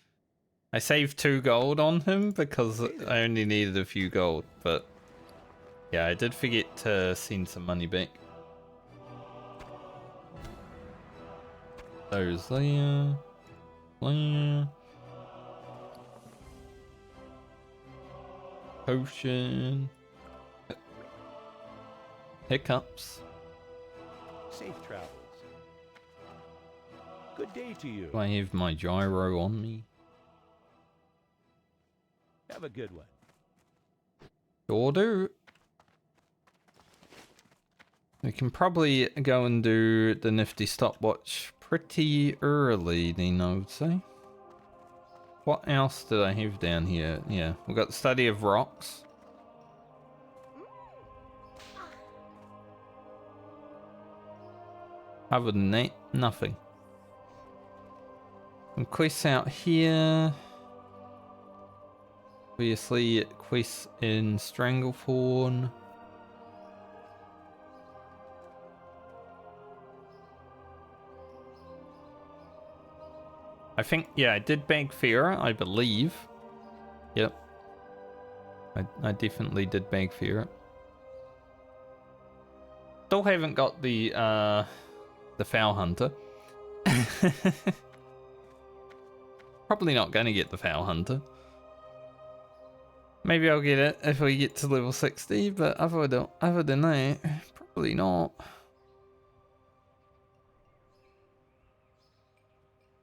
I saved 2 gold on him because I only needed a few gold, but yeah, I did forget to send some money back. Those there. There. Potion. Hiccups. Safe travels. Good day to you. Do I have my gyro on me? Have a good one. Sure do. We can probably go and do the nifty stopwatch pretty early then, I would say. What else did I have down here? Yeah, we've got the study of rocks. Other than that, nothing. Some quests out here. Obviously, quests in Stranglethorn. I think, yeah, I did bag Farah, I believe. Yep. I definitely did bag Farah. Still haven't got the Foul Hunter. Probably not going to get the Foul Hunter. Maybe I'll get it if we get to level 60, but other than that, probably not.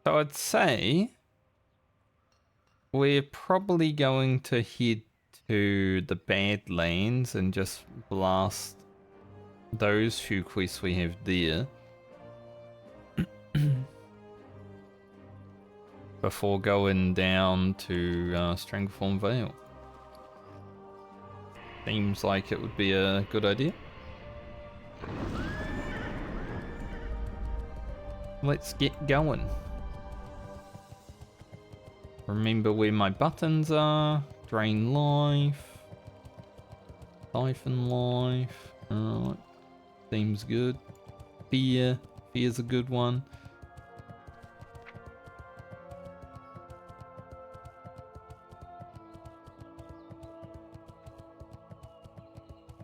So I'd say we're probably going to head to the Badlands and just blast those few quests we have there. Before going down to Stranglethorn Vale. Seems like it would be a good idea. Let's get going. Remember where my buttons are. Drain life. Siphon life. Alright. Seems good. Fear. Fear's a good one.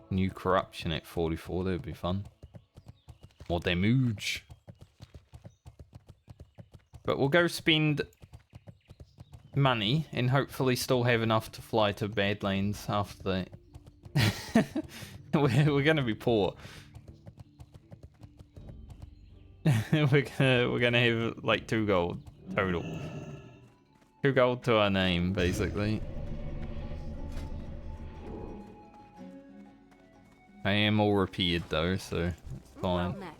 New corruption at 44, that would be fun. More damage. But we'll go spend money and hopefully still have enough to fly to Badlands after that. we're gonna be poor. we're gonna have like 2 gold total. 2 gold to our name, basically. I am all repaired though, so it's fine. Well met.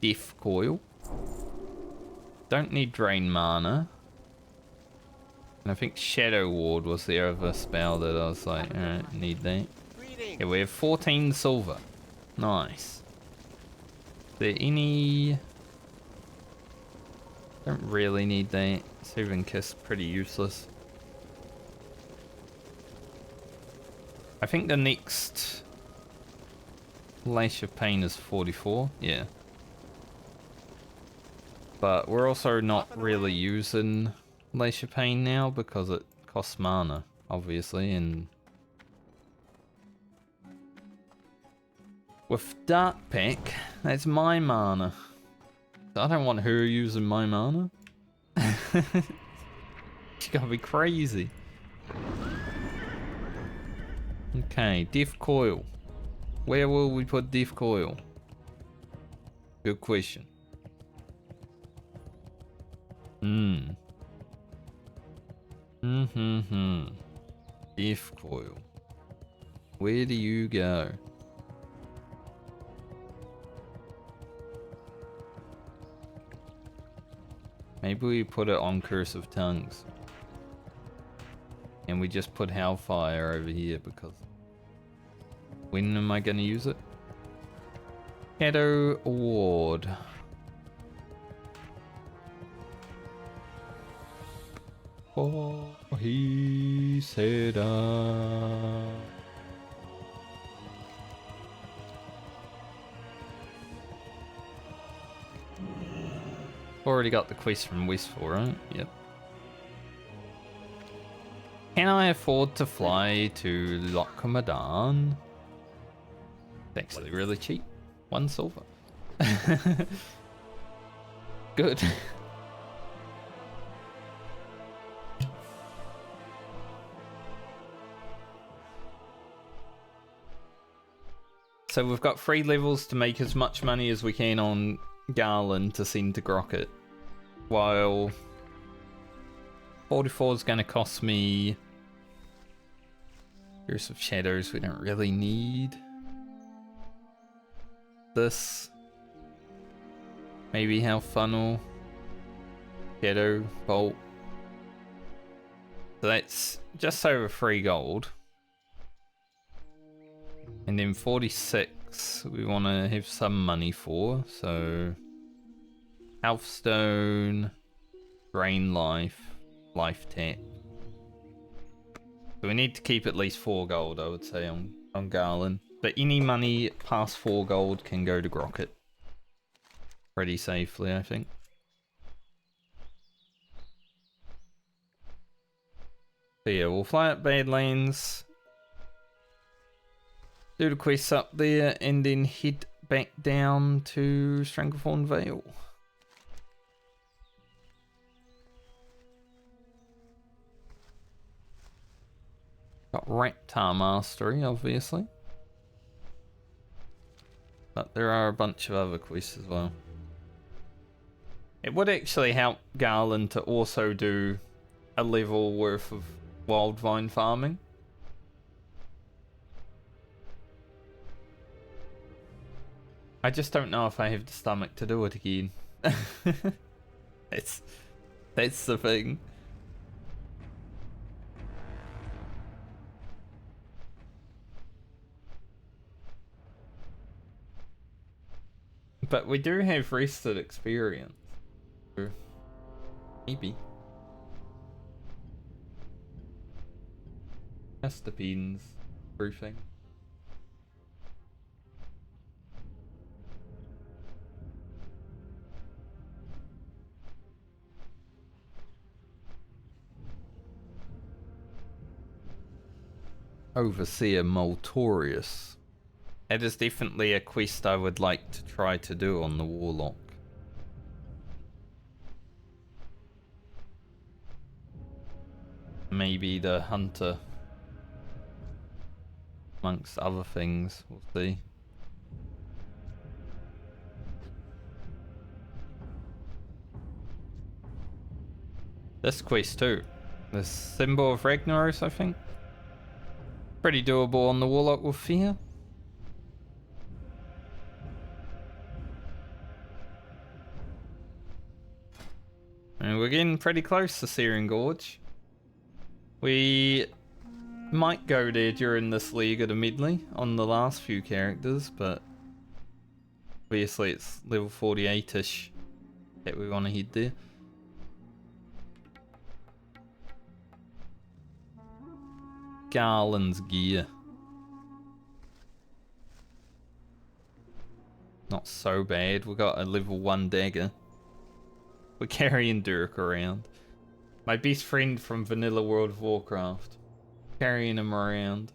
Death coil. Don't need drain mana. And I think Shadow Ward was the other spell that I was like, alright, need that. Yeah, we have 14 silver. Nice. Is there any... Don't really need that. Soothing Kiss, pretty useless. I think the next Lash of Pain is 44, yeah. But we're also not really using Lash of Pain now because it costs mana, obviously, and with Dark Pack, that's my mana. So I don't want her using my mana. She gotta be crazy. Okay, Death Coil. Where will we put Death Coil? Good question. Death Coil. Where do you go? Maybe we put it on Curse of Tongues. And we just put Hellfire over here because... When am I going to use it? Shadow Award. Oh, he said Already got the quest from Westfall, right? Yep. Can I afford to fly to Lochmadan? It's actually really cheap. 1 silver. Good. So we've got 3 levels to make as much money as we can on Garland to send to Grocket. While 44 is going to cost me Curse of Shadows we don't really need. This. Maybe Hell Funnel. Shadow Bolt. So that's just over 3 gold. And then 46 we want to have some money for, so Healthstone, Drain Life, Life Tap. So we need to keep at least 4 gold, I would say, on Garland. But any money past 4 gold can go to Grocket. Pretty safely, I think. So yeah, we'll fly up Badlands. Do the quests up there and then head back down to Stranglethorn Vale. Got Raptor Mastery, obviously. But there are a bunch of other quests as well. It would actually help Garland to also do a level worth of Wildvine farming. I just don't know if I have the stomach to do it again. That's the thing. But we do have rested experience. So maybe. Just depends. Proofing. Overseer Moltorius. That is definitely a quest I would like to try to do on the Warlock. Maybe the Hunter. Amongst other things, we'll see. This quest too. The Symbol of Ragnaros, I think. Pretty doable on the Warlock with Fear. And we're getting pretty close to Searing Gorge. We might go there during this League of the Medley on the last few characters, but obviously it's level 48-ish that we want to head there. Garland's gear. not so bad. We got a level 1 dagger. We're carrying Dirk around. My best friend from Vanilla World of Warcraft. Carrying him around.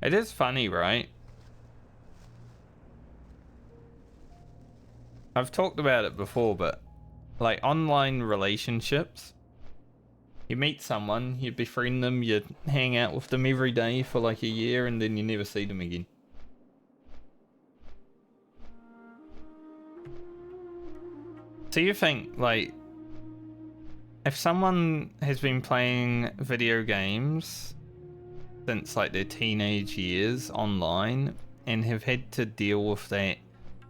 It is funny, right? I've talked about it before, but like online relationships, you meet someone, you befriend them, you hang out with them every day for like a year, and then you never see them again. So you think, like, if someone has been playing video games since like their teenage years online and have had to deal with that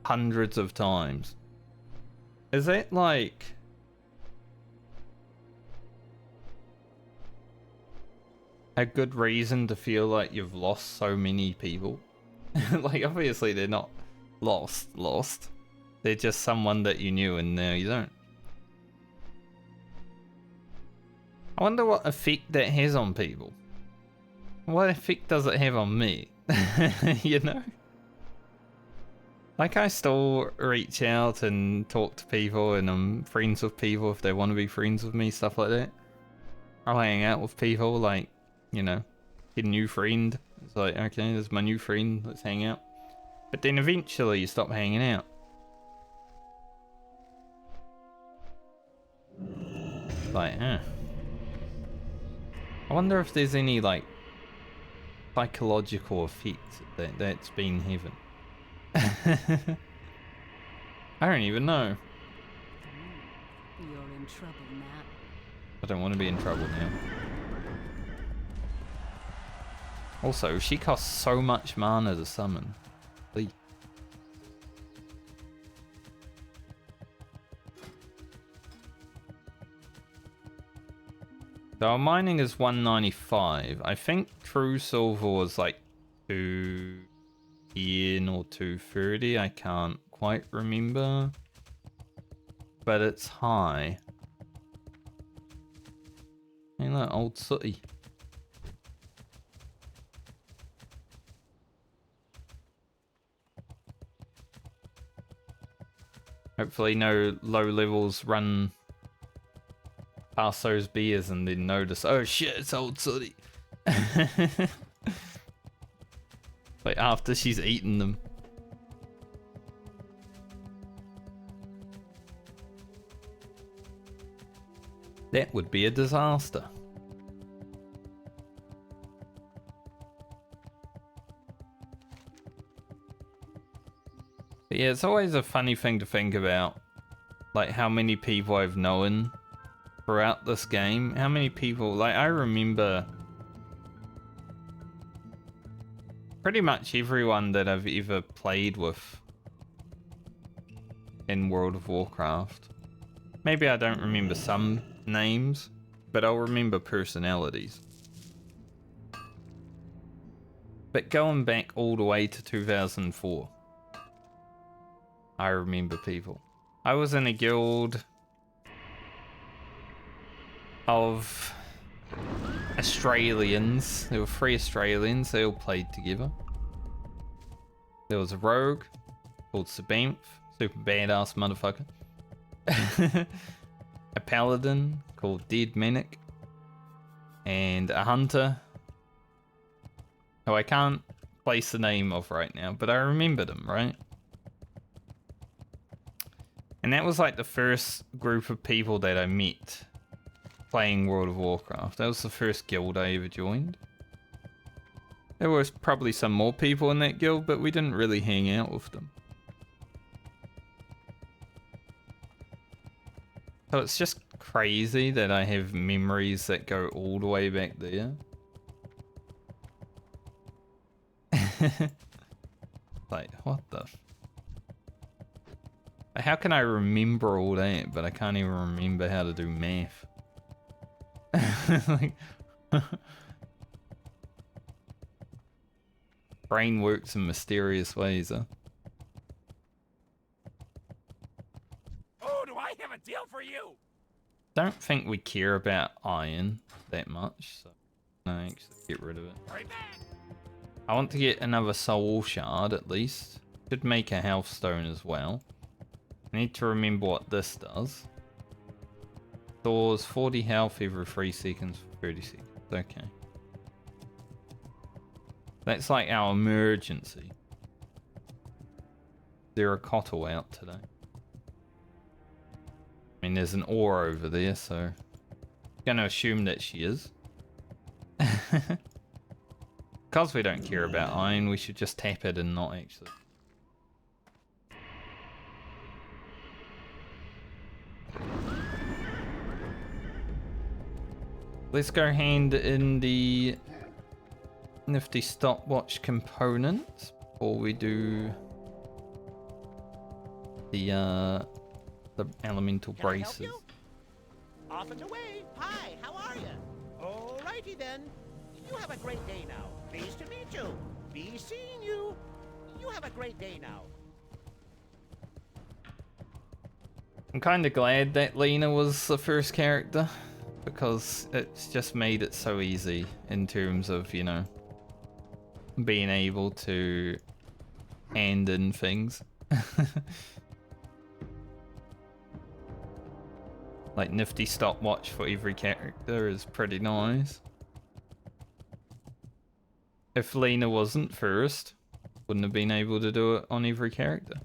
hundreds of times, is that like a good reason to feel like you've lost so many people? Like, obviously they're not lost. They're just someone that you knew and now you don't. I wonder what effect that has on people. What effect does it have on me? You know? Like, I still reach out and talk to people, and I'm friends with people if they want to be friends with me, stuff like that. I'll hang out with people, like, you know, get a new friend. It's like, okay, this is my new friend, let's hang out. But then eventually you stop hanging out. Like, I wonder if there's any, like, psychological effect that's been having. I don't even know. You're in trouble now. I don't want to be in trouble now. Also, she costs so much mana to summon. Please. So our mining is 195. I think true silver was like 210 or 230. I can't quite remember. But it's high. Hey look, old sooty. Hopefully no low levels run past those beers and then notice, oh shit, it's old sooty. Like after she's eaten them. That would be a disaster. But yeah, it's always a funny thing to think about. Like how many people I've known throughout this game. How many people, like I remember pretty much everyone that I've ever played with in World of Warcraft. Maybe I don't remember some names, but I'll remember personalities. But going back all the way to 2004, I remember people. I was in a guild of Australians. There were 3 Australians, they all played together. There was a rogue called Sabanth, super badass motherfucker. A paladin called Dead Manic, and a hunter who I can't place the name of right now, but I remember them, right? And that was like the first group of people that I met playing World of Warcraft. That was the first guild I ever joined. There was probably some more people in that guild, but we didn't really hang out with them. So it's just crazy that I have memories that go all the way back there. Like, what the... How can I remember all that, but I can't even remember how to do math? Like... Brain works in mysterious ways, huh? Oh, do I have have a deal for you. Don't think we care about iron that much, so no, actually get rid of it. Right back. I want to get another soul shard at least. Could make a health stone as well. I need to remember what this does. Stores 40 health every 3 seconds for 30 seconds. Okay. That's like our emergency. Is there a cottle out today? I mean, there's an ore over there, so I'm gonna assume that she is. Because we don't care about iron, we should just tap it and not actually. Let's go hand in the nifty stopwatch components before we do the elemental Can I help braces. you? Off and away. Hi, how are you? Alrighty then. You have a great day now. Pleased to meet you. Be seeing you. You have a great day now. I'm kind of glad that Lena was the first character, because it's just made it so easy in terms of, you know, being able to hand in things. Like nifty stopwatch for every character is pretty nice. If Lena wasn't first, wouldn't have been able to do it on every character.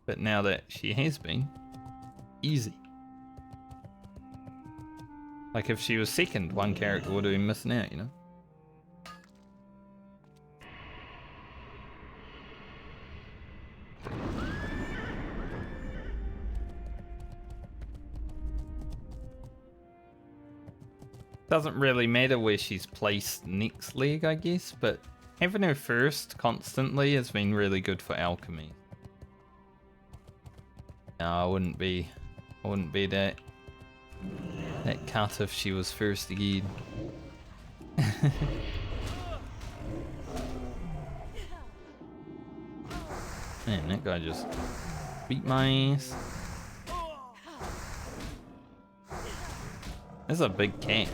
But now that she has been, easy. Like if she was second, one character would have been missing out, you know? Doesn't really matter where she's placed next leg, I guess, but having her first constantly has been really good for alchemy. No, I wouldn't be that cut if she was first again. Man, that guy just beat my ass. This is a big cat.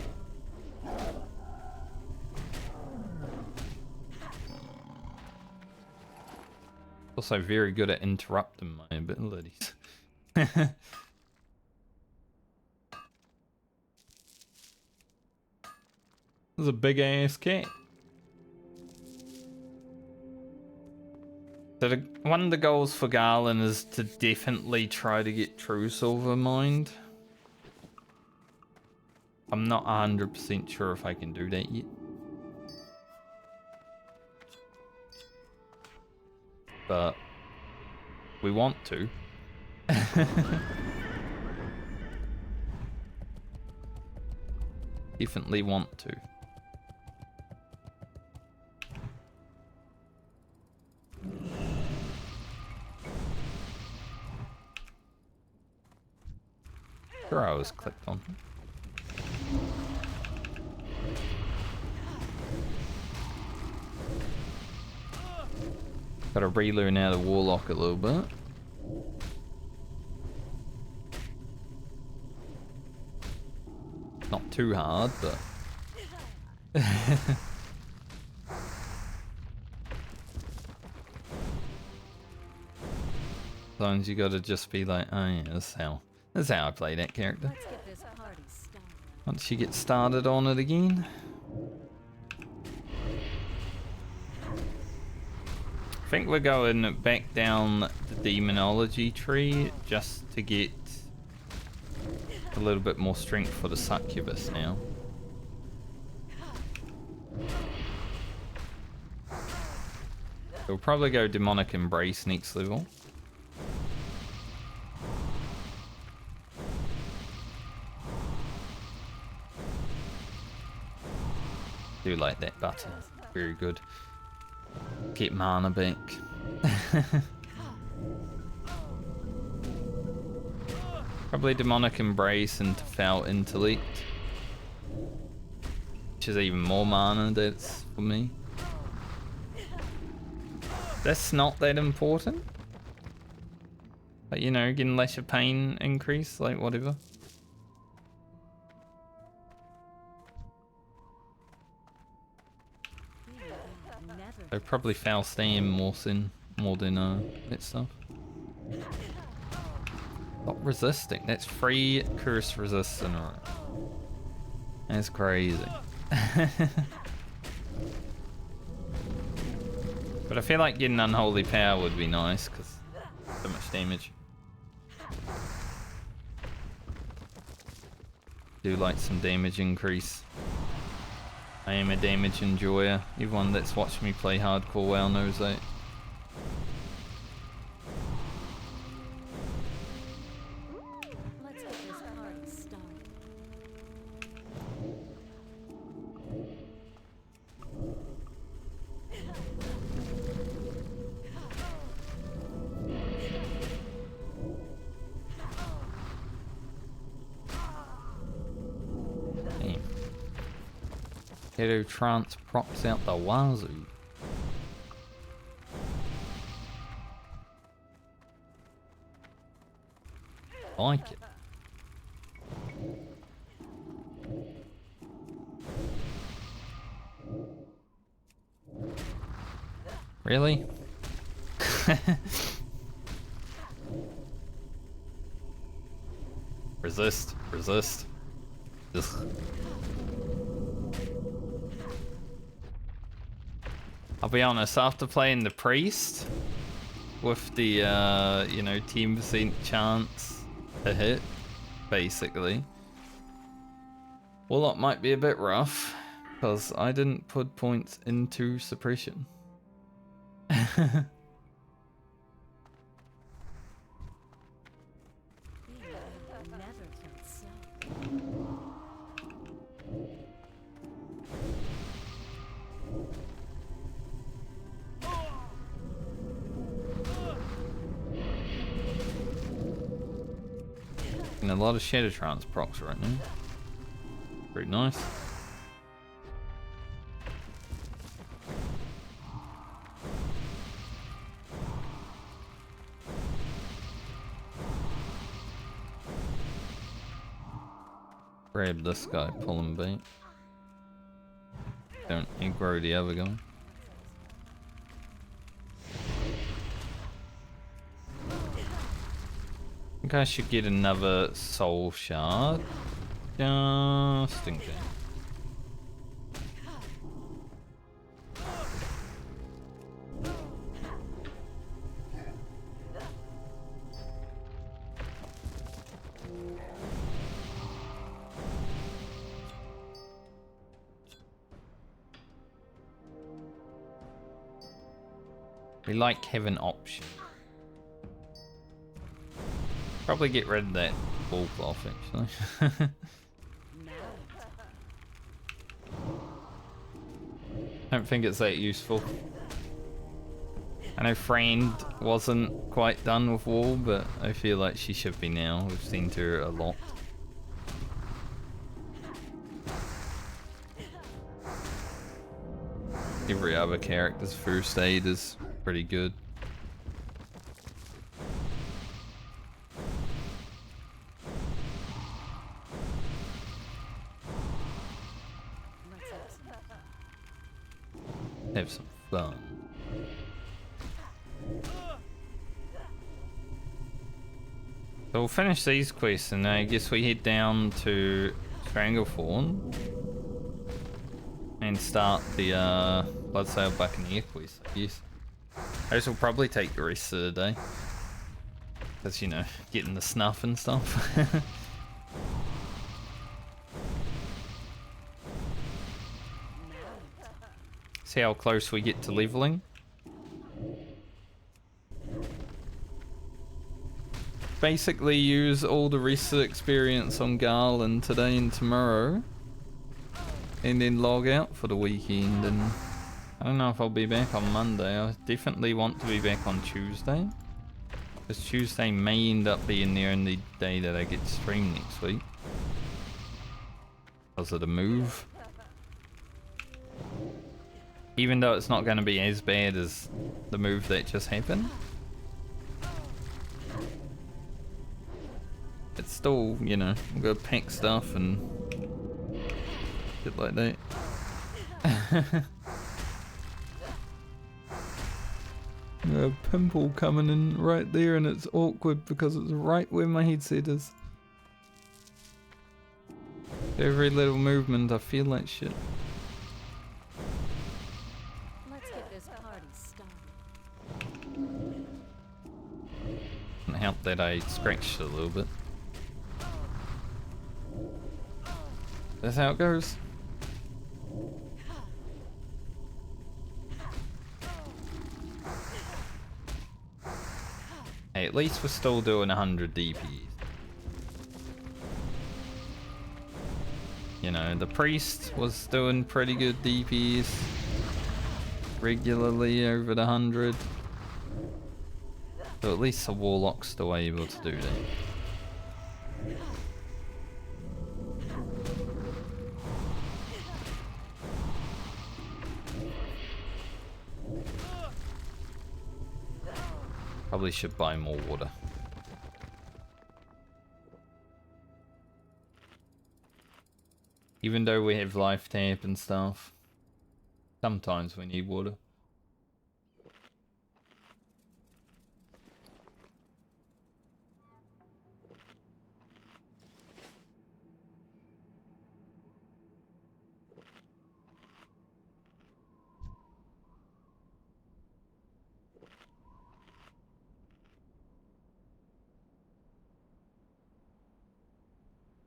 Also very good at interrupting my abilities. This is a big ass cat. So one of the goals for Garland is to definitely try to get True Silver mined. I'm not 100% sure if I can do that yet. But we want to. Definitely want to. Sure, I was clicked on. Gotta relearn how to Warlock a little bit. Not too hard, but... Sometimes you gotta just be like, oh yeah, that's how I play that character. Let's get this party started. Once you get started on it again. I think we're going back down the demonology tree just to get a little bit more strength for the succubus now. We'll probably go demonic embrace next level. Do like that button. Very good. Get mana back. Probably demonic embrace into foul intellect, which is even more mana. That's for me. That's not that important. But you know, getting less of pain increase, like whatever. So probably foul stem more than that stuff. Not resisting. That's 3 curse resists in a row. That's crazy. But I feel like getting unholy power would be nice because so much damage. Do like some damage increase. I am a damage enjoyer. Everyone that's watched me play hardcore WoW knows that. Let's get this party started. Damn. Keto trance props out the wazoo. Like it. Really? Resist, resist. Ugh. I'll be honest, after playing the priest with the you know, 10% chance to hit, basically, Warlock might be a bit rough because I didn't put points into suppression. Never felt so. And a lot of Shadow Trance procs right now. Pretty nice. Grab this guy, pull him bait. Don't aggro the other guy. I think I should get another soul shard. Just in case. We like having options. Probably get rid of that ball cloth actually. Don't think it's that useful. I know Friend wasn't quite done with WoW, but I feel like she should be now. We've seen her a lot. Every other character's first aid is pretty good. Have some fun. So we'll finish these quests and I guess we head down to Stranglethorn and start the Bloodsail Buccaneer quest, I guess. Those will probably take the rest of the day. Because, you know, getting the snuff and stuff. See how close we get to leveling. Basically use all the rest of the experience on Garland today and tomorrow. And then log out for the weekend. And I don't know if I'll be back on Monday. I definitely want to be back on Tuesday. Because Tuesday may end up being the only day that I get to stream next week. Because of the move. Even though it's not going to be as bad as the move that just happened. still, you know, go pick stuff and shit like that. A pimple coming in right there, and it's awkward because it's right where my headset is. Every little movement, I feel like shit. Let's get this party started. It helped that I scratched it a little bit. That's how it goes. Hey, at least we're still doing 100 DPs. You know, the priest was doing pretty good DPs regularly over the 100. So at least the Warlock's still able to do that. Probably should buy more water. Even though we have life tap and stuff, sometimes we need water.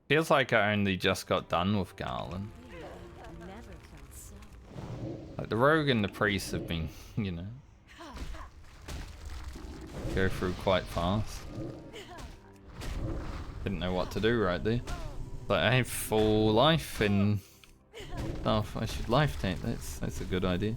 Feels like I only just got done with Garland. Never felt so. Like the rogue and the priest have been, you know, go through quite fast. Didn't know what to do right there. But I have full life and stuff. I should life tank. That's a good idea.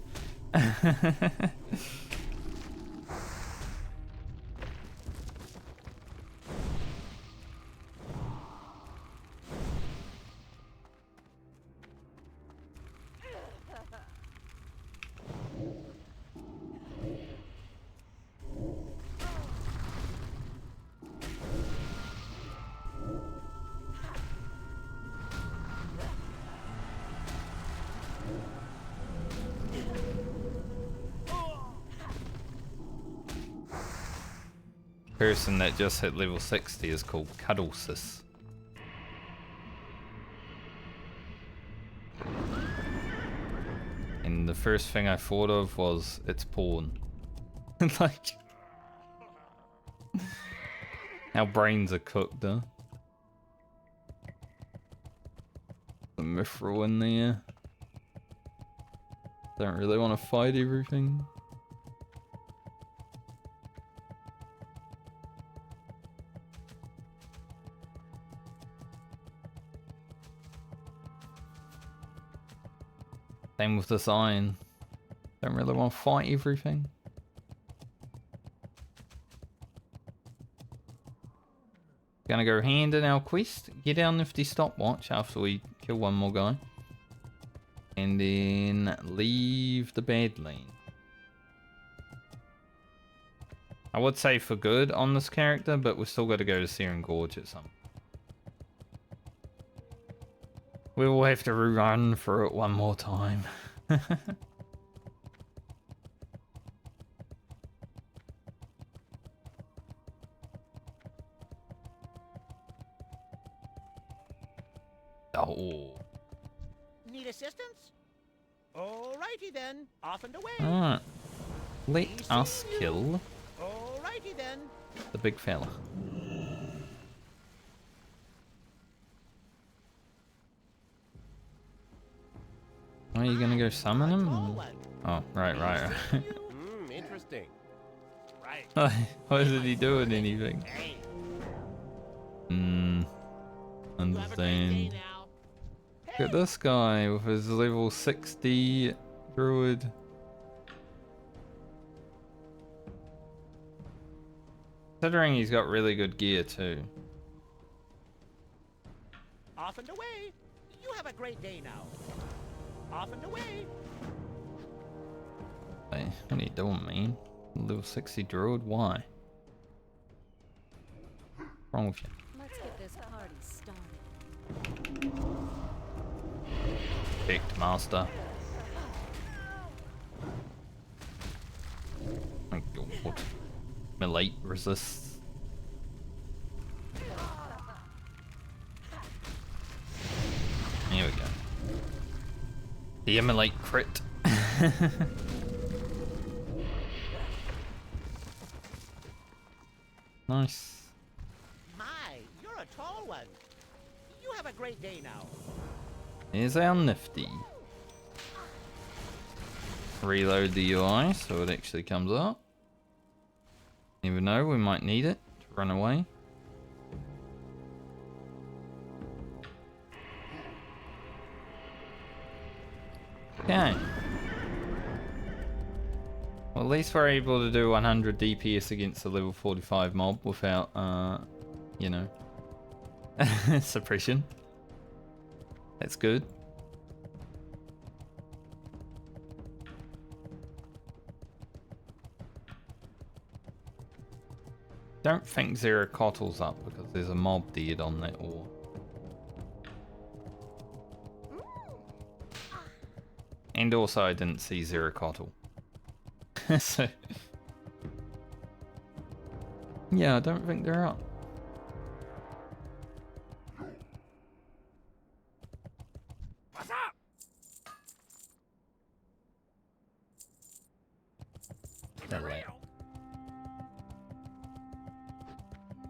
Person that just hit level 60 is called Cuddlesis. And the first thing I thought of was it's porn. Like, our brains are cooked, huh? The mithril in there. Don't really want to fight everything. Same with this iron. Don't really want to fight everything. Gonna go hand in our quest. Get our nifty stopwatch after we kill one more guy. And then leave the bad lane. I would say for good on this character, but we're still got to go to Searing Gorge at some point. We will have to rerun through it one more time. Oh. Need assistance? Alrighty then. Off and away. Alright. Let us kill Alrighty then. the big fella. Are you gonna go summon him? Oh, right. Interesting. Right. Why isn't he doing anything? Hey. Understand. You have a great day now. Look at this guy with his level 60 druid. Considering he's got really good gear too. Off and away. You have a great day now. Off and away. Hey, what are you doing, man? Level 60 druid? Why? What's wrong with you? Let's get this party Picked master. My god. Melee resists. Here we go. The immolate crit. Nice. My, you're a tall one. You have a great day now. Here's our nifty. Reload the UI so it actually comes up. Never know, we might need it to run away. Okay. Well, at least we're able to do 100 DPS against a level 45 mob without, you know, suppression. That's good. Don't think Zero Cottle's up because there's a mob dead on that ore. And also I didn't see Zero Cottle. So yeah, I don't think they're up. What's up? They're late.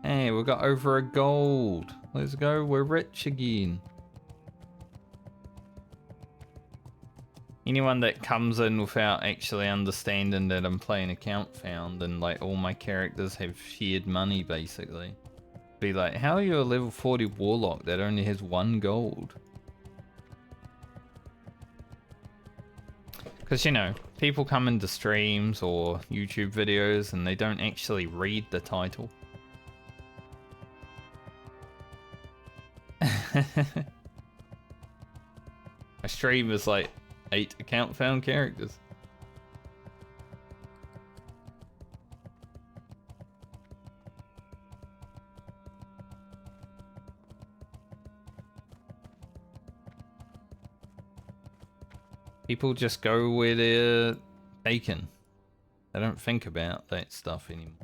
Hey, we got over a gold. Let's go, we're rich again. Anyone that comes in without actually understanding that I'm playing account found and like all my characters have shared money basically. Be like, how are you a level 40 Warlock that only has 1 gold? Because, you know, people come into streams or YouTube videos and they don't actually read the title. My stream is like 8 account found characters. People just go where they're taken. They don't think about that stuff anymore.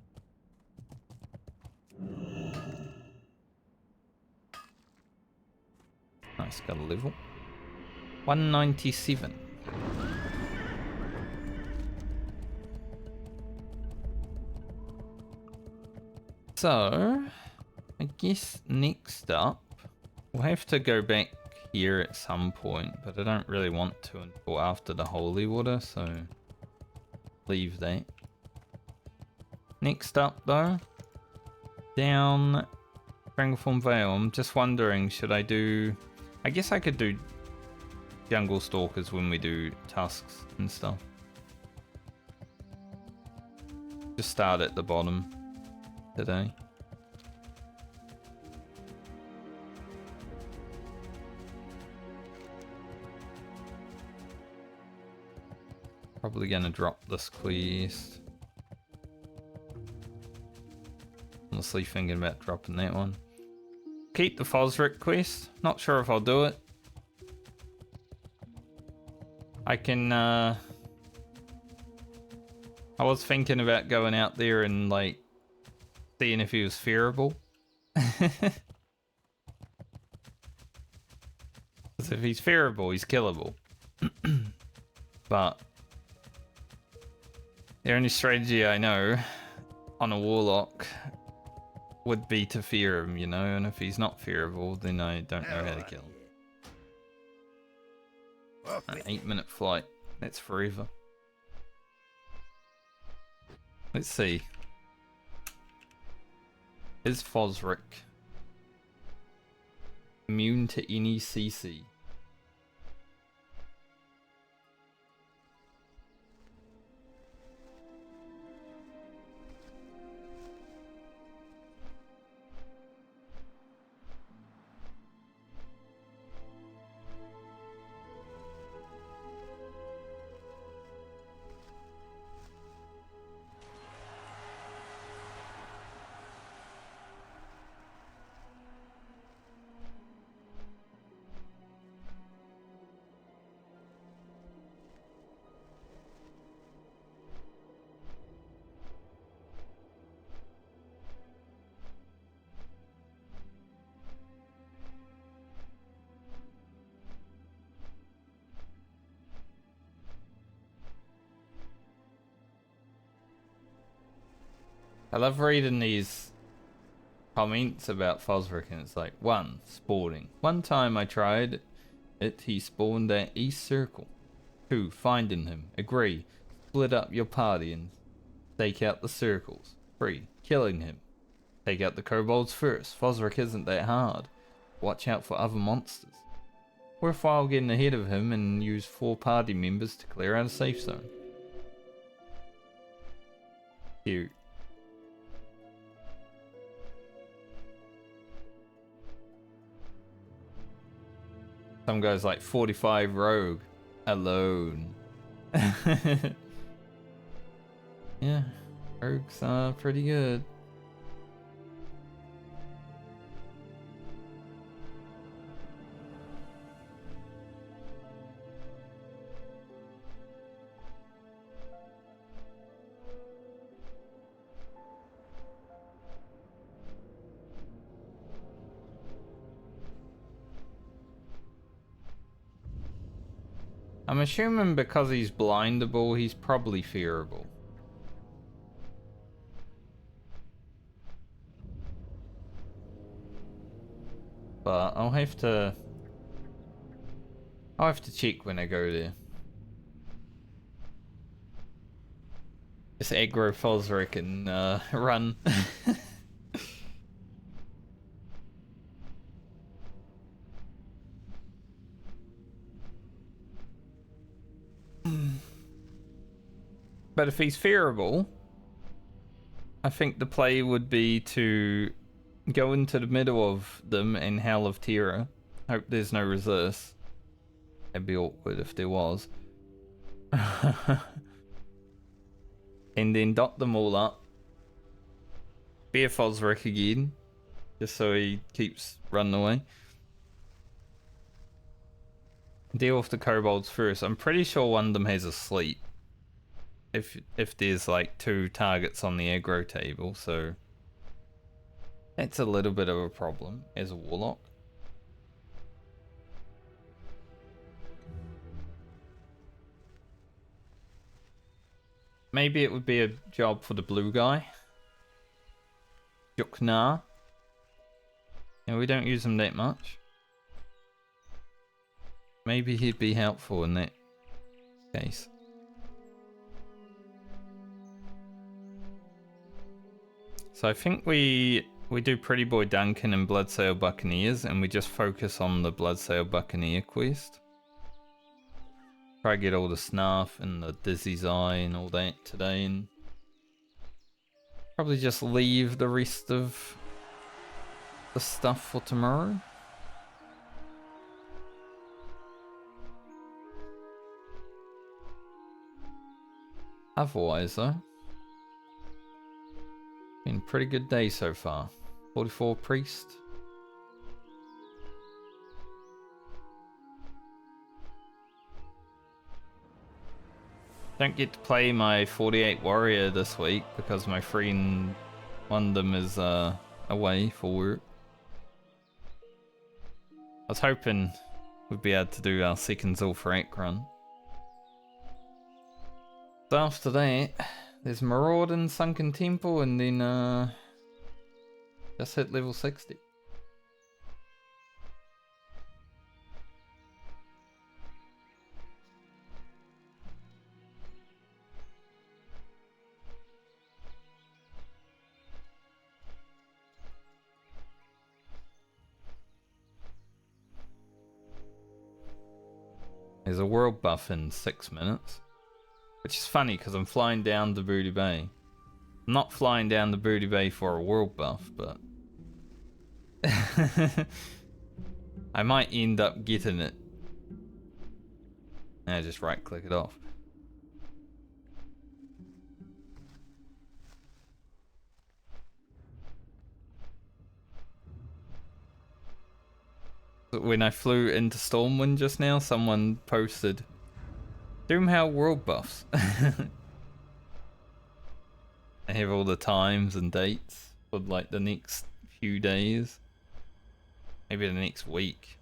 Nice, got a level. 197. So, I guess next up, we'll have to go back here at some point, but I don't really want to until after the holy water, so leave that. Next up though, down Stranglethorn Vale. I'm just wondering, should I do... I guess I could do Jungle Stalkers when we do tasks and stuff. Just start at the bottom today. Probably gonna drop this quest. Honestly thinking about dropping that one. Keep the Fosric quest. Not sure if I'll do it. I can, I was thinking about going out there and, like, seeing if he was fearable. Because if he's fearable, he's killable. But the only strategy I know on a Warlock would be to fear him, you know, and if he's not fearable, then I don't know how to kill him. An 8-minute flight. That's forever. Let's see. Is Fosric immune to any CC? I love reading these comments about Fosric, and it's like, 1. Spawning. One time I tried it, he spawned at East Circle. 2. Finding him. Agree. Split up your party and take out the circles. 3. Killing him. Take out the kobolds first. Fosric isn't that hard. Watch out for other monsters. Worthwhile getting ahead of him and use 4 party members to clear out a safe zone. Cute. Some guy's like 45 rogue alone. Yeah, rogues are pretty good. I'm assuming because he's blindable, he's probably fearable. But I'll have to check when I go there. Just aggro Fosric and run. But if he's fearable, I think the play would be to go into the middle of them and Howl of Terror. Hope there's no resist. That'd be awkward if there was. And then dot them all up. Bear Fosric again, just so he keeps running away. Deal with the kobolds first. I'm pretty sure one of them has a sleep. If there's like 2 targets on the aggro table, so that's a little bit of a problem as a warlock. Maybe it would be a job for the blue guy. Juknar. Yeah, we don't use him that much. Maybe he'd be helpful in that case. So I think we do Pretty Boy Duncan and Bloodsail Buccaneers, and we just focus on the Bloodsail Buccaneer quest. Try to get all the Snarf and the Dizzy's Eye and all that today, and probably just leave the rest of the stuff for tomorrow. Otherwise though, been a pretty good day so far. 44 priest. Don't get to play my 48 warrior this week because my friend, one of them is away for work. I was hoping we'd be able to do our second Zul'Farrak run. So after that, there's Maraud and Sunken Temple, and then just hit level 60. There's a world buff in 6 minutes. Which is funny because I'm flying down the Booty Bay. I'm not flying down the Booty Bay for a world buff, but I might end up getting it. And I just right click it off. When I flew into Stormwind just now, someone posted Doomhow world buffs. I have all the times and dates for like the next few days. Maybe the next week.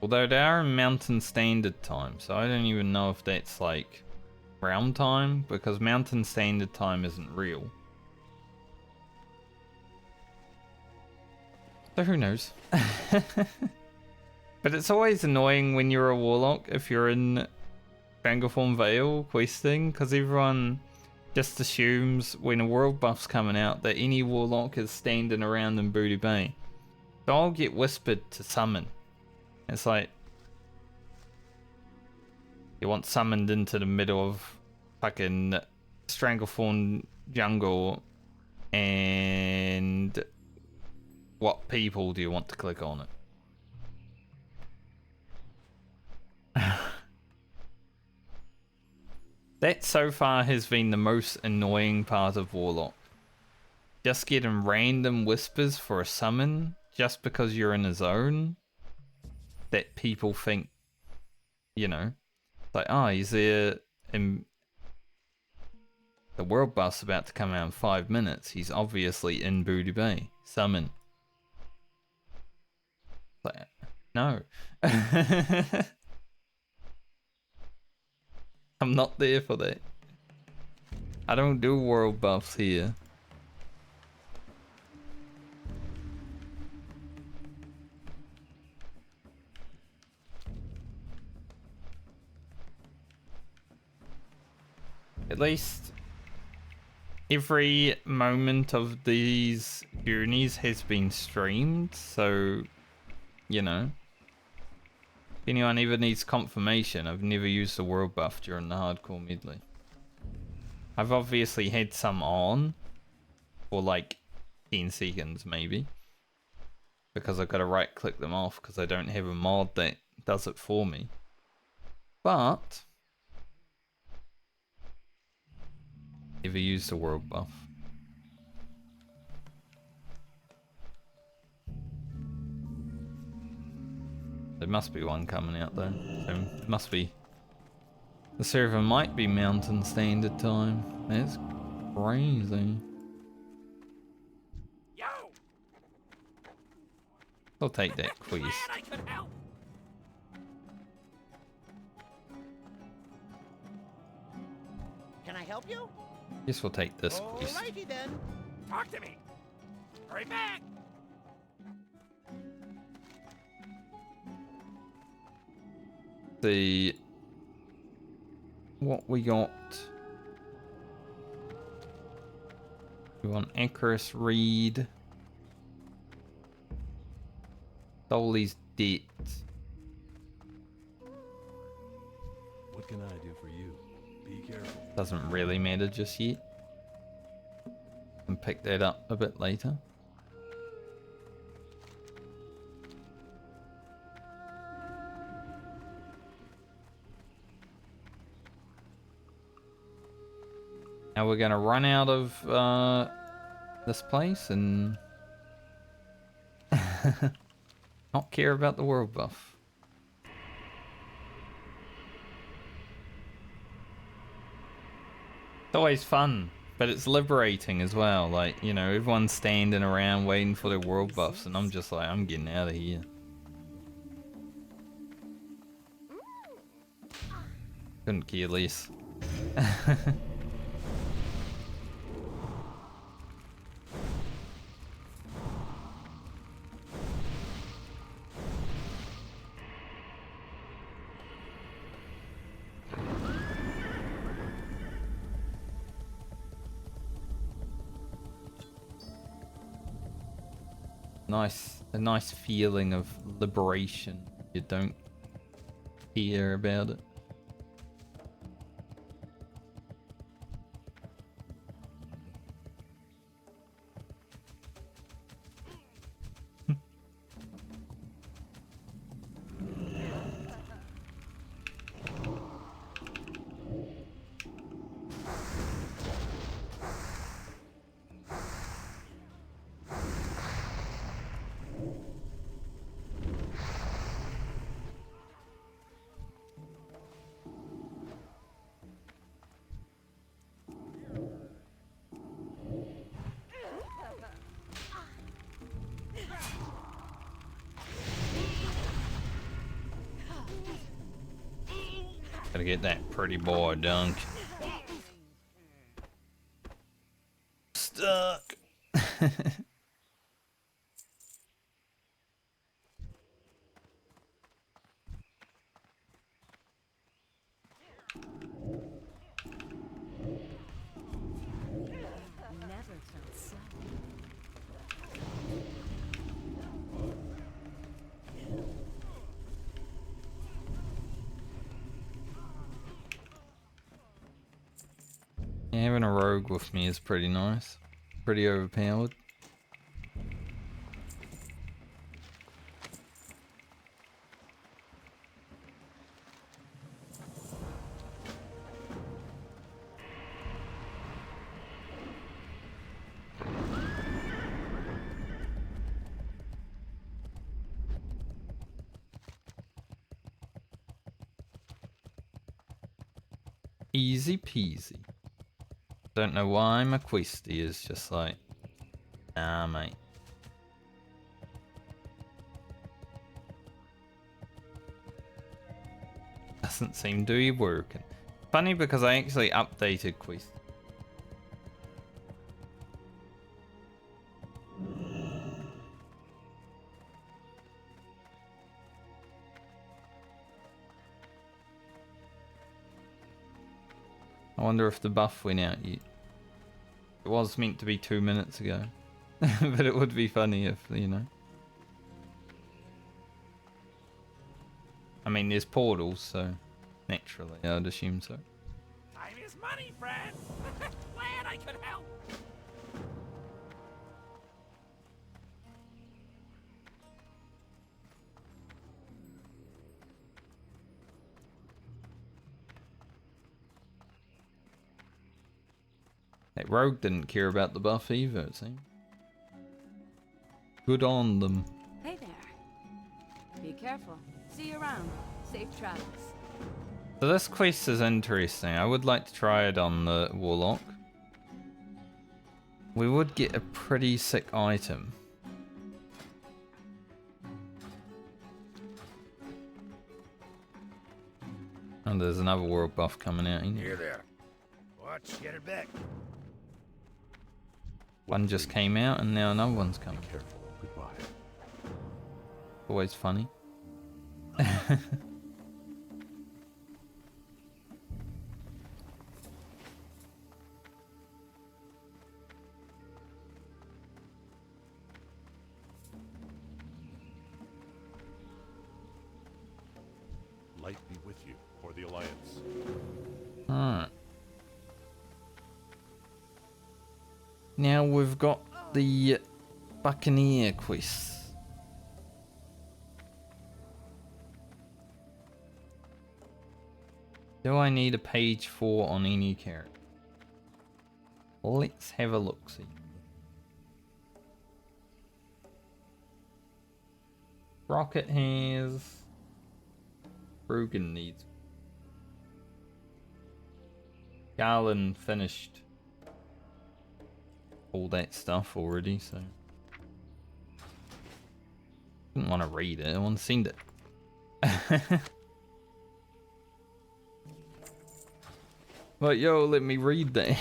Although they are in Mountain Standard Time, so I don't even know if that's like round time, because Mountain Standard Time isn't real. So who knows? But it's always annoying when you're a Warlock if you're in Stranglethorn Vale questing, because everyone just assumes when a world buff's coming out that any Warlock is standing around in Booty Bay. So I'll get whispered to summon. It's like, you want summoned into the middle of fucking Stranglethorn jungle, and what people do you want to click on it? That so far has been the most annoying part of Warlock. Just getting random whispers for a summon just because you're in a zone that people think, you know, like, oh, he's there in the world buff's about to come out in 5 minutes. He's obviously in Booty Bay. Summon. Like, no. I'm not there for that. I don't do world buffs here. At least every moment of these journeys has been streamed, so, you know. If anyone ever needs confirmation, I've never used the world buff during the hardcore medley. I've obviously had some on for like 10 seconds maybe, because I've got to right click them off because I don't have a mod that does it for me. But never used the world buff. There must be one coming out though. So it must be. The server might be Mountain Standard Time. That's crazy. Yo! I'll take that quest. I could help. Can I help you? Guess we'll take this quest. Alrighty then. Talk to me. Hurry back. See what we got. We want Acris Reed. Dolly's debt. What can I do for you? Be careful. Doesn't really matter just yet. Can pick that up a bit later. Now we're gonna run out of this place and not care about the world buff. It's always fun, but it's liberating as well. Like, you know, everyone's standing around waiting for their world buffs, and I'm just like, I'm getting out of here. Couldn't care less. A nice feeling of liberation. You don't hear about it. Gotta get that pretty boy dunk. Stuck. Never felt so. Yeah, having a rogue with me is pretty nice. Pretty overpowered. Easy peasy. Don't know why my questy is just like, nah, mate. Doesn't seem to be working. Funny because I actually updated quest. I wonder if the buff went out yet. It was meant to be 2 minutes ago. But it would be funny if, you know. I mean, there's portals, so naturally I'd assume so. Time is money, friend. Glad I could help. That rogue didn't care about the buff either, it seemed. Good on them. Hey there. Be careful. See you around. Safe travels. So this quest is interesting. I would like to try it on the Warlock. We would get a pretty sick item. And there's another world buff coming out. Here there. Watch your back. One just came out and now another one's coming. Careful. Goodbye. Always funny. Light be with you, for the Alliance. Alright. Now we've got the Buccaneer quest. Do I need a page 4 on any character? Let's have a look-see. Rocket has... Rugen needs... Garland finished all that stuff already, so... Didn't want to read it, I want to send it. Like, yo, let me read that.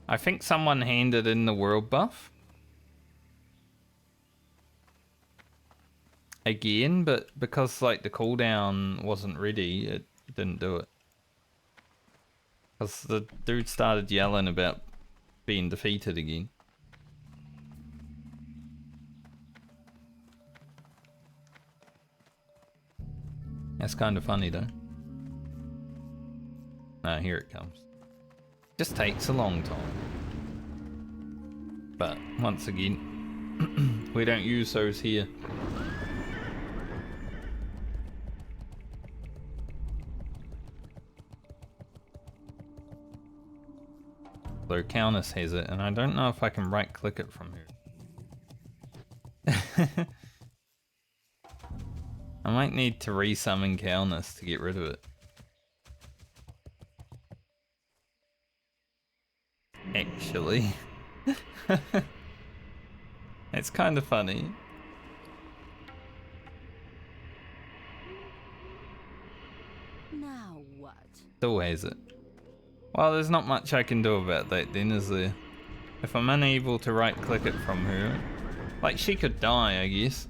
I think someone handed in the world buff. Again, but because like the cooldown wasn't ready, it didn't do it. Because the dude started yelling about being defeated again. That's kind of funny though. Ah, here it comes. Just takes a long time. But once again, we don't use those here. So Countess has it, and I don't know if I can right click it from here. I might need to resummon Countess to get rid of it. Actually. It's kind of funny. Now what? Still has it. Well, there's not much I can do about that then, is there? If I'm unable to right click it from her. Like, she could die, I guess.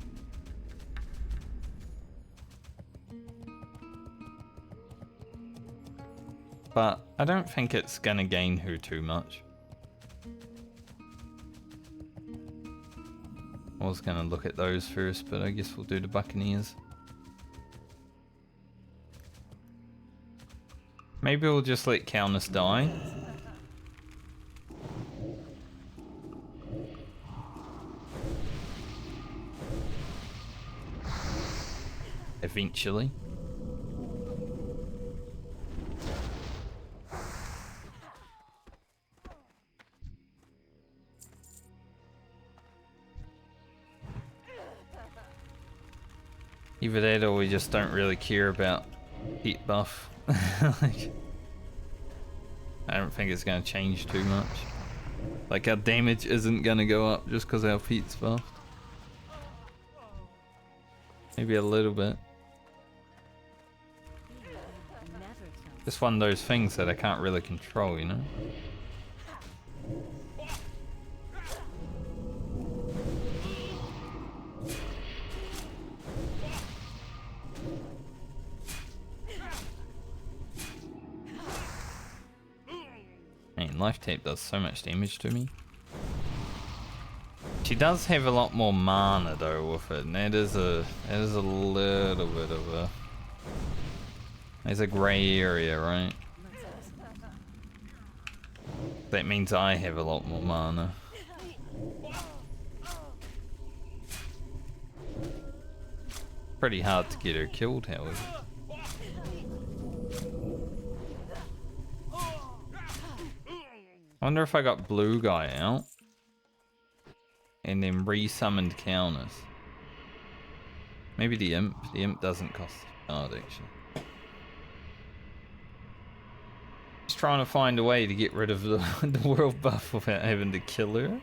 But I don't think it's gonna gain her too much. I was gonna look at those first, but I guess we'll do the Buccaneers. Maybe we'll just let Calnus die. Eventually. Either that or we just don't really care about heat buff. Like, I don't think it's going to change too much. Like, our damage isn't going to go up just because our feet's buffed. Maybe a little bit. Just one of those things that I can't really control, you know? Man, Life Tape does so much damage to me. She does have a lot more mana though with it, and that is a little bit of a... There's a grey area, right? That means I have a lot more mana. Pretty hard to get her killed, however. I wonder if I got Blue Guy out and then re-summoned Calnus. Maybe the Imp. The Imp doesn't cost a card, actually. Just trying to find a way to get rid of the world buff without having to kill her.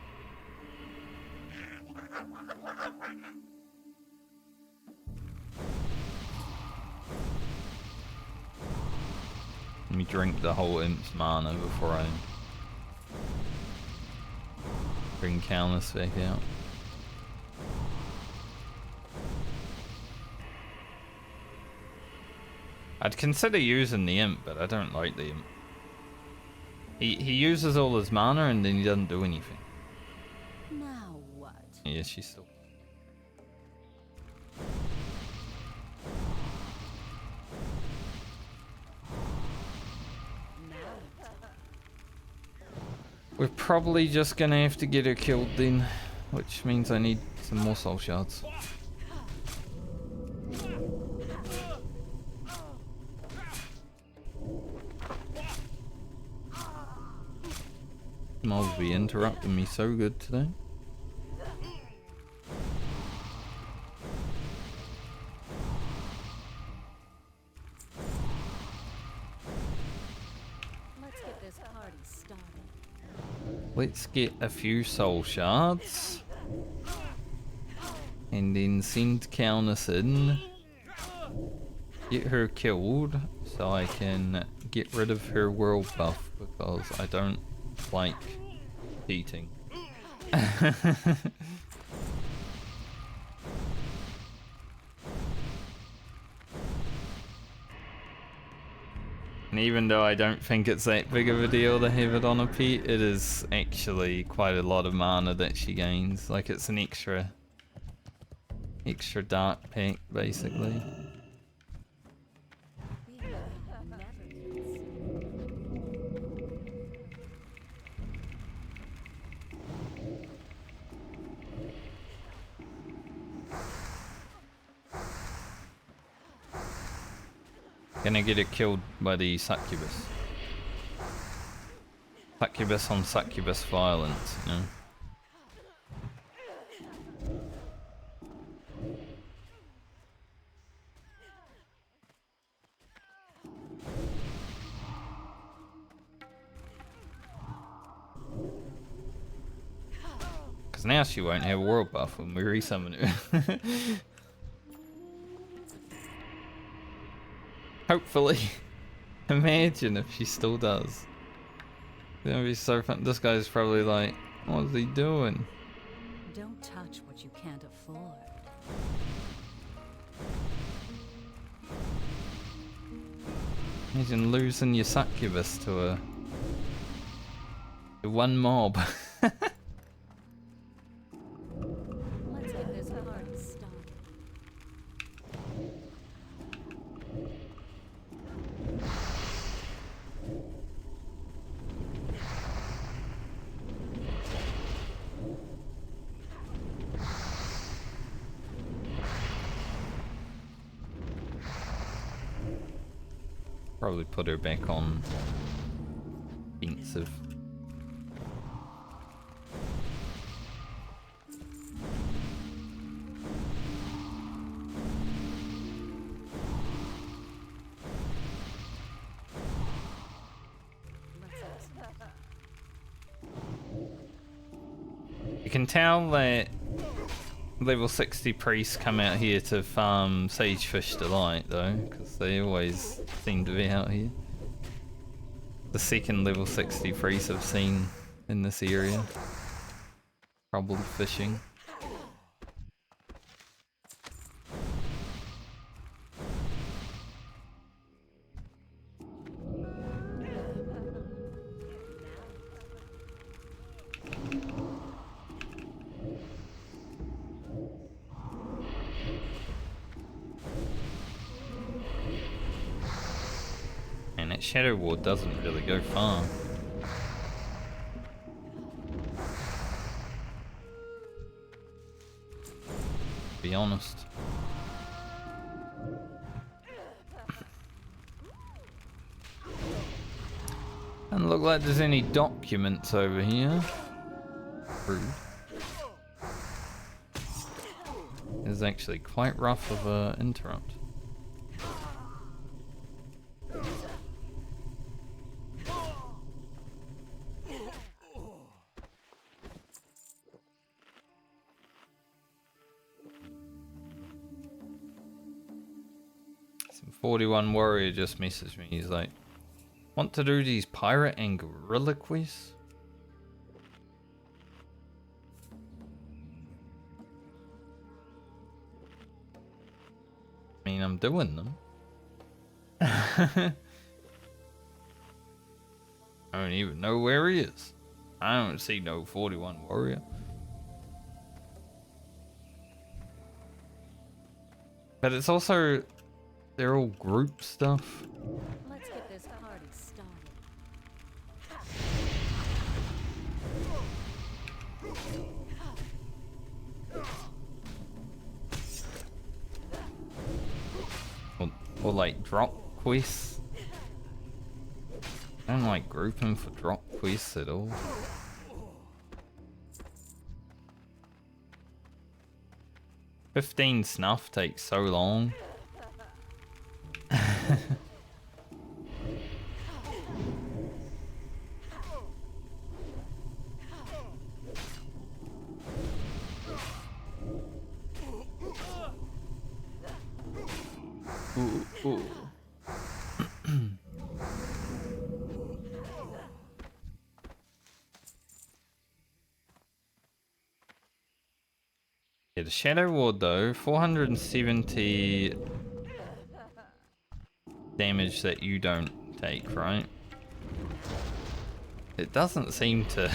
Let me drink the whole Imp's mana before I bring Calnus back out. I'd consider using the Imp, but I don't like the Imp. He uses all his mana and then he doesn't do anything. Now what? Yeah, she's still... We're probably just gonna have to get her killed then, which means I need some more soul shards. Mobs be interrupting me so good today. Let's get this party started. Let's get a few soul shards. And then send Calnus in. Get her killed so I can get rid of her world buff because I don't like cheating. And even though I don't think it's that big of a deal to have it on a pet, it is actually quite a lot of mana that she gains. Like, it's an extra dark pack, basically. Gonna get it killed by the succubus. Succubus on succubus violence, you know. now she won't have world buff when we resummon her. Hopefully. Imagine if she still does. It's gonna be so fun. This guy's probably like, what's he doing? Don't touch what you can't afford. Imagine losing your succubus to one mob. Let's get this party started. Probably put her back on defensive. You can tell that level 60 priests come out here to farm Sagefish Delight though, because they always seem to be out here. The second level 60 priest I've seen in this area. Probably fishing. And that Shadow Ward doesn't really go far. To be honest. Doesn't look like there's any documents over here. Rude. It's actually quite rough of a interrupt. Some 41 warrior just messaged me. He's like, want to do these pirate and guerrilla quests? I mean, I'm doing them. I don't even know where he is. I don't see no 41 warrior. But it's also, they're all group stuff. Let's get this party started. Or like drop quests. I don't like grouping for drop quests at all. "15 snuff takes so long." Ooh, ooh. Yeah, the Shadow Ward though, 470 damage that you don't take, right? It doesn't seem to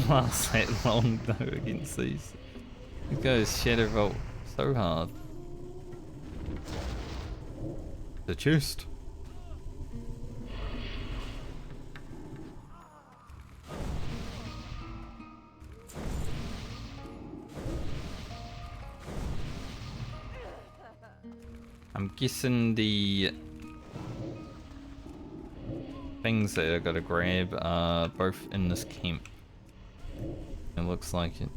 last that long though against these. It goes Shadow Vault so hard. The chest. I'm guessing the things that I gotta grab are both in this camp. It looks like it.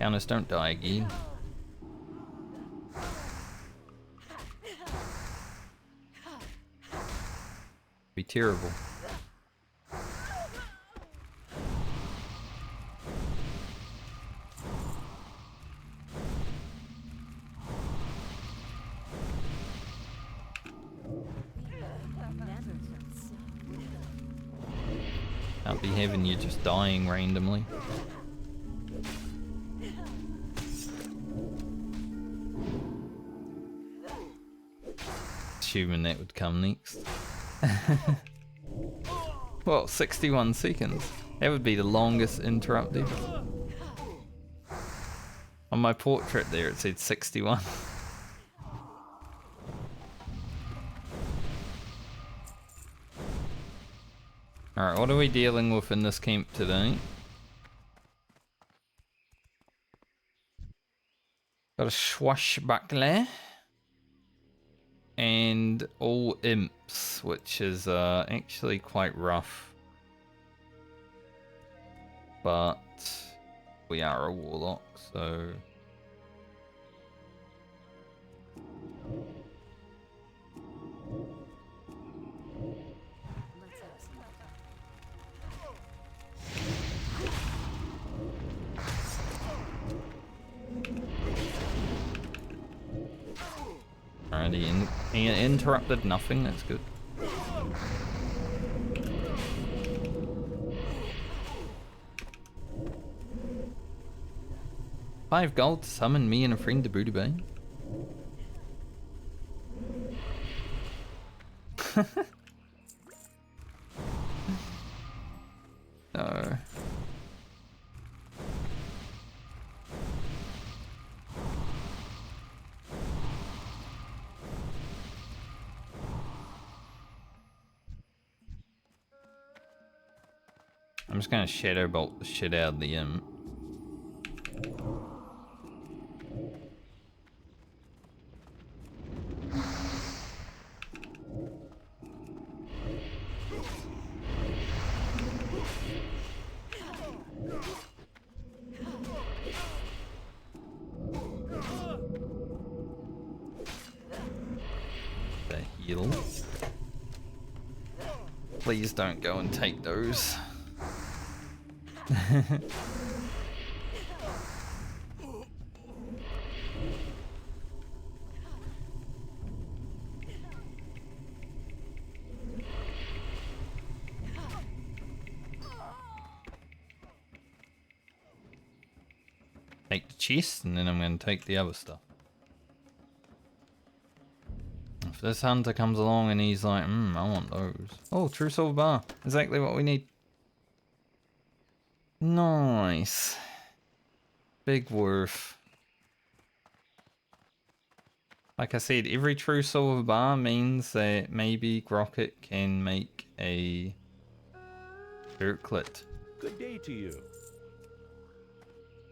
Counters, don't die again. Be terrible. Can't be having you just dying randomly. Assuming that would come next. Well, 61 seconds. That would be the longest interrupted. On my portrait there it said 61. Alright, what are we dealing with in this camp today? Got a swashbuckler. And all imps, which is actually quite rough. But we are a warlock, so... Alright, he interrupted nothing, that's good. $5 gold to summon me and a friend to Buddha Bane. No. I'm just gonna shadow bolt the shit out of the imp. The heal. Please don't go and take those. Take the chest and then I'm going to take the other stuff. If this hunter comes along and he's like, I want those. Oh, true silver bar. Exactly what we need. Nice. Big worth. Like I said, every true silver bar means that maybe Grocket can make a circlet. Good day to you.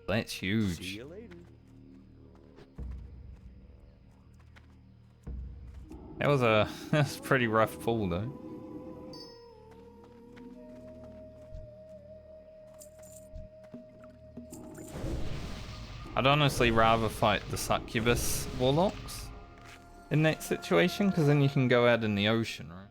That's huge. See you later. That was a pretty rough pull though. I'd honestly rather fight the succubus warlocks in that situation, because then you can go out in the ocean, right?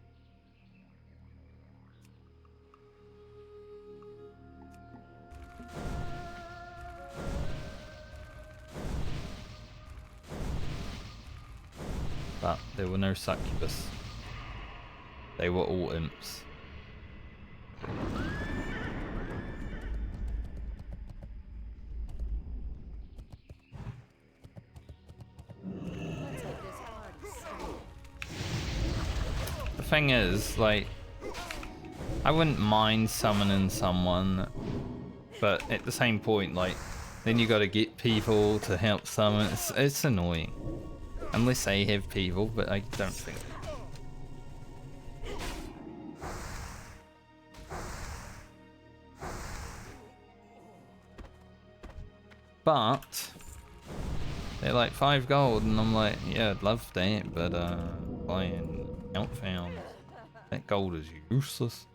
But there were no succubus. They were all imps. The thing is, like, I wouldn't mind summoning someone, but at the same point, like, then you gotta get people to help summon. It's annoying. Unless they have people, but I don't think. But they're like 5 gold, and I'm like, yeah, I'd love that, but buying outfound, that gold is useless.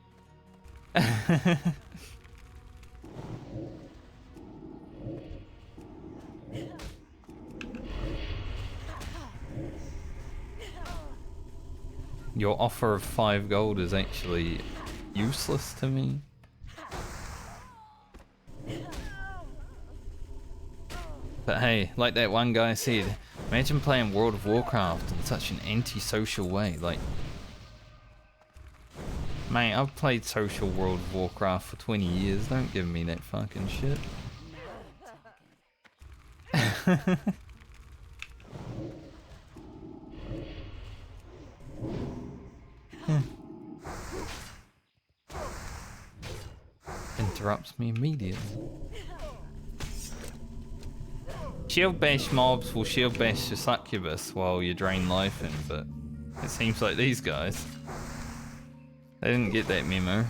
Your offer of 5 gold is actually useless to me. But hey, like that one guy said, imagine playing World of Warcraft in such an antisocial way. Like, Mate, I've played Social World of Warcraft for 20 years. Don't give me that fucking shit. Interrupts me immediately. Shield bash mobs will shield bash your succubus while you drain life in, but it seems like these guys, they didn't get that memo.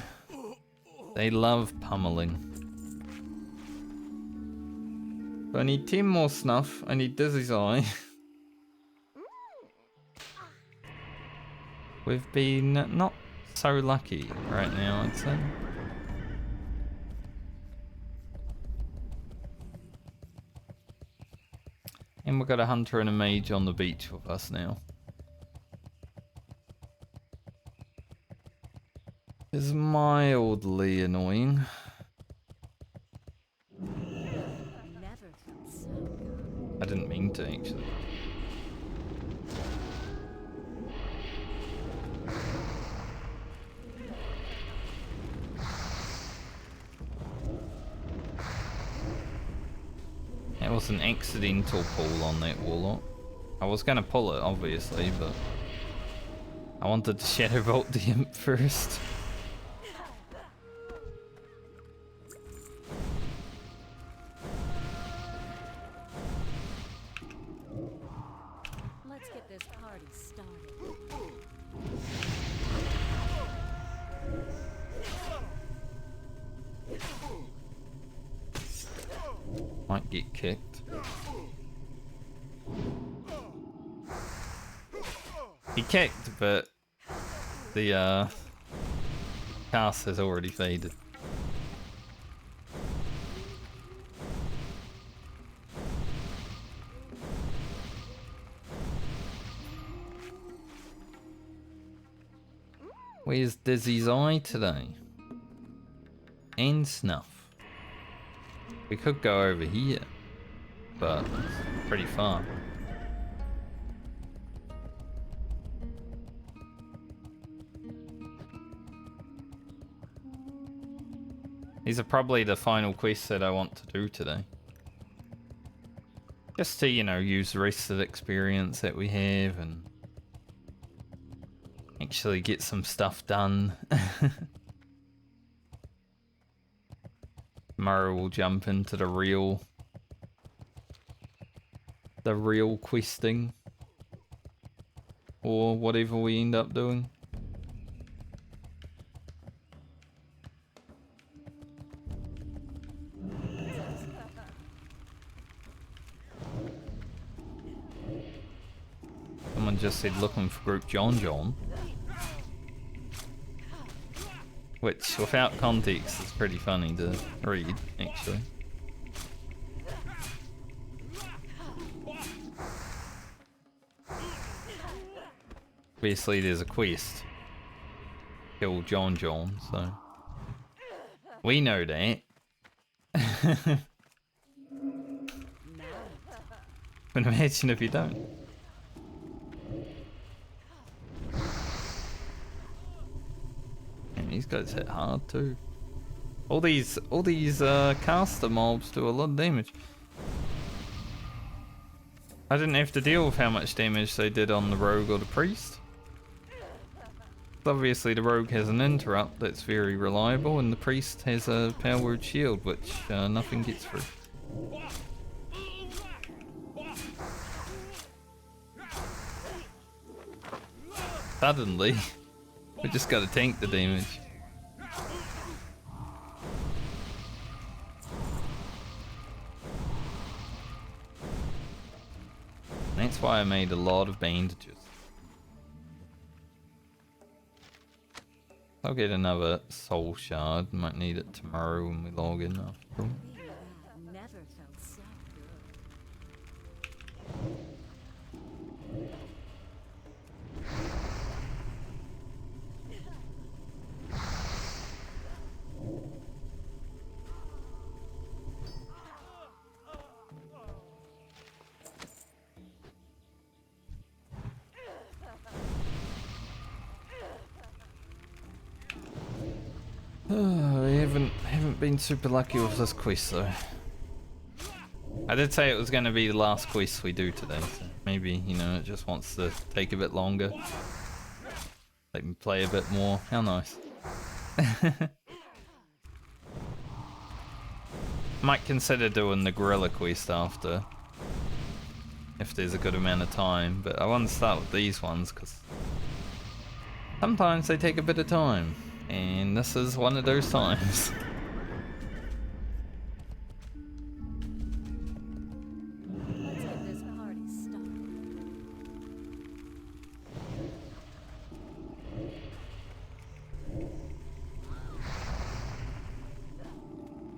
They love pummeling. I need 10 more snuff. I need Dizzy's eye. We've been not so lucky right now, I'd say. And we've got a hunter and a mage on the beach with us now. It's mildly annoying. Never felt so good. I didn't mean to, actually. It was an accidental pull on that Warlock. I was going to pull it, obviously, but I wanted to Shadow Bolt the Imp first. Let's get this party started. Might get kicked. He kicked, but the cast has already faded. Where's Dizzy's eye today? And snuff. We could go over here, but it's pretty far. These are probably the final quests that I want to do today. Just to, you know, use the rest of the experience that we have and actually get some stuff done. Tomorrow we'll jump into the real questing, or whatever we end up doing. Someone just said looking for group John. Which, without context, is pretty funny to read, actually. Obviously, there's a quest. Kill John, so... We know that. But imagine if you don't. These guys hit hard too. All these caster mobs do a lot of damage. I didn't have to deal with how much damage they did on the rogue or the priest. Obviously the rogue has an interrupt that's very reliable, and the priest has a powered shield which nothing gets through. Suddenly, we just gotta tank the damage. That's why I made a lot of bandages. I'll get another soul shard. Might need it tomorrow when we log in after all. Never felt so good. We haven't been super lucky with this quest though. I did say it was going to be the last quest we do today, so maybe, you know, it just wants to take a bit longer. Let me play a bit more. How nice. Might consider doing the gorilla quest after, if there's a good amount of time, but I want to start with these ones because sometimes they take a bit of time, and this is one of those times. Let's get this party started.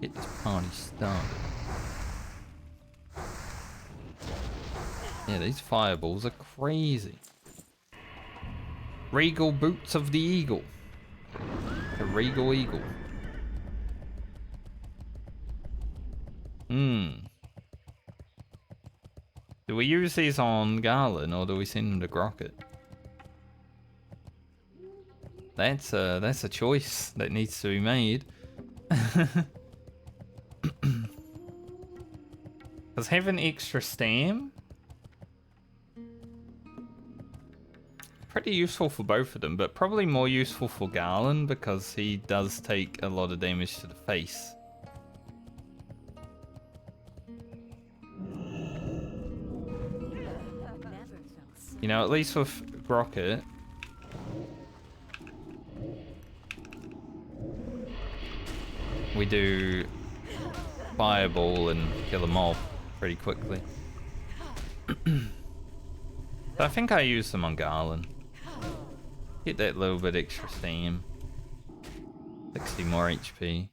Get this party started. Yeah, these fireballs are crazy. Regal boots of the eagle. The regal eagle. Do we use these on Garland or do we send them to Grocket? That's a choice that needs to be made. Does having extra stam pretty useful for both of them, but probably more useful for Garland because he does take a lot of damage to the face. You know, at least with Grocket, we do fireball and kill a mob pretty quickly. So I think I use them on Garland. Get that little bit extra steam. 60 more HP.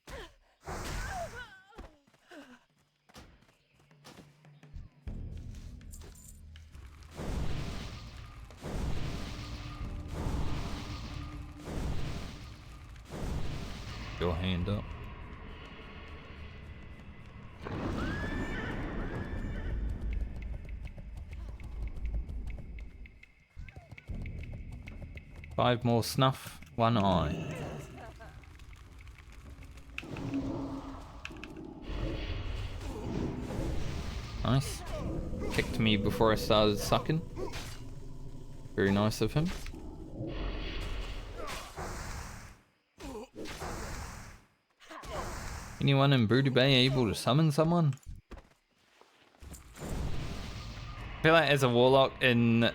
Your hand up. Five more snuff, one eye. Nice. Kicked me before I started sucking. Very nice of him. Anyone in Broody Bay able to summon someone? I feel like as a warlock in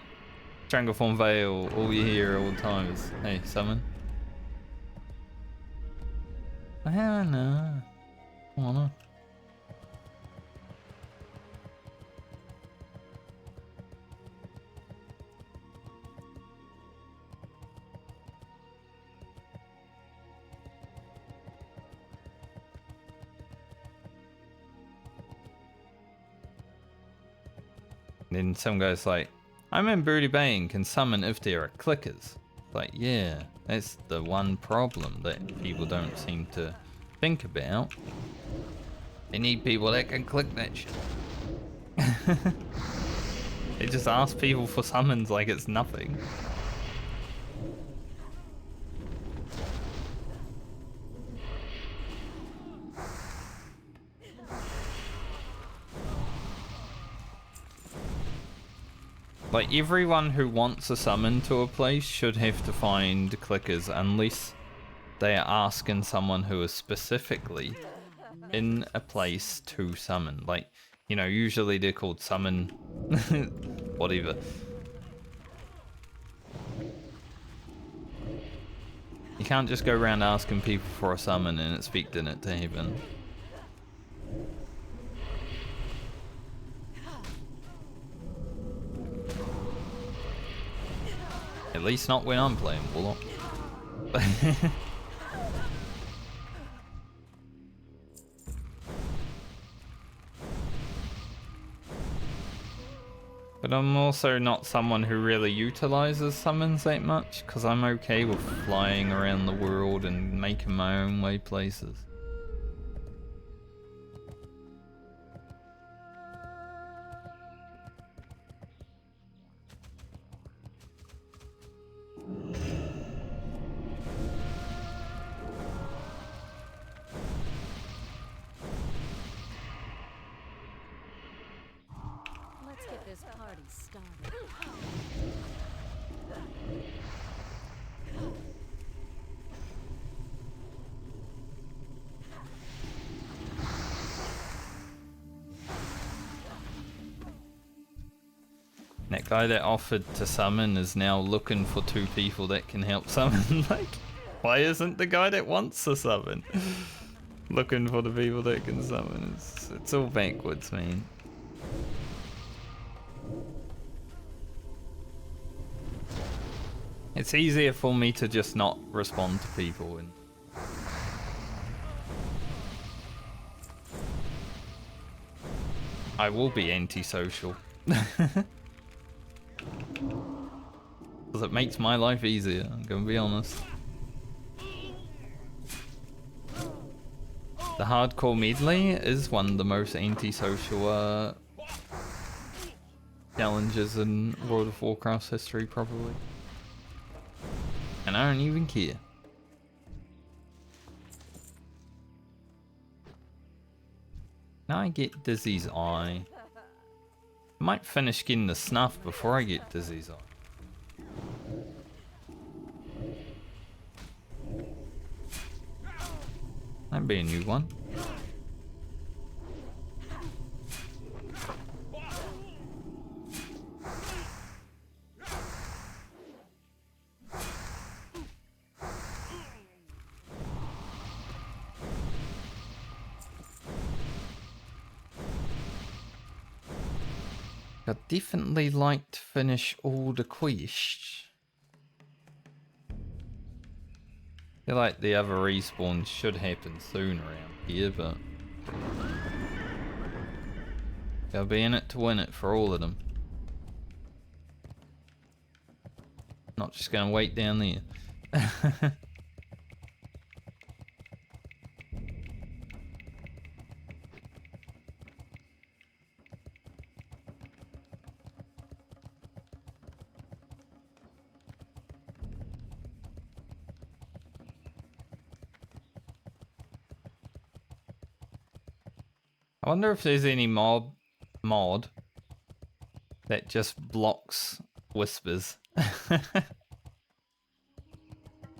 Strangleform Vale, all you hear all the time is, hey, summon. I don't know. I wanna. Then some guy's like, I'm in Broody Bay and can summon if there are clickers. Like, yeah, that's the one problem that people don't seem to think about. They need people that can click that shit. They just ask people for summons like it's nothing. Like, everyone who wants a summon to a place should have to find clickers unless they are asking someone who is specifically in a place to summon. Like, you know, usually they're called summon whatever. You can't just go around asking people for a summon and expecting it to happen. At least not when I'm playing Warlock. But I'm also not someone who really utilizes summons that much, because I'm okay with flying around the world and making my own way places. This party's started. That guy that offered to summon is now looking for 2 people that can help summon. Like, why isn't the guy that wants to summon looking for the people that can summon? It's all backwards, man. It's easier for me to just not respond to people and I will be antisocial. Because it makes my life easier, I'm gonna be honest. The hardcore medley is one of the most antisocial challenges in World of Warcraft's history, probably. And I don't even care. Now I get Dizzy's Eye. I might finish getting the snuff before I get Dizzy's Eye. That'd be a new one. I'd definitely like to finish all the quests. I feel like the other respawns should happen soon around here, but gotta be in it to win it for all of them. Not just gonna wait down there. I wonder if there's any mod that just blocks whispers.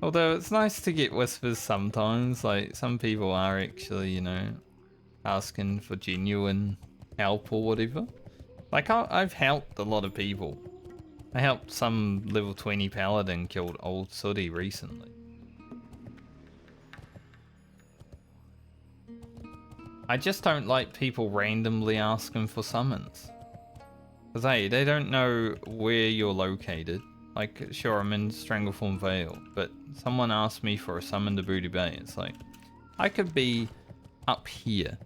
Although it's nice to get whispers sometimes, like some people are actually, you know, asking for genuine help or whatever. Like I've helped a lot of people. I helped some level 20 paladin killed Old Sooty recently. I just don't like people randomly asking for summons. Because, hey, they don't know where you're located. Like, sure, I'm in Stranglethorn Vale, but someone asked me for a summon to Booty Bay. It's like, I could be up here.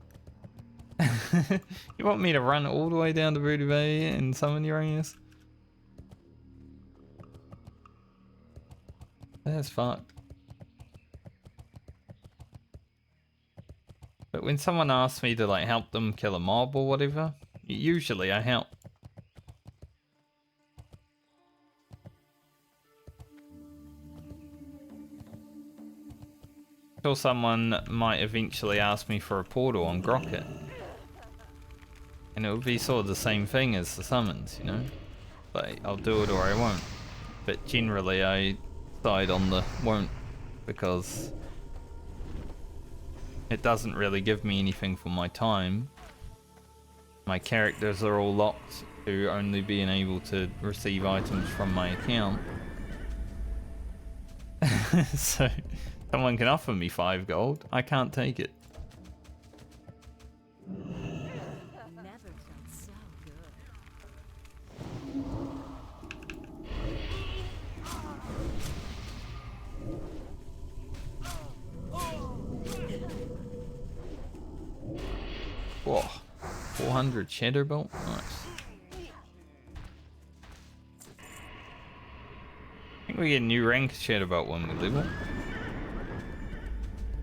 You want me to run all the way down to Booty Bay and summon Uranus? That's fucked. But when someone asks me to like help them kill a mob or whatever, usually I help. Sure, someone might eventually ask me for a portal on Grocket. And it would be sort of the same thing as the summons, you know? Like, I'll do it or I won't. But generally I side on the won't, because it doesn't really give me anything for my time. My characters are all locked to only being able to receive items from my account. So, someone can offer me 5 gold, I can't take it. Never felt so good. Whoa, 400 cheddar belt, nice. I think we get a new rank cheddar belt when we level.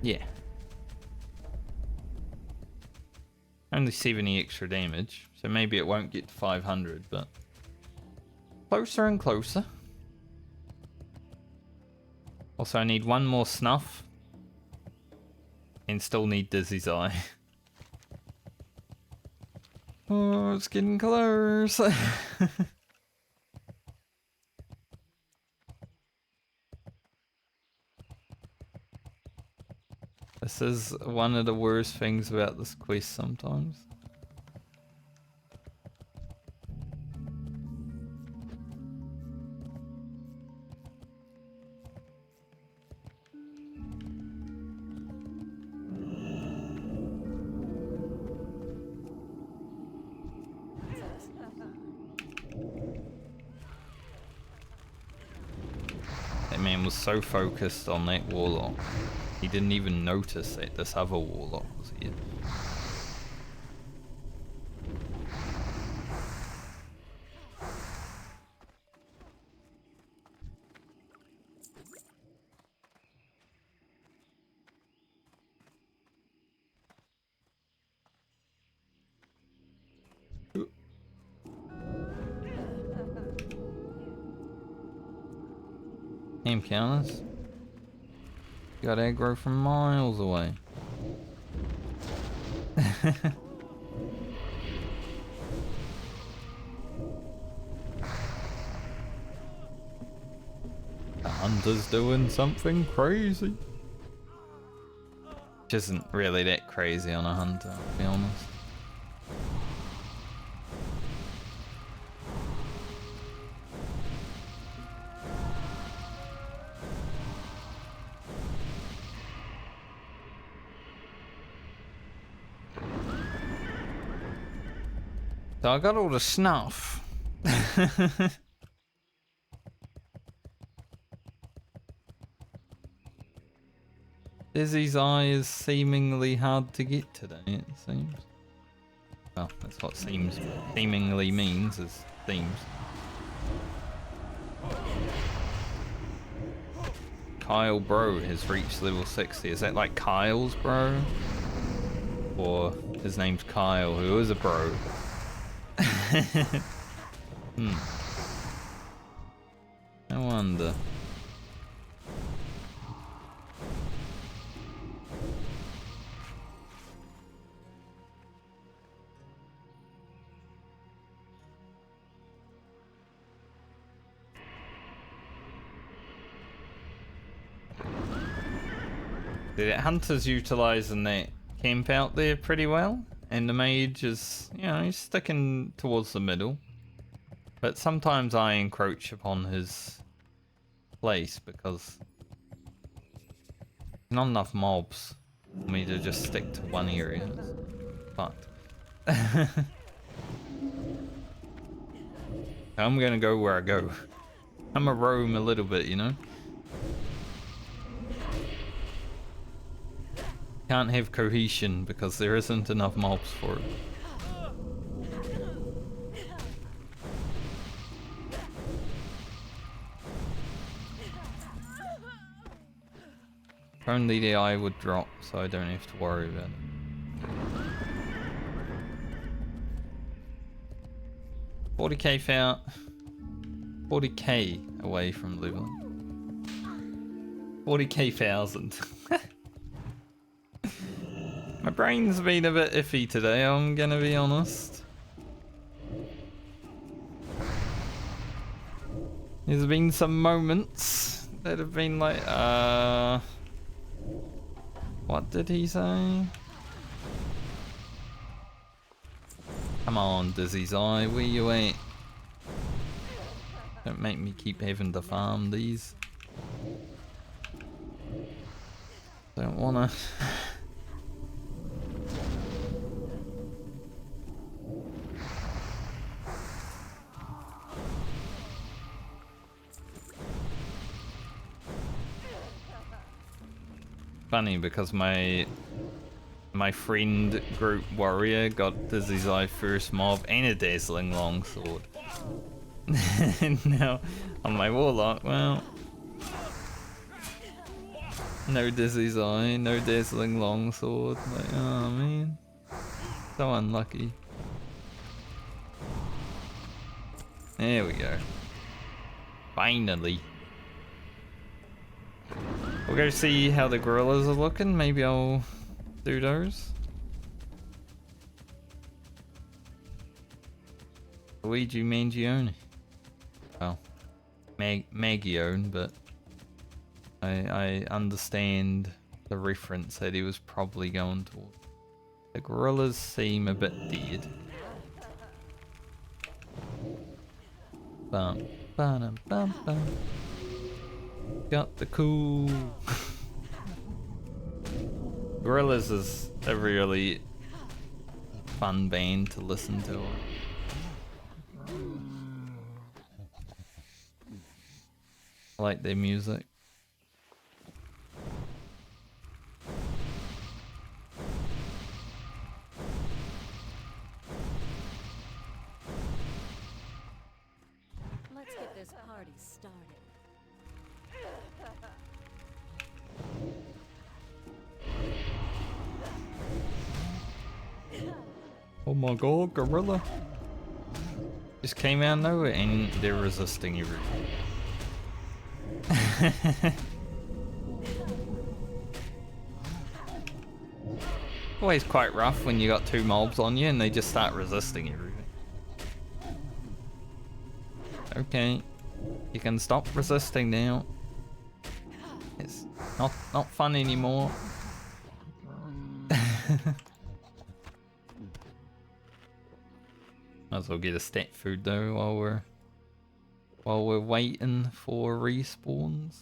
Yeah. Only 70 extra damage, so maybe it won't get to 500, but closer and closer. Also, I need one more snuff and still need Dizzy's Eye. Oh, it's getting close. This is one of the worst things about this quest sometimes. That man was so focused on that Warlock, he didn't even notice that this other Warlock was here. Camp counters. Got aggro from miles away. The hunter's doing something crazy. Which isn't really that crazy on a hunter, to be honest. So I got all the snuff. Dizzy's eye is seemingly hard to get today, it seems. Well, that's what seemingly means, is seems. Kyle Bro has reached level 60. Is that like Kyle's bro? Or his name's Kyle, who is a bro? I wonder. The hunter's utilising that camp out there pretty well. And the mage is, you know, he's sticking towards the middle. But sometimes I encroach upon his place because not enough mobs for me to just stick to one area. But I'm gonna go where I go. I'm a roam a little bit, you know? Can't have cohesion because there isn't enough mobs for it. If only the eye would drop so I don't have to worry about it. 40k out. 40k away from leveling. 40k thousand. My brain's been a bit iffy today, I'm gonna be honest. There's been some moments that have been like, what did he say? Come on, Dizzy's Eye, where you at? Don't make me keep having to farm these. Don't wanna. Funny because my friend group warrior got Dizzy's Eye first mob and a dazzling longsword. And now on my warlock, well, no Dizzy's Eye, no dazzling longsword. Like, oh man, so unlucky. There we go. Finally. We'll go see how the gorillas are looking. Maybe I'll do those. Luigi Mangione. Well, Magione, but I understand the reference that he was probably going toward. The gorillas seem a bit dead. Bum, bum, bum, bum. Got the cool. Gorillas is a really fun band to listen to. I like their music. Let's get this party started. Oh my god, gorilla. Just came out of nowhere and they're resisting everything. Always quite rough when you got two mobs on you and they just start resisting everything. Okay, you can stop resisting now. It's not fun anymore. Might as well get a stat food though while we're waiting for respawns.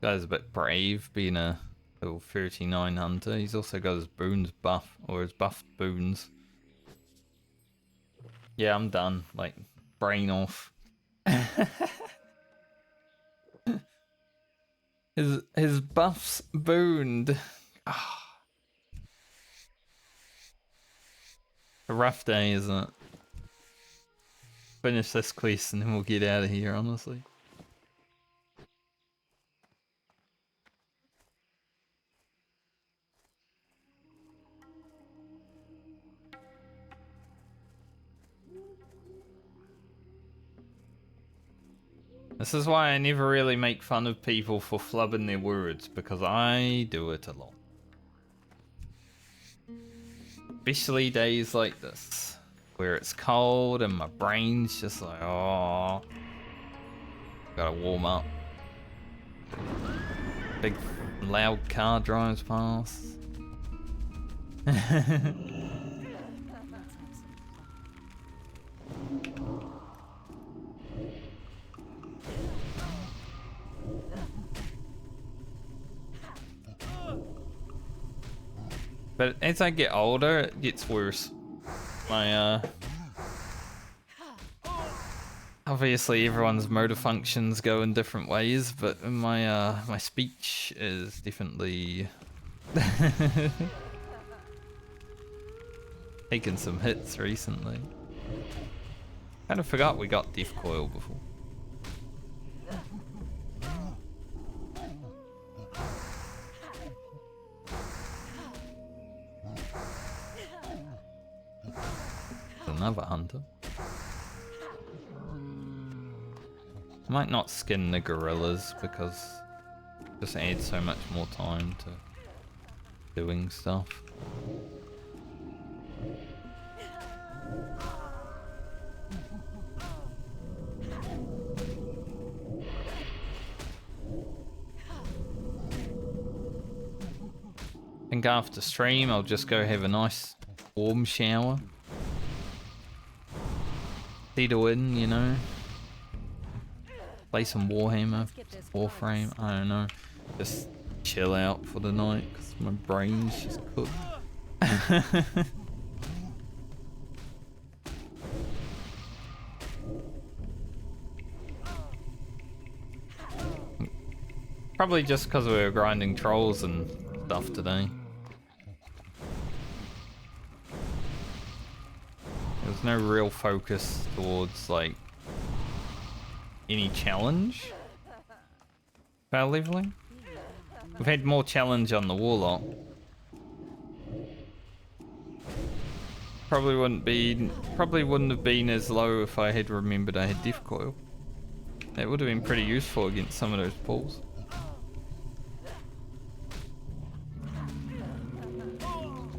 Guy's a bit brave being a level 39 hunter. He's also got his boons buff, or his buffed boons. Yeah, I'm done. Like, brain off. his buff's booned. A rough day, isn't it? Finish this quest and then we'll get out of here, honestly. This is why I never really make fun of people for flubbing their words, because I do it a lot. Especially days like this, where it's cold and my brain's just like, oh, gotta warm up. Big loud car drives past. But as I get older, it gets worse. My obviously everyone's motor functions go in different ways, but my my speech is definitely taken some hits recently. Kind of forgot we got Death Coil before. Another hunter. Might not skin the gorillas because it just adds so much more time to doing stuff. I think after stream I'll just go have a nice warm shower. Settle in, you know. Play some Warhammer, Warframe, I don't know. Just chill out for the night because my brain's just cooked. Probably just because we were grinding trolls and stuff today. There's no real focus towards like any challenge power leveling. We've had more challenge on the Warlock. Probably wouldn't have been as low if I had remembered I had Death Coil. That would have been pretty useful against some of those pulls.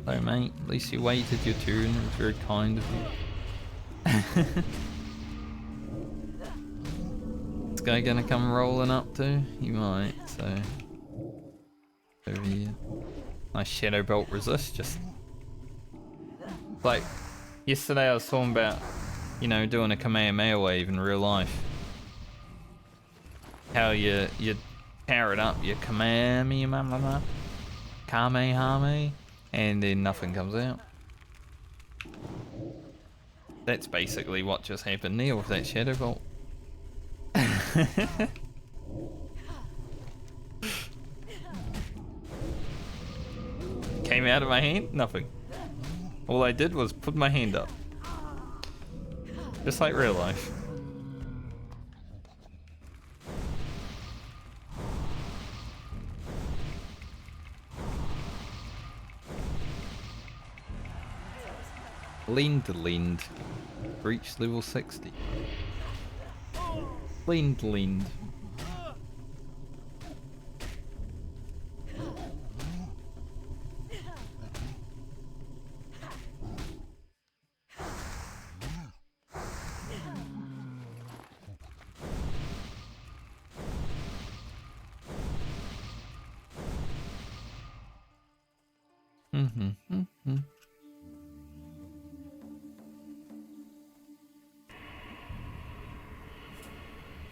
though, mate. At least you waited your turn. It was very kind of you. This guy gonna come rolling up too? He might, so... Over here. Nice Shadow Belt resist, just... Like, yesterday I was talking about, you know, doing a Kamehameha wave in real life. How you power it up, you Kamehameha, and then nothing comes out. That's basically what just happened there with that Shadow Bolt. Came out of my hand, nothing. All I did was put my hand up. Just like real life. Lean to leaned. Reach level 60. Lean to leaned.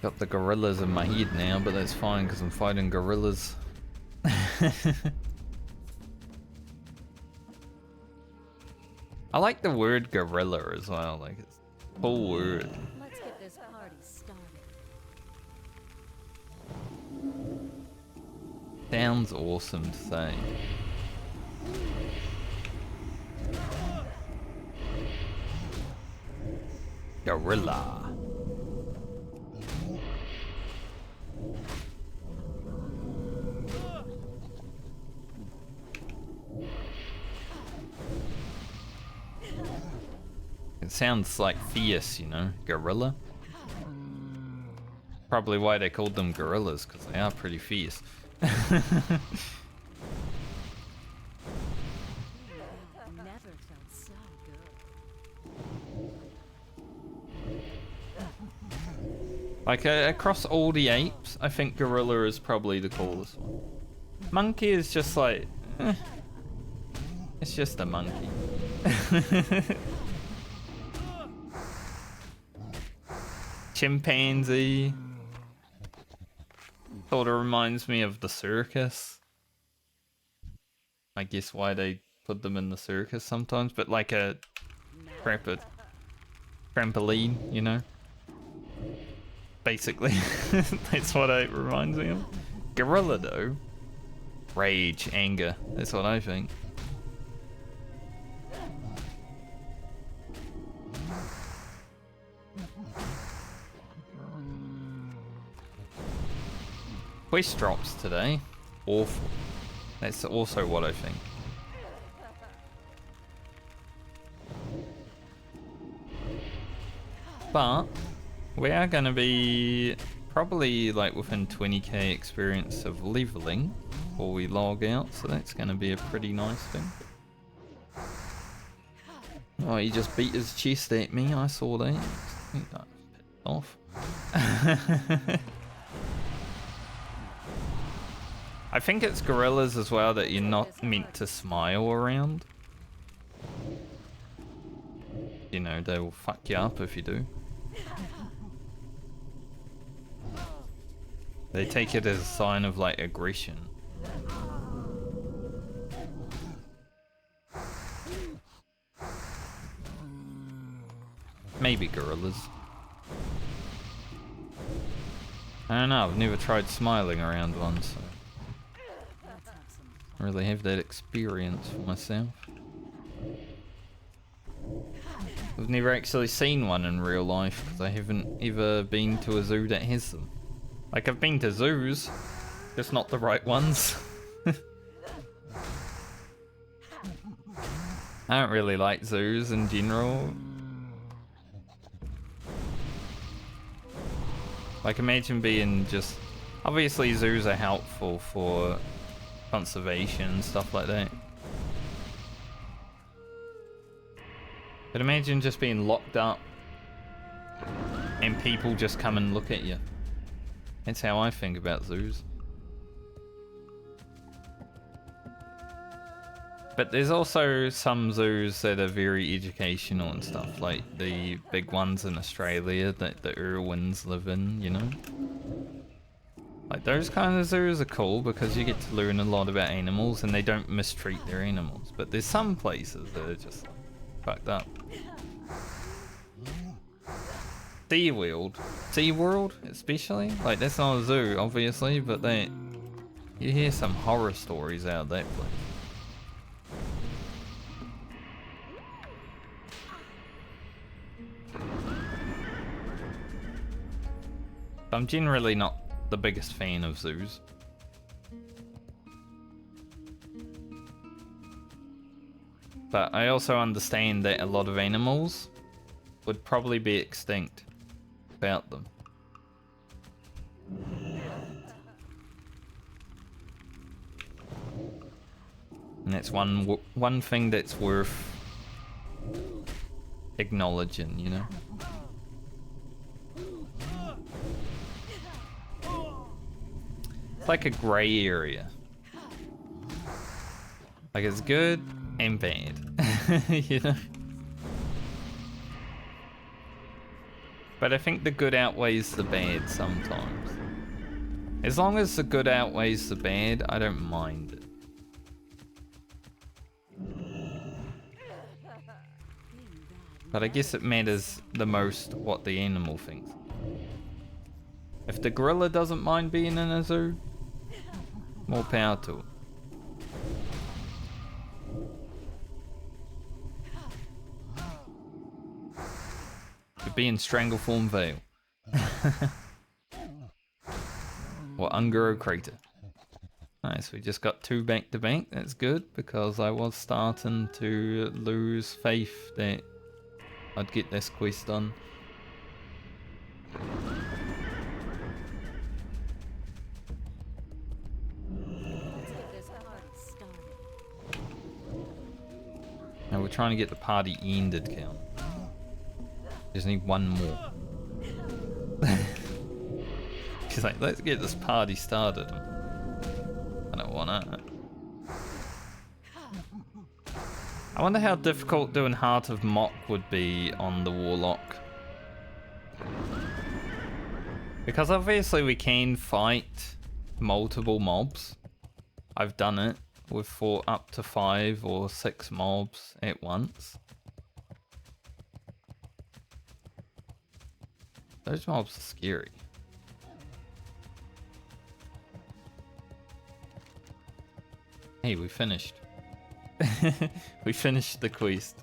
Got the gorillas in my head now, but that's fine because I'm fighting gorillas. I like the word gorilla as well, like it's a cool word. Let's get this party started. Sounds awesome to say. Gorilla. It sounds like fierce, you know, gorilla. Probably why they called them gorillas, because they are pretty fierce. Never felt so good. Like across all the apes, I think gorilla is probably the coolest one. Monkey is just like, it's just a monkey. Chimpanzee sort of reminds me of the circus. I guess why they put them in the circus sometimes, but like a trampoline, you know? Basically, that's what it reminds me of. Gorilla though, rage, anger, that's what I think. Quest drops today. Awful. That's also what I think. But we are going to be probably like within 20k experience of leveling before we log out, so that's going to be a pretty nice thing. Oh, he just beat his chest at me. I saw that. He got pissed off. I think it's gorillas as well that you're not meant to smile around. You know, they will fuck you up if you do. They take it as a sign of like aggression. Maybe gorillas. I don't know, I've never tried smiling around one, so I really have that experience for myself. I've never actually seen one in real life because I haven't ever been to a zoo that has them. Like, I've been to zoos, just not the right ones. I don't really like zoos in general. Like, imagine being just... Obviously zoos are helpful for conservation and stuff like that. But imagine just being locked up and people just come and look at you. That's how I think about zoos. But there's also some zoos that are very educational and stuff, like the big ones in Australia that the Irwins live in, you know? Like those kind of zoos are cool because you get to learn a lot about animals and they don't mistreat their animals. But there's some places that are just fucked up. SeaWorld especially, like that's not a zoo obviously, but you hear some horror stories out of that place. I'm generally not the biggest fan of zoos. But I also understand that a lot of animals would probably be extinct without them. And that's one thing that's worth acknowledging, you know? It's like a grey area. Like it's good and bad, you know? But I think the good outweighs the bad sometimes. As long as the good outweighs the bad, I don't mind it. But I guess it matters the most what the animal thinks. If the gorilla doesn't mind being in a zoo, more power to it. Could be in Strangleform Vale. Or Ungaro Crater. Nice, we just got 2 back to back. That's good because I was starting to lose faith that I'd get this quest done. Now we're trying to get the party ended count. Just need one more. She's like, let's get this party started. I don't want it. I wonder how difficult doing Heart of Mock would be on the Warlock. Because obviously we can fight multiple mobs. I've done it. We've fought up to 5 or 6 mobs at once. Those mobs are scary. Hey, we finished. We finished the quest.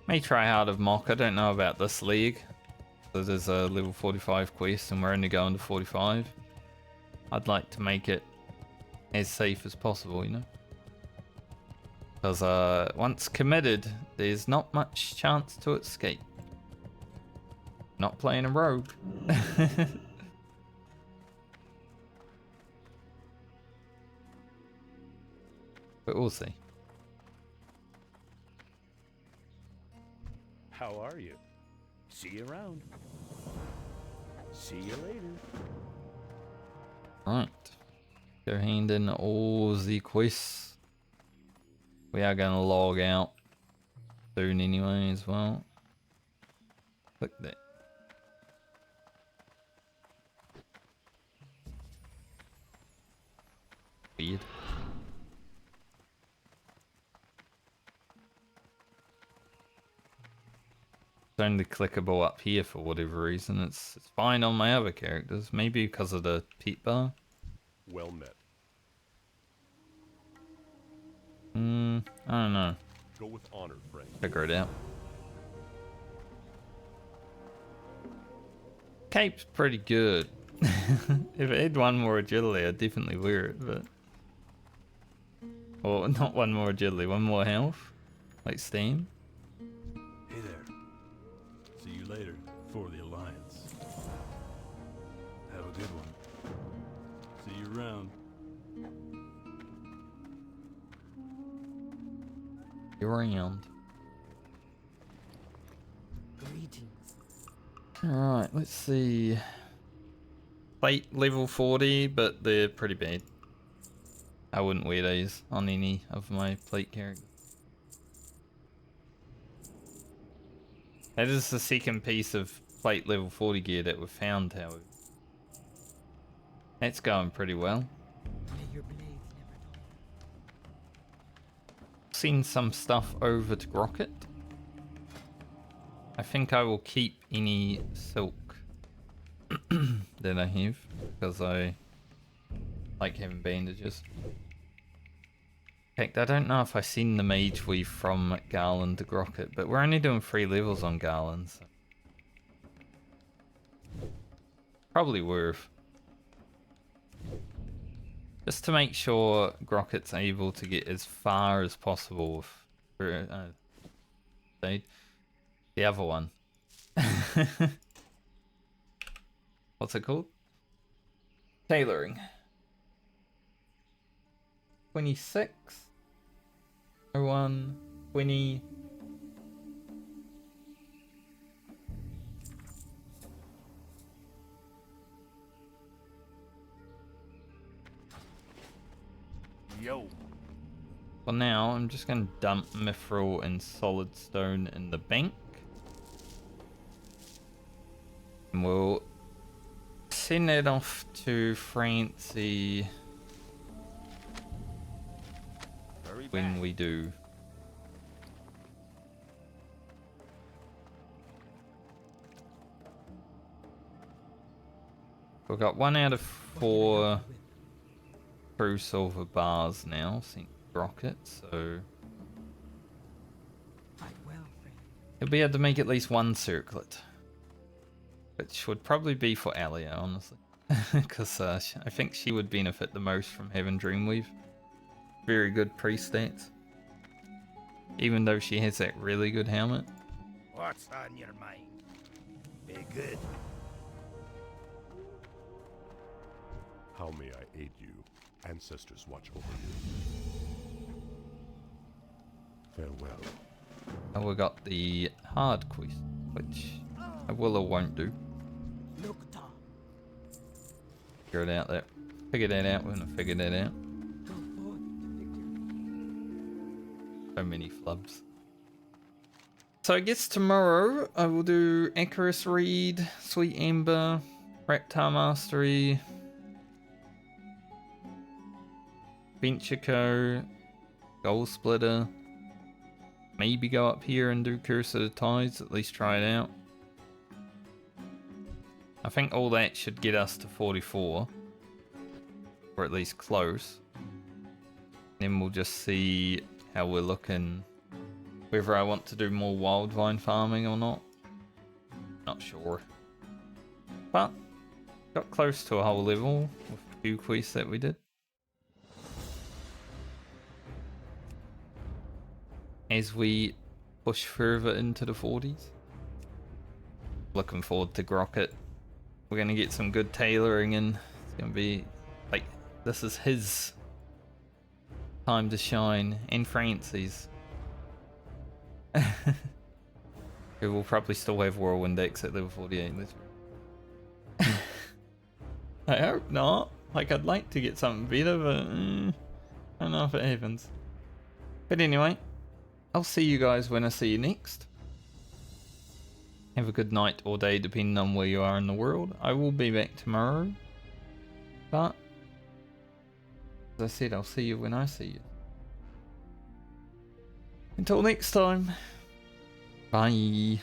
May try Heart of Mock. I don't know about this league. So there's a level 45 quest and we're only going to 45. I'd like to make it as safe as possible, you know? Because once committed, there's not much chance to escape. Not playing a rogue. But we'll see. How are you? See you around. See you later. Right. Go hand in all the quests. We are going to log out soon anyway as well. Click that. Weird. It's only clickable up here for whatever reason. It's fine on my other characters. Maybe because of the pet bar. Well met. I don't know. Go with honor, friend. Figure it out. Cape's pretty good. If it had one more agility, I'd definitely wear it, but... Or not one more agility, one more health. Like Steam. Hey there. See you later for the Alliance. Have a good one. See you around. around. Greetings. Alright, let's see. Plate level 40, but they're pretty bad. I wouldn't wear these on any of my plate characters. That is the second piece of plate level 40 gear that we've found, however. That's going pretty well. May your blades never dull. Send some stuff over to Grocket. I think I will keep any silk that I have, because I like having bandages. In fact, I don't know if I send the mage weave from Garland to Grocket, but we're only doing 3 levels on Garland, so probably worth. Just to make sure Grocket's able to get as far as possible with the other one. What's it called? Tailoring. 26. 01. 20. Yo. For now, I'm just going to dump Mithril and Solid Stone in the bank. And we'll send that off to Francie when we do. We've got 1 out of 4 true silver bars now, sent Rocket, so Fight well, friend. he'll be able to make at least 1 circlet. Which would probably be for Alia, honestly. Because I think she would benefit the most from having Dreamweave. Very good pre-stats. Even though she has that really good helmet. What's on your mind? Be good. How may I aid you? Ancestors watch over you. Farewell. And we got the hard quest, which I will or won't do. Look, Tom. Figure that out when I figure that out. Go forth to victory. So many flubs. So I guess tomorrow I will do Icarus Reed, Sweet Ember, Reptile Mastery, Venture Goal Splitter. Maybe go up here and do Curse of the Tides, at least try it out. I think all that should get us to 44. Or at least close. Then we'll just see how we're looking. Whether I want to do more Wildvine farming or not. Not sure. But, got close to a whole level with a few quests that we did. As we push further into the 40s. Looking forward to Grocket. We're going to get some good tailoring in. It's going to be like, this is his time to shine. And Francie's. Who will probably still have Whirlwind X at level 48. I hope not. Like, I'd like to get something better, but I don't know if it happens. But anyway, I'll see you guys when I see you next. Have a good night or day depending on where you are in the world. I will be back tomorrow. But, as I said, I'll see you when I see you. Until next time. Bye.